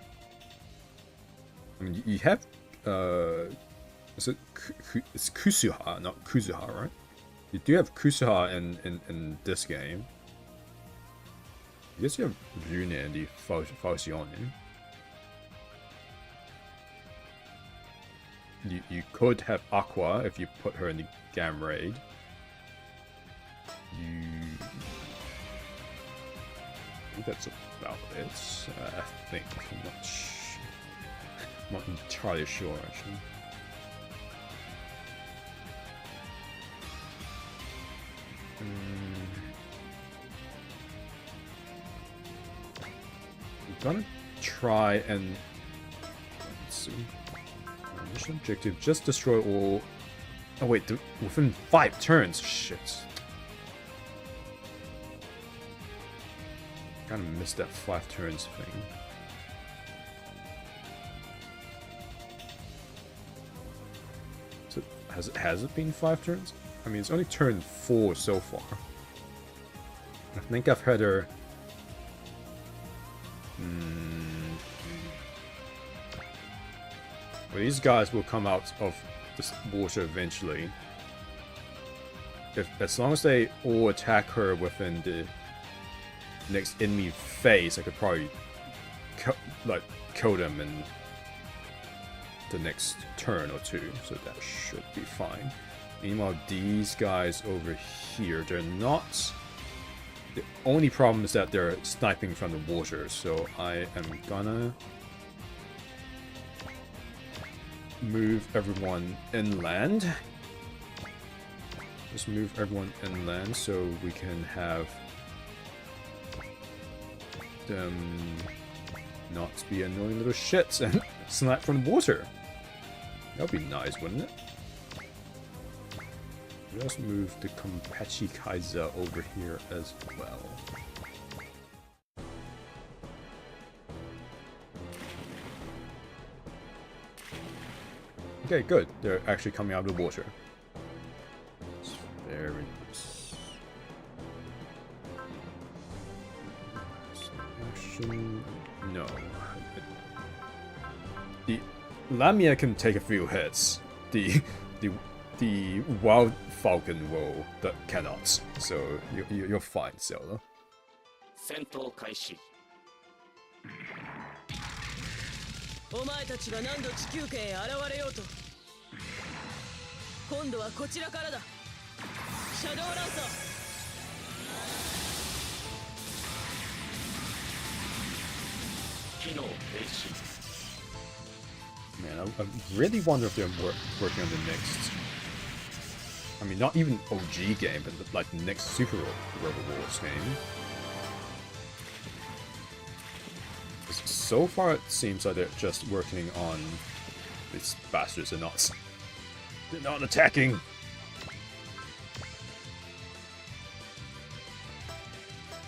I mean, you have is it it's Kusuha, not Kuzuha, right? You do have Kusuha in this game. I guess you have Rune and the Falcione. You could have Aqua if you put her in the Gam Raid. I think that's about it. I think. I'm not entirely sure, actually. I'm gonna try and... Let's see. Mission objective, just destroy all... Oh wait, within 5 turns? Shit. Kinda missed that 5 turns thing. So, has it been 5 turns? I mean, it's only turn 4 so far. I think I've had her... Well, these guys will come out of this water eventually. As long as they all attack her within the next enemy phase, I could probably kill them in the next turn or 2, so that should be fine. Meanwhile, these guys over here, they're not... The only problem is that they're sniping from the water, so I am gonna move everyone inland. Just move everyone inland so we can have them not be annoying little shits and snipe from the water. That would be nice, wouldn't it? Just move the Konpachi Kaiser over here as well. Okay, good. They're actually coming out of the water. It's very nice. Action... No. The Lamia can take a few hits. The Wild Falcon will that cannot. So you're fine, Zelda. 戦闘開始。お前たちが何度地球圏へ現れようと、今度はこちらからだ。シャドウランサー。機能停止。 Man, I really wonder if they're working on the next... I mean, not even OG game, but like the next Super Robo Wars game. So far, it seems like they're just working on... These bastards are not... They're not attacking!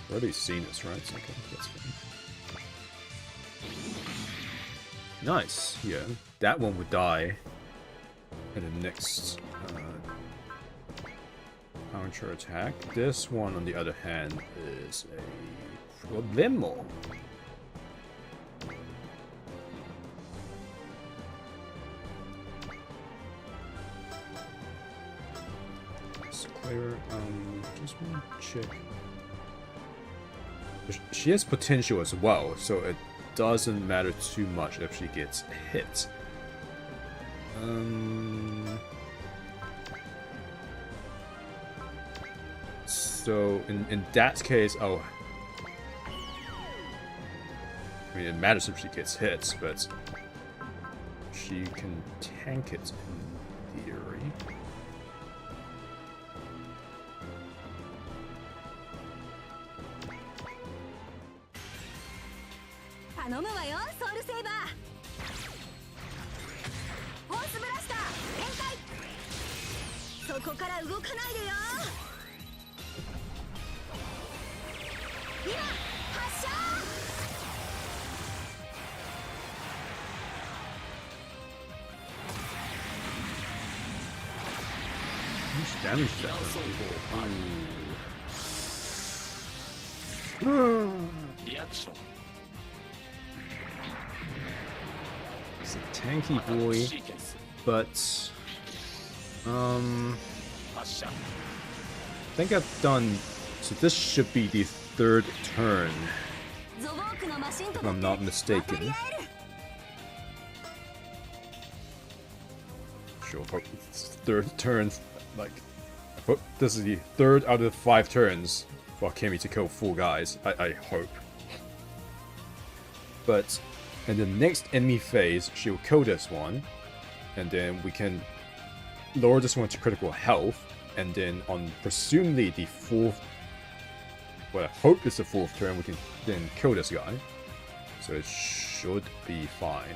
Already seen this, right? Okay, that's fine. Nice, yeah. That one would die in the next counter attack. This one, on the other hand, is a problemo. Let's clear. Just want to check. She has potential as well, so it doesn't matter too much if she gets hit. So in that case, oh, I mean it matters if she gets hit, but she can tank it in theory. Damage that one. リアクション。He's a tanky boy, but I think I've done. So this should be the third turn, if I'm not mistaken. Sure, hope it's third turn. Like, I hope this is the third out of 5 turns for Akemi to kill 4 guys. I hope. But in the next enemy phase, she'll kill this one, and then we can lower this one to critical health, and then on presumably the 4th, well, I hope it's the 4th turn, we can then kill this guy. So it should be fine.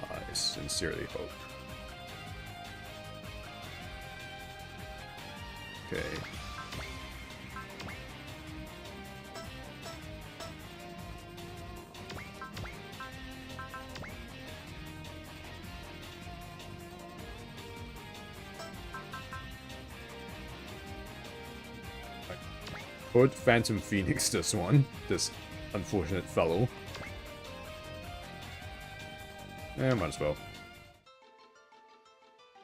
I sincerely hope. Okay. Could Phantom Phoenix this one, this unfortunate fellow. Might as well.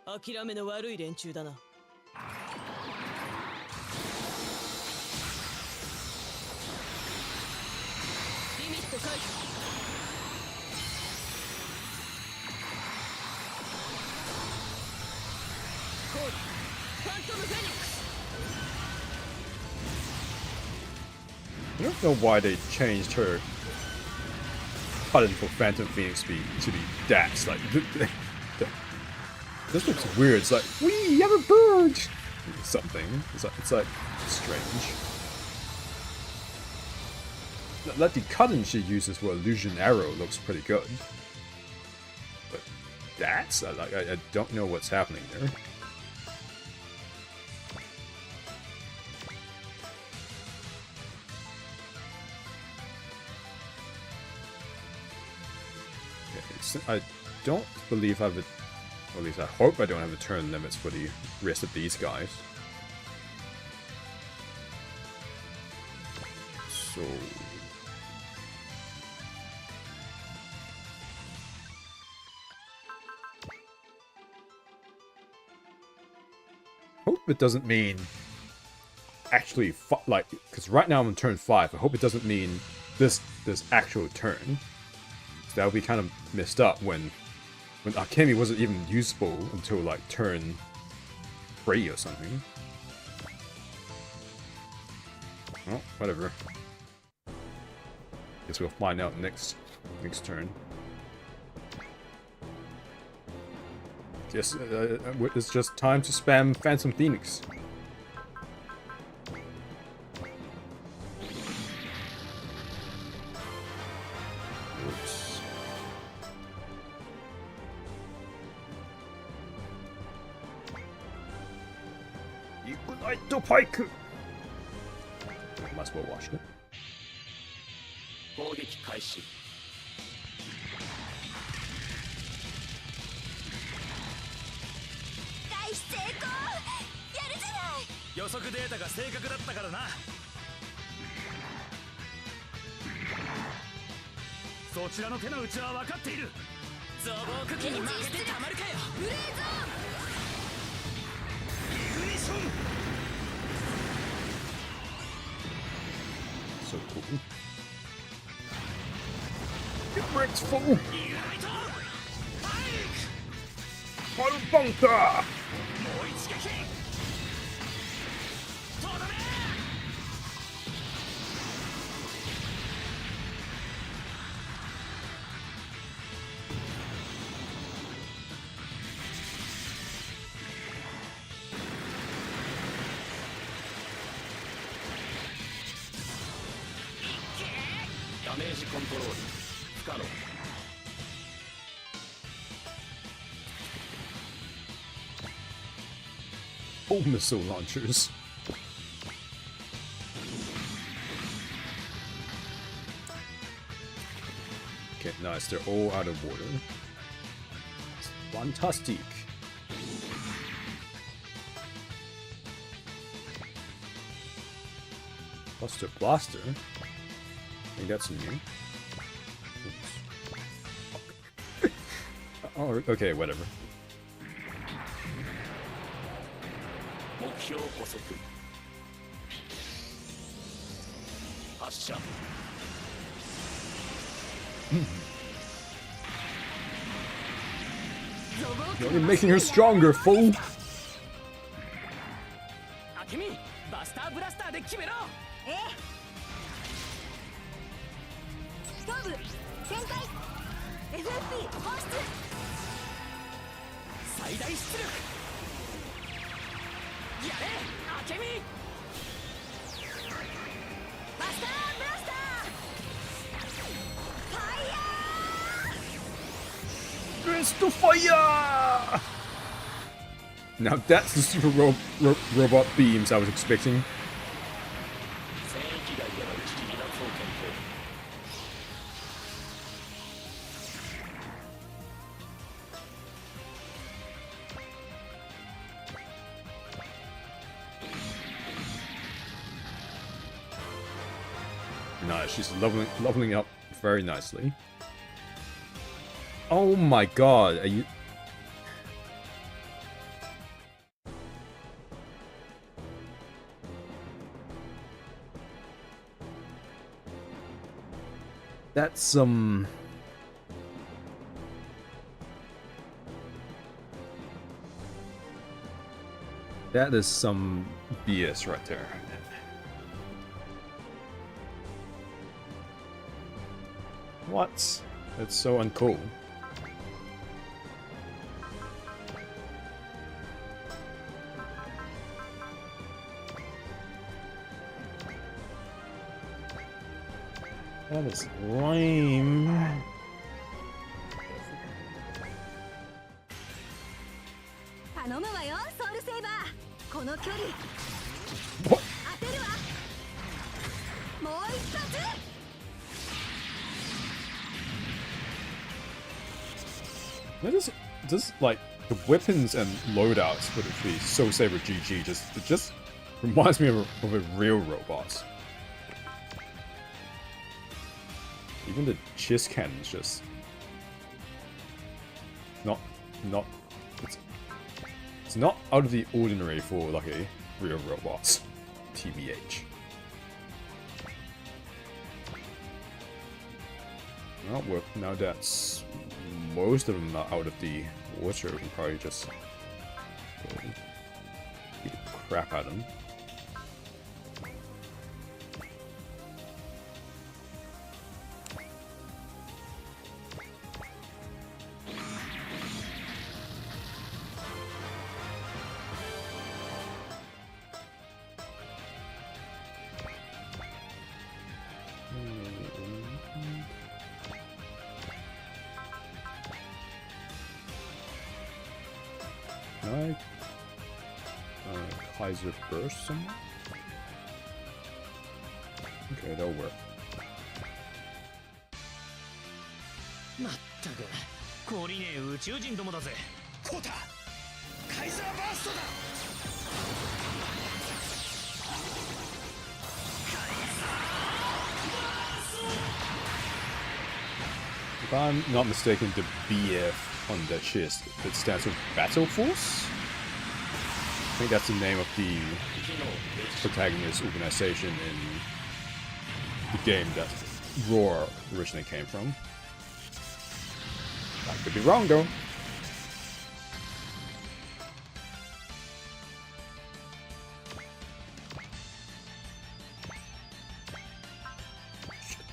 諦めの悪い連中だな。リミット解除。コールファントムフェニックス。 I don't know why they changed her button for Phantom Phoenix to be Dax. Like, this looks weird. It's like, we have a bird! Something. It's like strange. Like the cutting she uses for Illusion Arrow looks pretty good. But Dax? I don't know what's happening there. I don't believe I have a, or at least I hope I don't have a turn limits for the rest of these guys. So... hope it doesn't mean actually, like, because right now I'm on turn 5, I hope it doesn't mean this actual turn. That would be kind of messed up when Akemi wasn't even useful until like turn 3 or something. Well, whatever. Guess we'll find out next turn. Guess it's just time to spam Phantom Phoenix. Pike! Might as well watch it. 攻撃開始。開始成功やるじゃない予測データが正確だったからな。そちらの手の内は分かっている。増防区機に負けてたまるかよ。グレーゾーンイグニション So cool. It breaks full! Fire bunker! Oh, missile launchers. Okay, nice. They're all out of water. Fantastic. Buster Blaster. I think that's new. Oops. Oh, okay, whatever. 目標捕捉発射 You're making her stronger, fool! アケミバスターブラスターで決めろ。ええ。頭部展開 FFP 放出。最大出力。やれアケミ。バスターブラスターファイヤー Crystal fire! Now that's the super robot beams I was expecting. 戦域外での一時離脱を検討 Nice, she's leveling up very nicely. Oh my god, are you... That's some... That is some BS right there. What? That's so uncool. That is lame. 頼むわよソウルセーバーこの距離 What? 当てるわもう一発 That is like the weapons and loadouts for the Soul Saber GG just reminds me of a real robot. Even the chest cannon's just not it's not out of the ordinary for like a real robot. TBH. Not work now that's most of them are out of the water, we can probably just beat the crap out of them. Kaiser Burst somewhere? Okay, that'll work. まったく懲りねえ宇宙人どもだぜ。コータカイザーバーストだ If I'm not mistaken, the BF on that chest, it stands for Battle Force? I think that's the name of the protagonist organization in the game that Roar originally came from. I could be wrong though.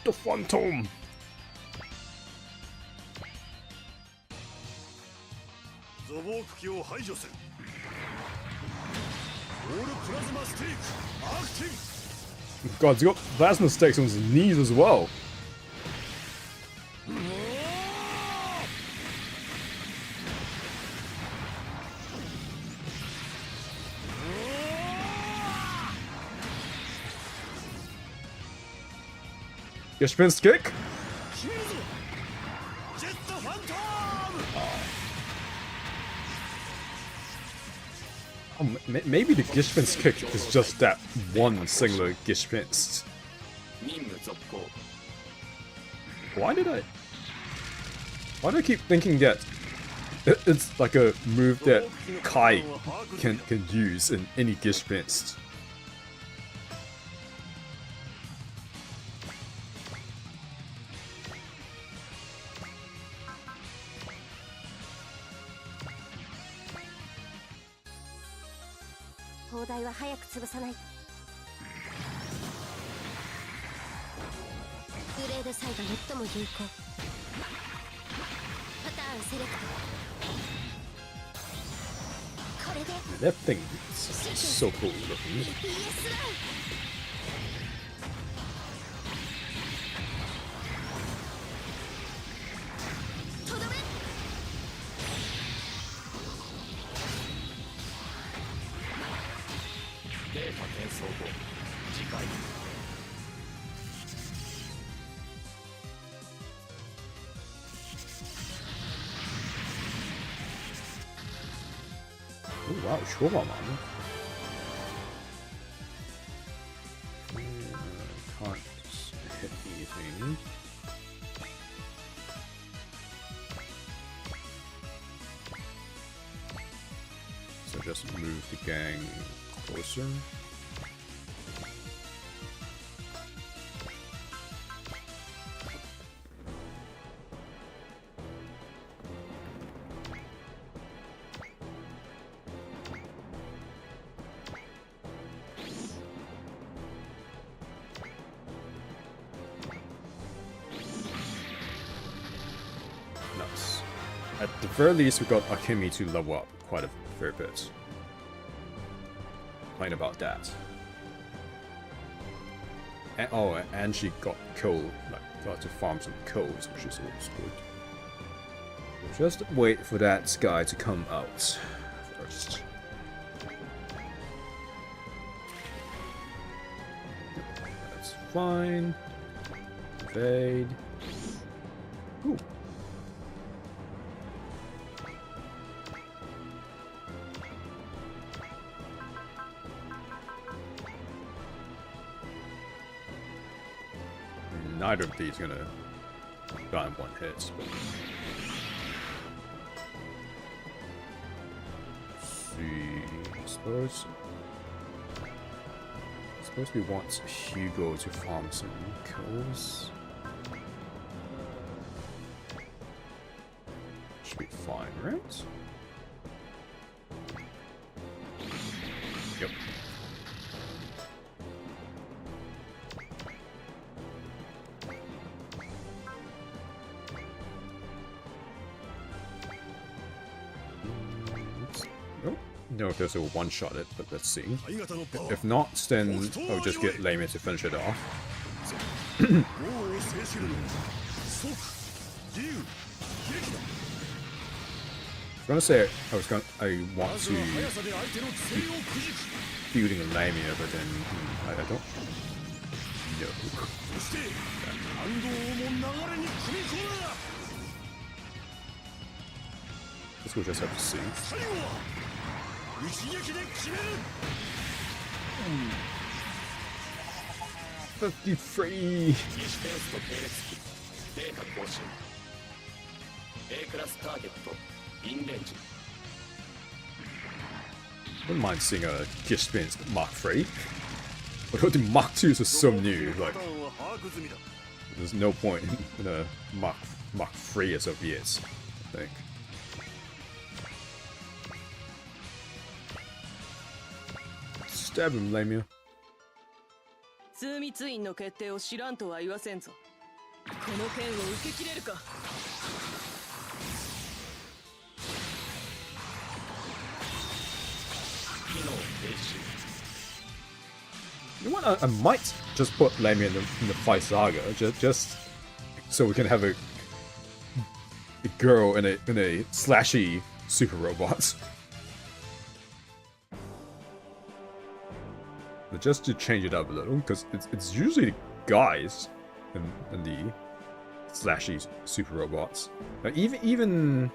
The Phantom! ゾボーク機を排除せんオールプラズマステークアクティブ God, he's got plasma stakes on his knees as well. Your spins kick? 決めるぞジェットファントーム Oh, maybe the Gishpin's kick is just that one singular Gishpin's. 任務続行 Why did I keep thinking that It's like a move that Kai can use in any dispense. That thing is so cool looking. Oh wow, Shoba man. Can't hit anything. So just move the gang closer. Nice. At the very least, we got Akemi to level up quite a fair bit. Complain about that. And, oh, and she got coal, like got to farm some coals, which is always good. We'll just wait for that guy to come out first. That's fine. Evade. Ooh. Neither of these gonna die in one hit. But... see, I suppose we want Hugo to farm some kills. Should be fine, right? Yep. Know if there's a one-shot it, but let's see. If not, then I'll just get Layman to finish it off. I was gonna say I want to keep building a Lamia, but then I don't know. Guess we'll just have to see. Be free. Wouldn't mind seeing a dispense Mark 3. Although the Mark 2s are so new, like there's no point in a Mark 3 as of yet, I think. Stab him, Lamia. 枢密院の決定を知らんとは言わせんぞ。この剣を受け切れるか。You know what? I might just put Lamia in the fight saga, just so we can have a girl in a slashy super robot. But just to change it up a little, because it's usually guys in the slashy super robots. Even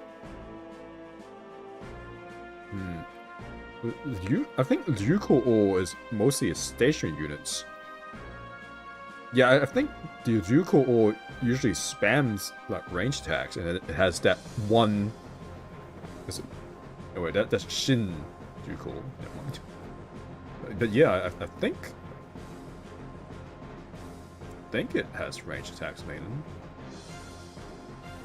I think Ryuko Ore is mostly a stationary units. Yeah, I think the Ryuko Ore usually spams like range attacks, and it has that one Is it? Oh wait, that's Shin Juko. Never mind. But yeah, I think it has ranged attacks mainly.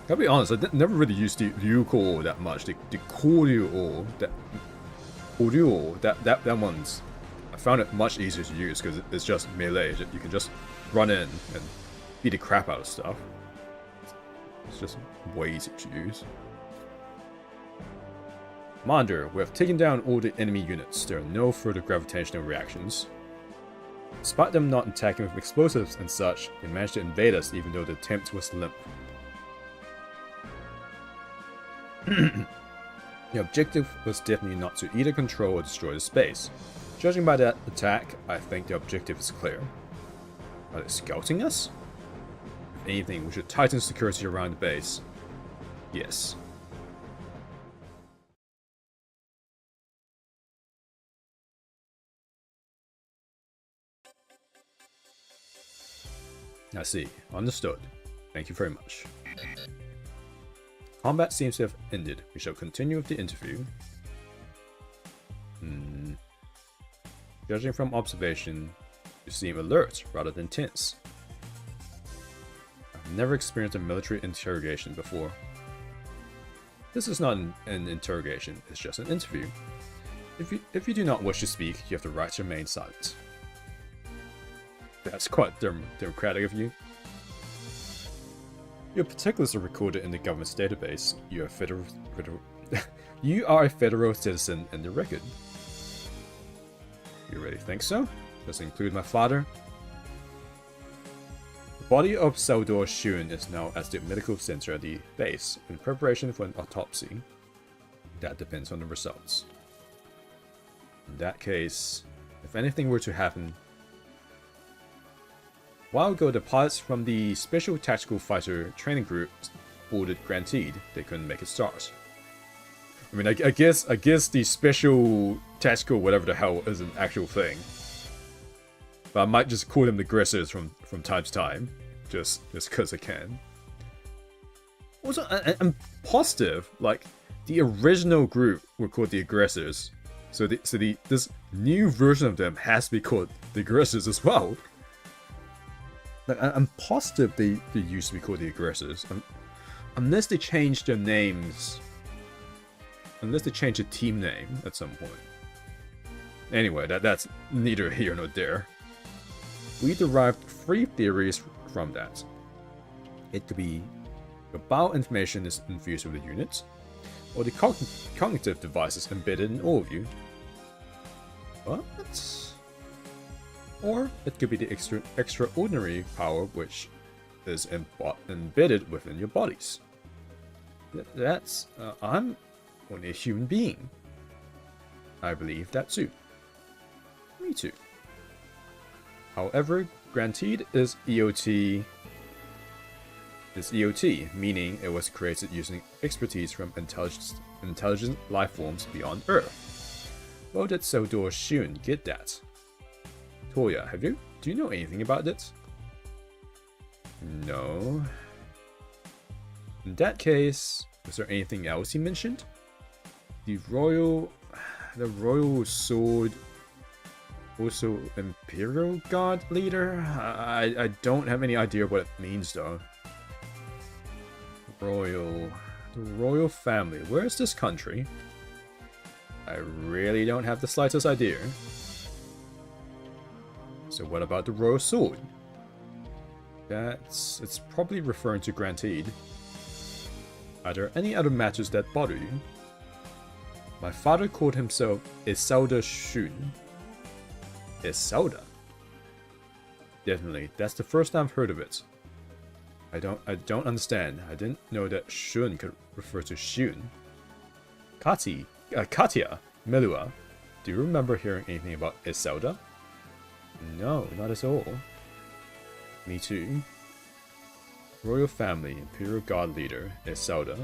Gotta be honest, I never really used the Ryuko that much. The Koryu, that one's, I found it much easier to use because it's just melee. You can just run in and beat the crap out of stuff. It's just way easier to use. Commander, we have taken down all the enemy units. There are no further gravitational reactions. Despite them not attacking with explosives and such, they managed to invade us even though the attempt was limp. The objective was definitely not to either control or destroy the space. Judging by that attack, I think the objective is clear. Are they scouting us? If anything, we should tighten security around the base. Yes. I see. Understood. Thank you very much. Combat seems to have ended. We shall continue with the interview. Judging from observation, you seem alert rather than tense. I've never experienced a military interrogation before. This is not an interrogation, it's just an interview. If you do not wish to speak, you have the right to remain silent. That's quite democratic of you. Your particulars are recorded in the government's database. You are a federal citizen in the record. You really think so? Does it include my father? The body of Touya Shiun is now at the medical center at the base in preparation for an autopsy. That depends on the results. In that case, if anything were to happen, a while ago, the pilots from the Special Tactical Fighter Training Group boarded Granted. They couldn't make it start. I mean, I guess the Special Tactical whatever the hell is an actual thing. But I might just call them the aggressors from time to time, just because I can. Also, I'm positive, like the original group were called the aggressors, so this new version of them has to be called the aggressors as well. Like, I'm positive they used to be called the aggressors. Unless they changed their names. Unless they changed the team name at some point. Anyway, that's neither here nor there. We derived 3 theories from that. It could be the bioinformation is infused with the units, or the cognitive devices embedded in all of you. What? Or it could be the extraordinary power which is embedded within your bodies. I'm only a human being. I believe that too. Me too. However, Granted is EOT, meaning it was created using expertise from intelligent life forms beyond Earth. Well, did Touya Shiun get that? Touya, do you know anything about it? No. In that case, was there anything else he mentioned? The royal sword, also Imperial God leader? I don't have any idea what it means though. The royal family. Where is this country? I really don't have the slightest idea. So what about the royal sword? It's probably referring to Granted. Are there any other matters that bother you? My father called himself Touya Shiun. Isolda? Definitely, that's the first time I've heard of it. I don't understand. I didn't know that Shun could refer to Shiun. Katya, Melua, do you remember hearing anything about Isolda? No, not at all. Me too. Royal family, Imperial God leader, Isolda.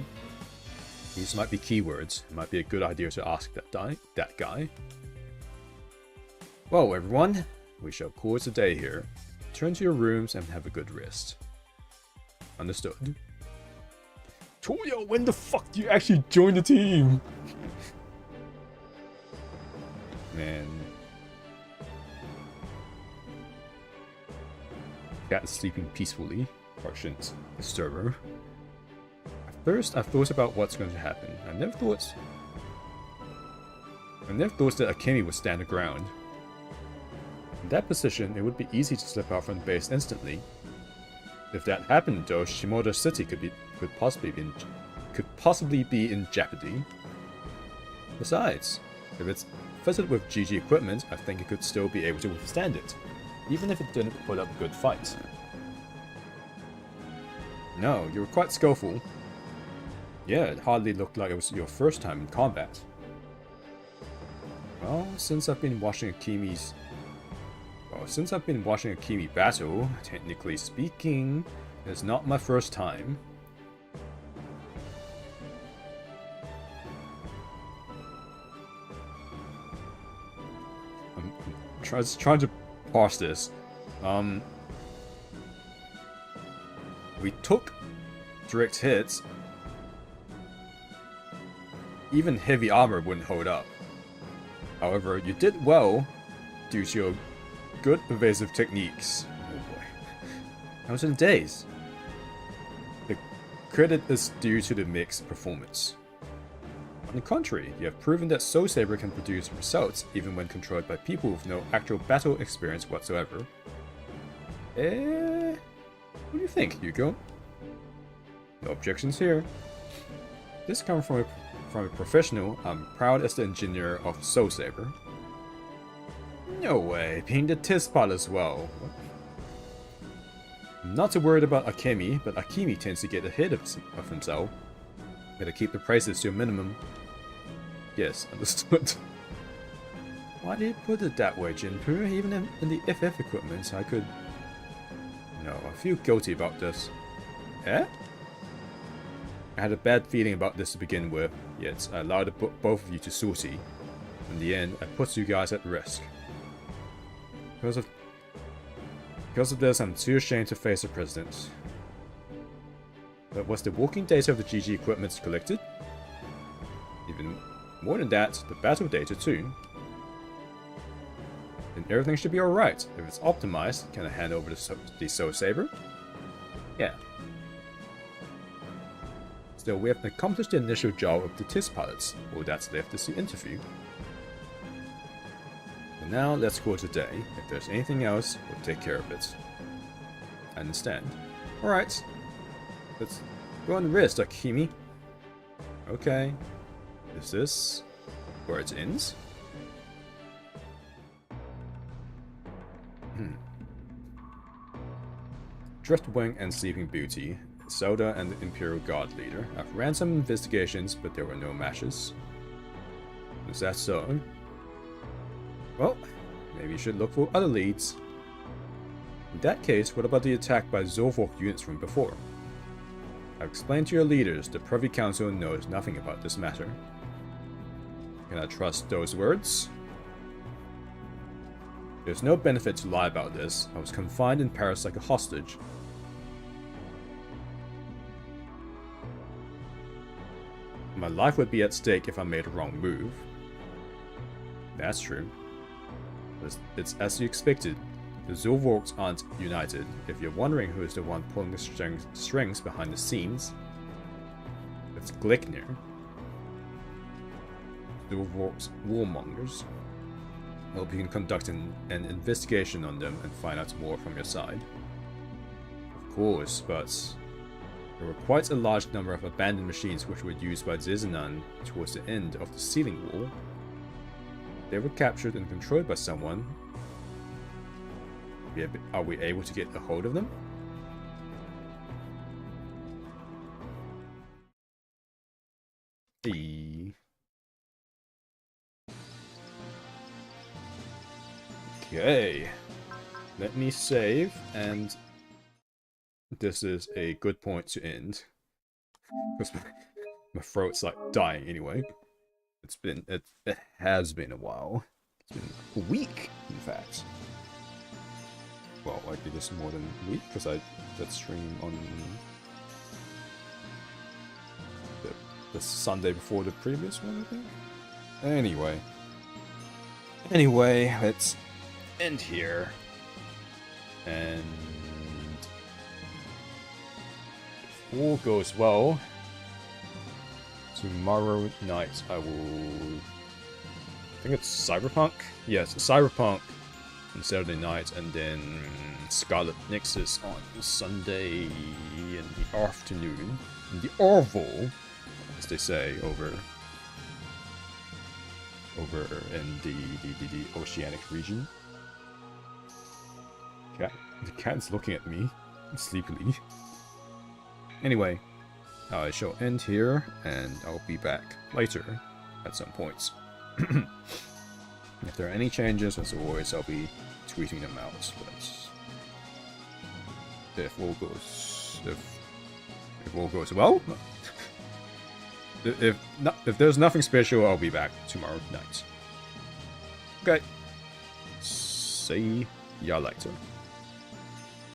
These might be keywords. It might be a good idea to ask that guy. Well, everyone, we shall call it a day here. Turn to your rooms and have a good rest. Understood. Touya, when the fuck do you actually join the team? Man. Cat is sleeping peacefully. Or shouldn't disturb her. At first, I thought about what's going to happen. I never thought that Akemi would stand her ground. In that position, it would be easy to slip out from the base instantly. If that happened, though, Shimoda City could possibly be in jeopardy. Besides, if it's fitted with GG equipment, I think it could still be able to withstand it, even if it didn't put up a good fight. No, you were quite skillful. Yeah, it hardly looked like it was your first time in combat. Well, since I've been watching Akemi battle, technically speaking, it's not my first time. I'm trying to parse this. We took direct hits. Even heavy armor wouldn't hold up. However, you did well due to your good evasive techniques. Oh boy. That was in days. The credit is due to the mixed performance. On the contrary, you have proven that Soul Saber can produce results even when controlled by people with no actual battle experience whatsoever. What do you think, Yuko? No objections here. This comes from a professional. I'm proud as the engineer of Soul Saber. No way, being the T-spot as well. I'm not too worried about Akemi, but Akemi tends to get ahead of himself. Better keep the prices to a minimum. Yes, understood. Why did you put it that way, Jinpu? Even in the FF equipment, I could... No, I feel guilty about this. Eh? I had a bad feeling about this to begin with, yet I allowed both of you to sortie. In the end, I put you guys at risk. Because of this, I'm too ashamed to face the president. But was the walking data of the GG equipment collected? Even more than that, the battle data too. Then everything should be alright. If it's optimized, can I hand over the Soul Saber? Yeah. Still, we have accomplished the initial job of the TIS pilots. All that's left is the interview. And now, let's call it a day. If there's anything else, we'll take care of it. I understand. Alright. Let's go on the wrist, Akemi. Okay. Is this where it ends? Driftwing and Sleeping Beauty, Zelda and the Imperial Guard leader. I've ran some investigations, but there were no matches. Is that so? Well, maybe you should look for other leads. In that case, what about the attack by SRWOG units from before? I've explained to your leaders the Privy Council knows nothing about this matter. Can I trust those words? There's no benefit to lie about this. I was confined in Paris like a hostage. My life would be at stake if I made a wrong move. That's true. It's as you expected. The SRWOGs aren't united. If you're wondering who is the one pulling the strings behind the scenes, it's Glickner. SRWOGs warmongers. I hope you can conduct an investigation on them and find out more from your side. Of course, but there were quite a large number of abandoned machines which were used by Zezanan towards the end of the Sealing War. They were captured and controlled by someone. Are we able to get a hold of them? Hey. Okay. Let me save, and this is a good point to end. Because my throat's like dying anyway. It has been a while. It's been a week, in fact. Well, I guess more than a week, because I did stream on the Sunday before the previous one, I think. Anyway, let's end here. And if all goes well, tomorrow night I will... I think it's Cyberpunk? Yes, Cyberpunk on Saturday night, and then Scarlet Nexus on Sunday in the afternoon. In the Orville, as they say, over in the Oceanic region. The cat's looking at me sleepily. Anyway, I shall end here, and I'll be back later at some points. If there are any changes, as always, I'll be tweeting them out. But if all goes well, if there's nothing special, I'll be back tomorrow night. Okay. See ya later.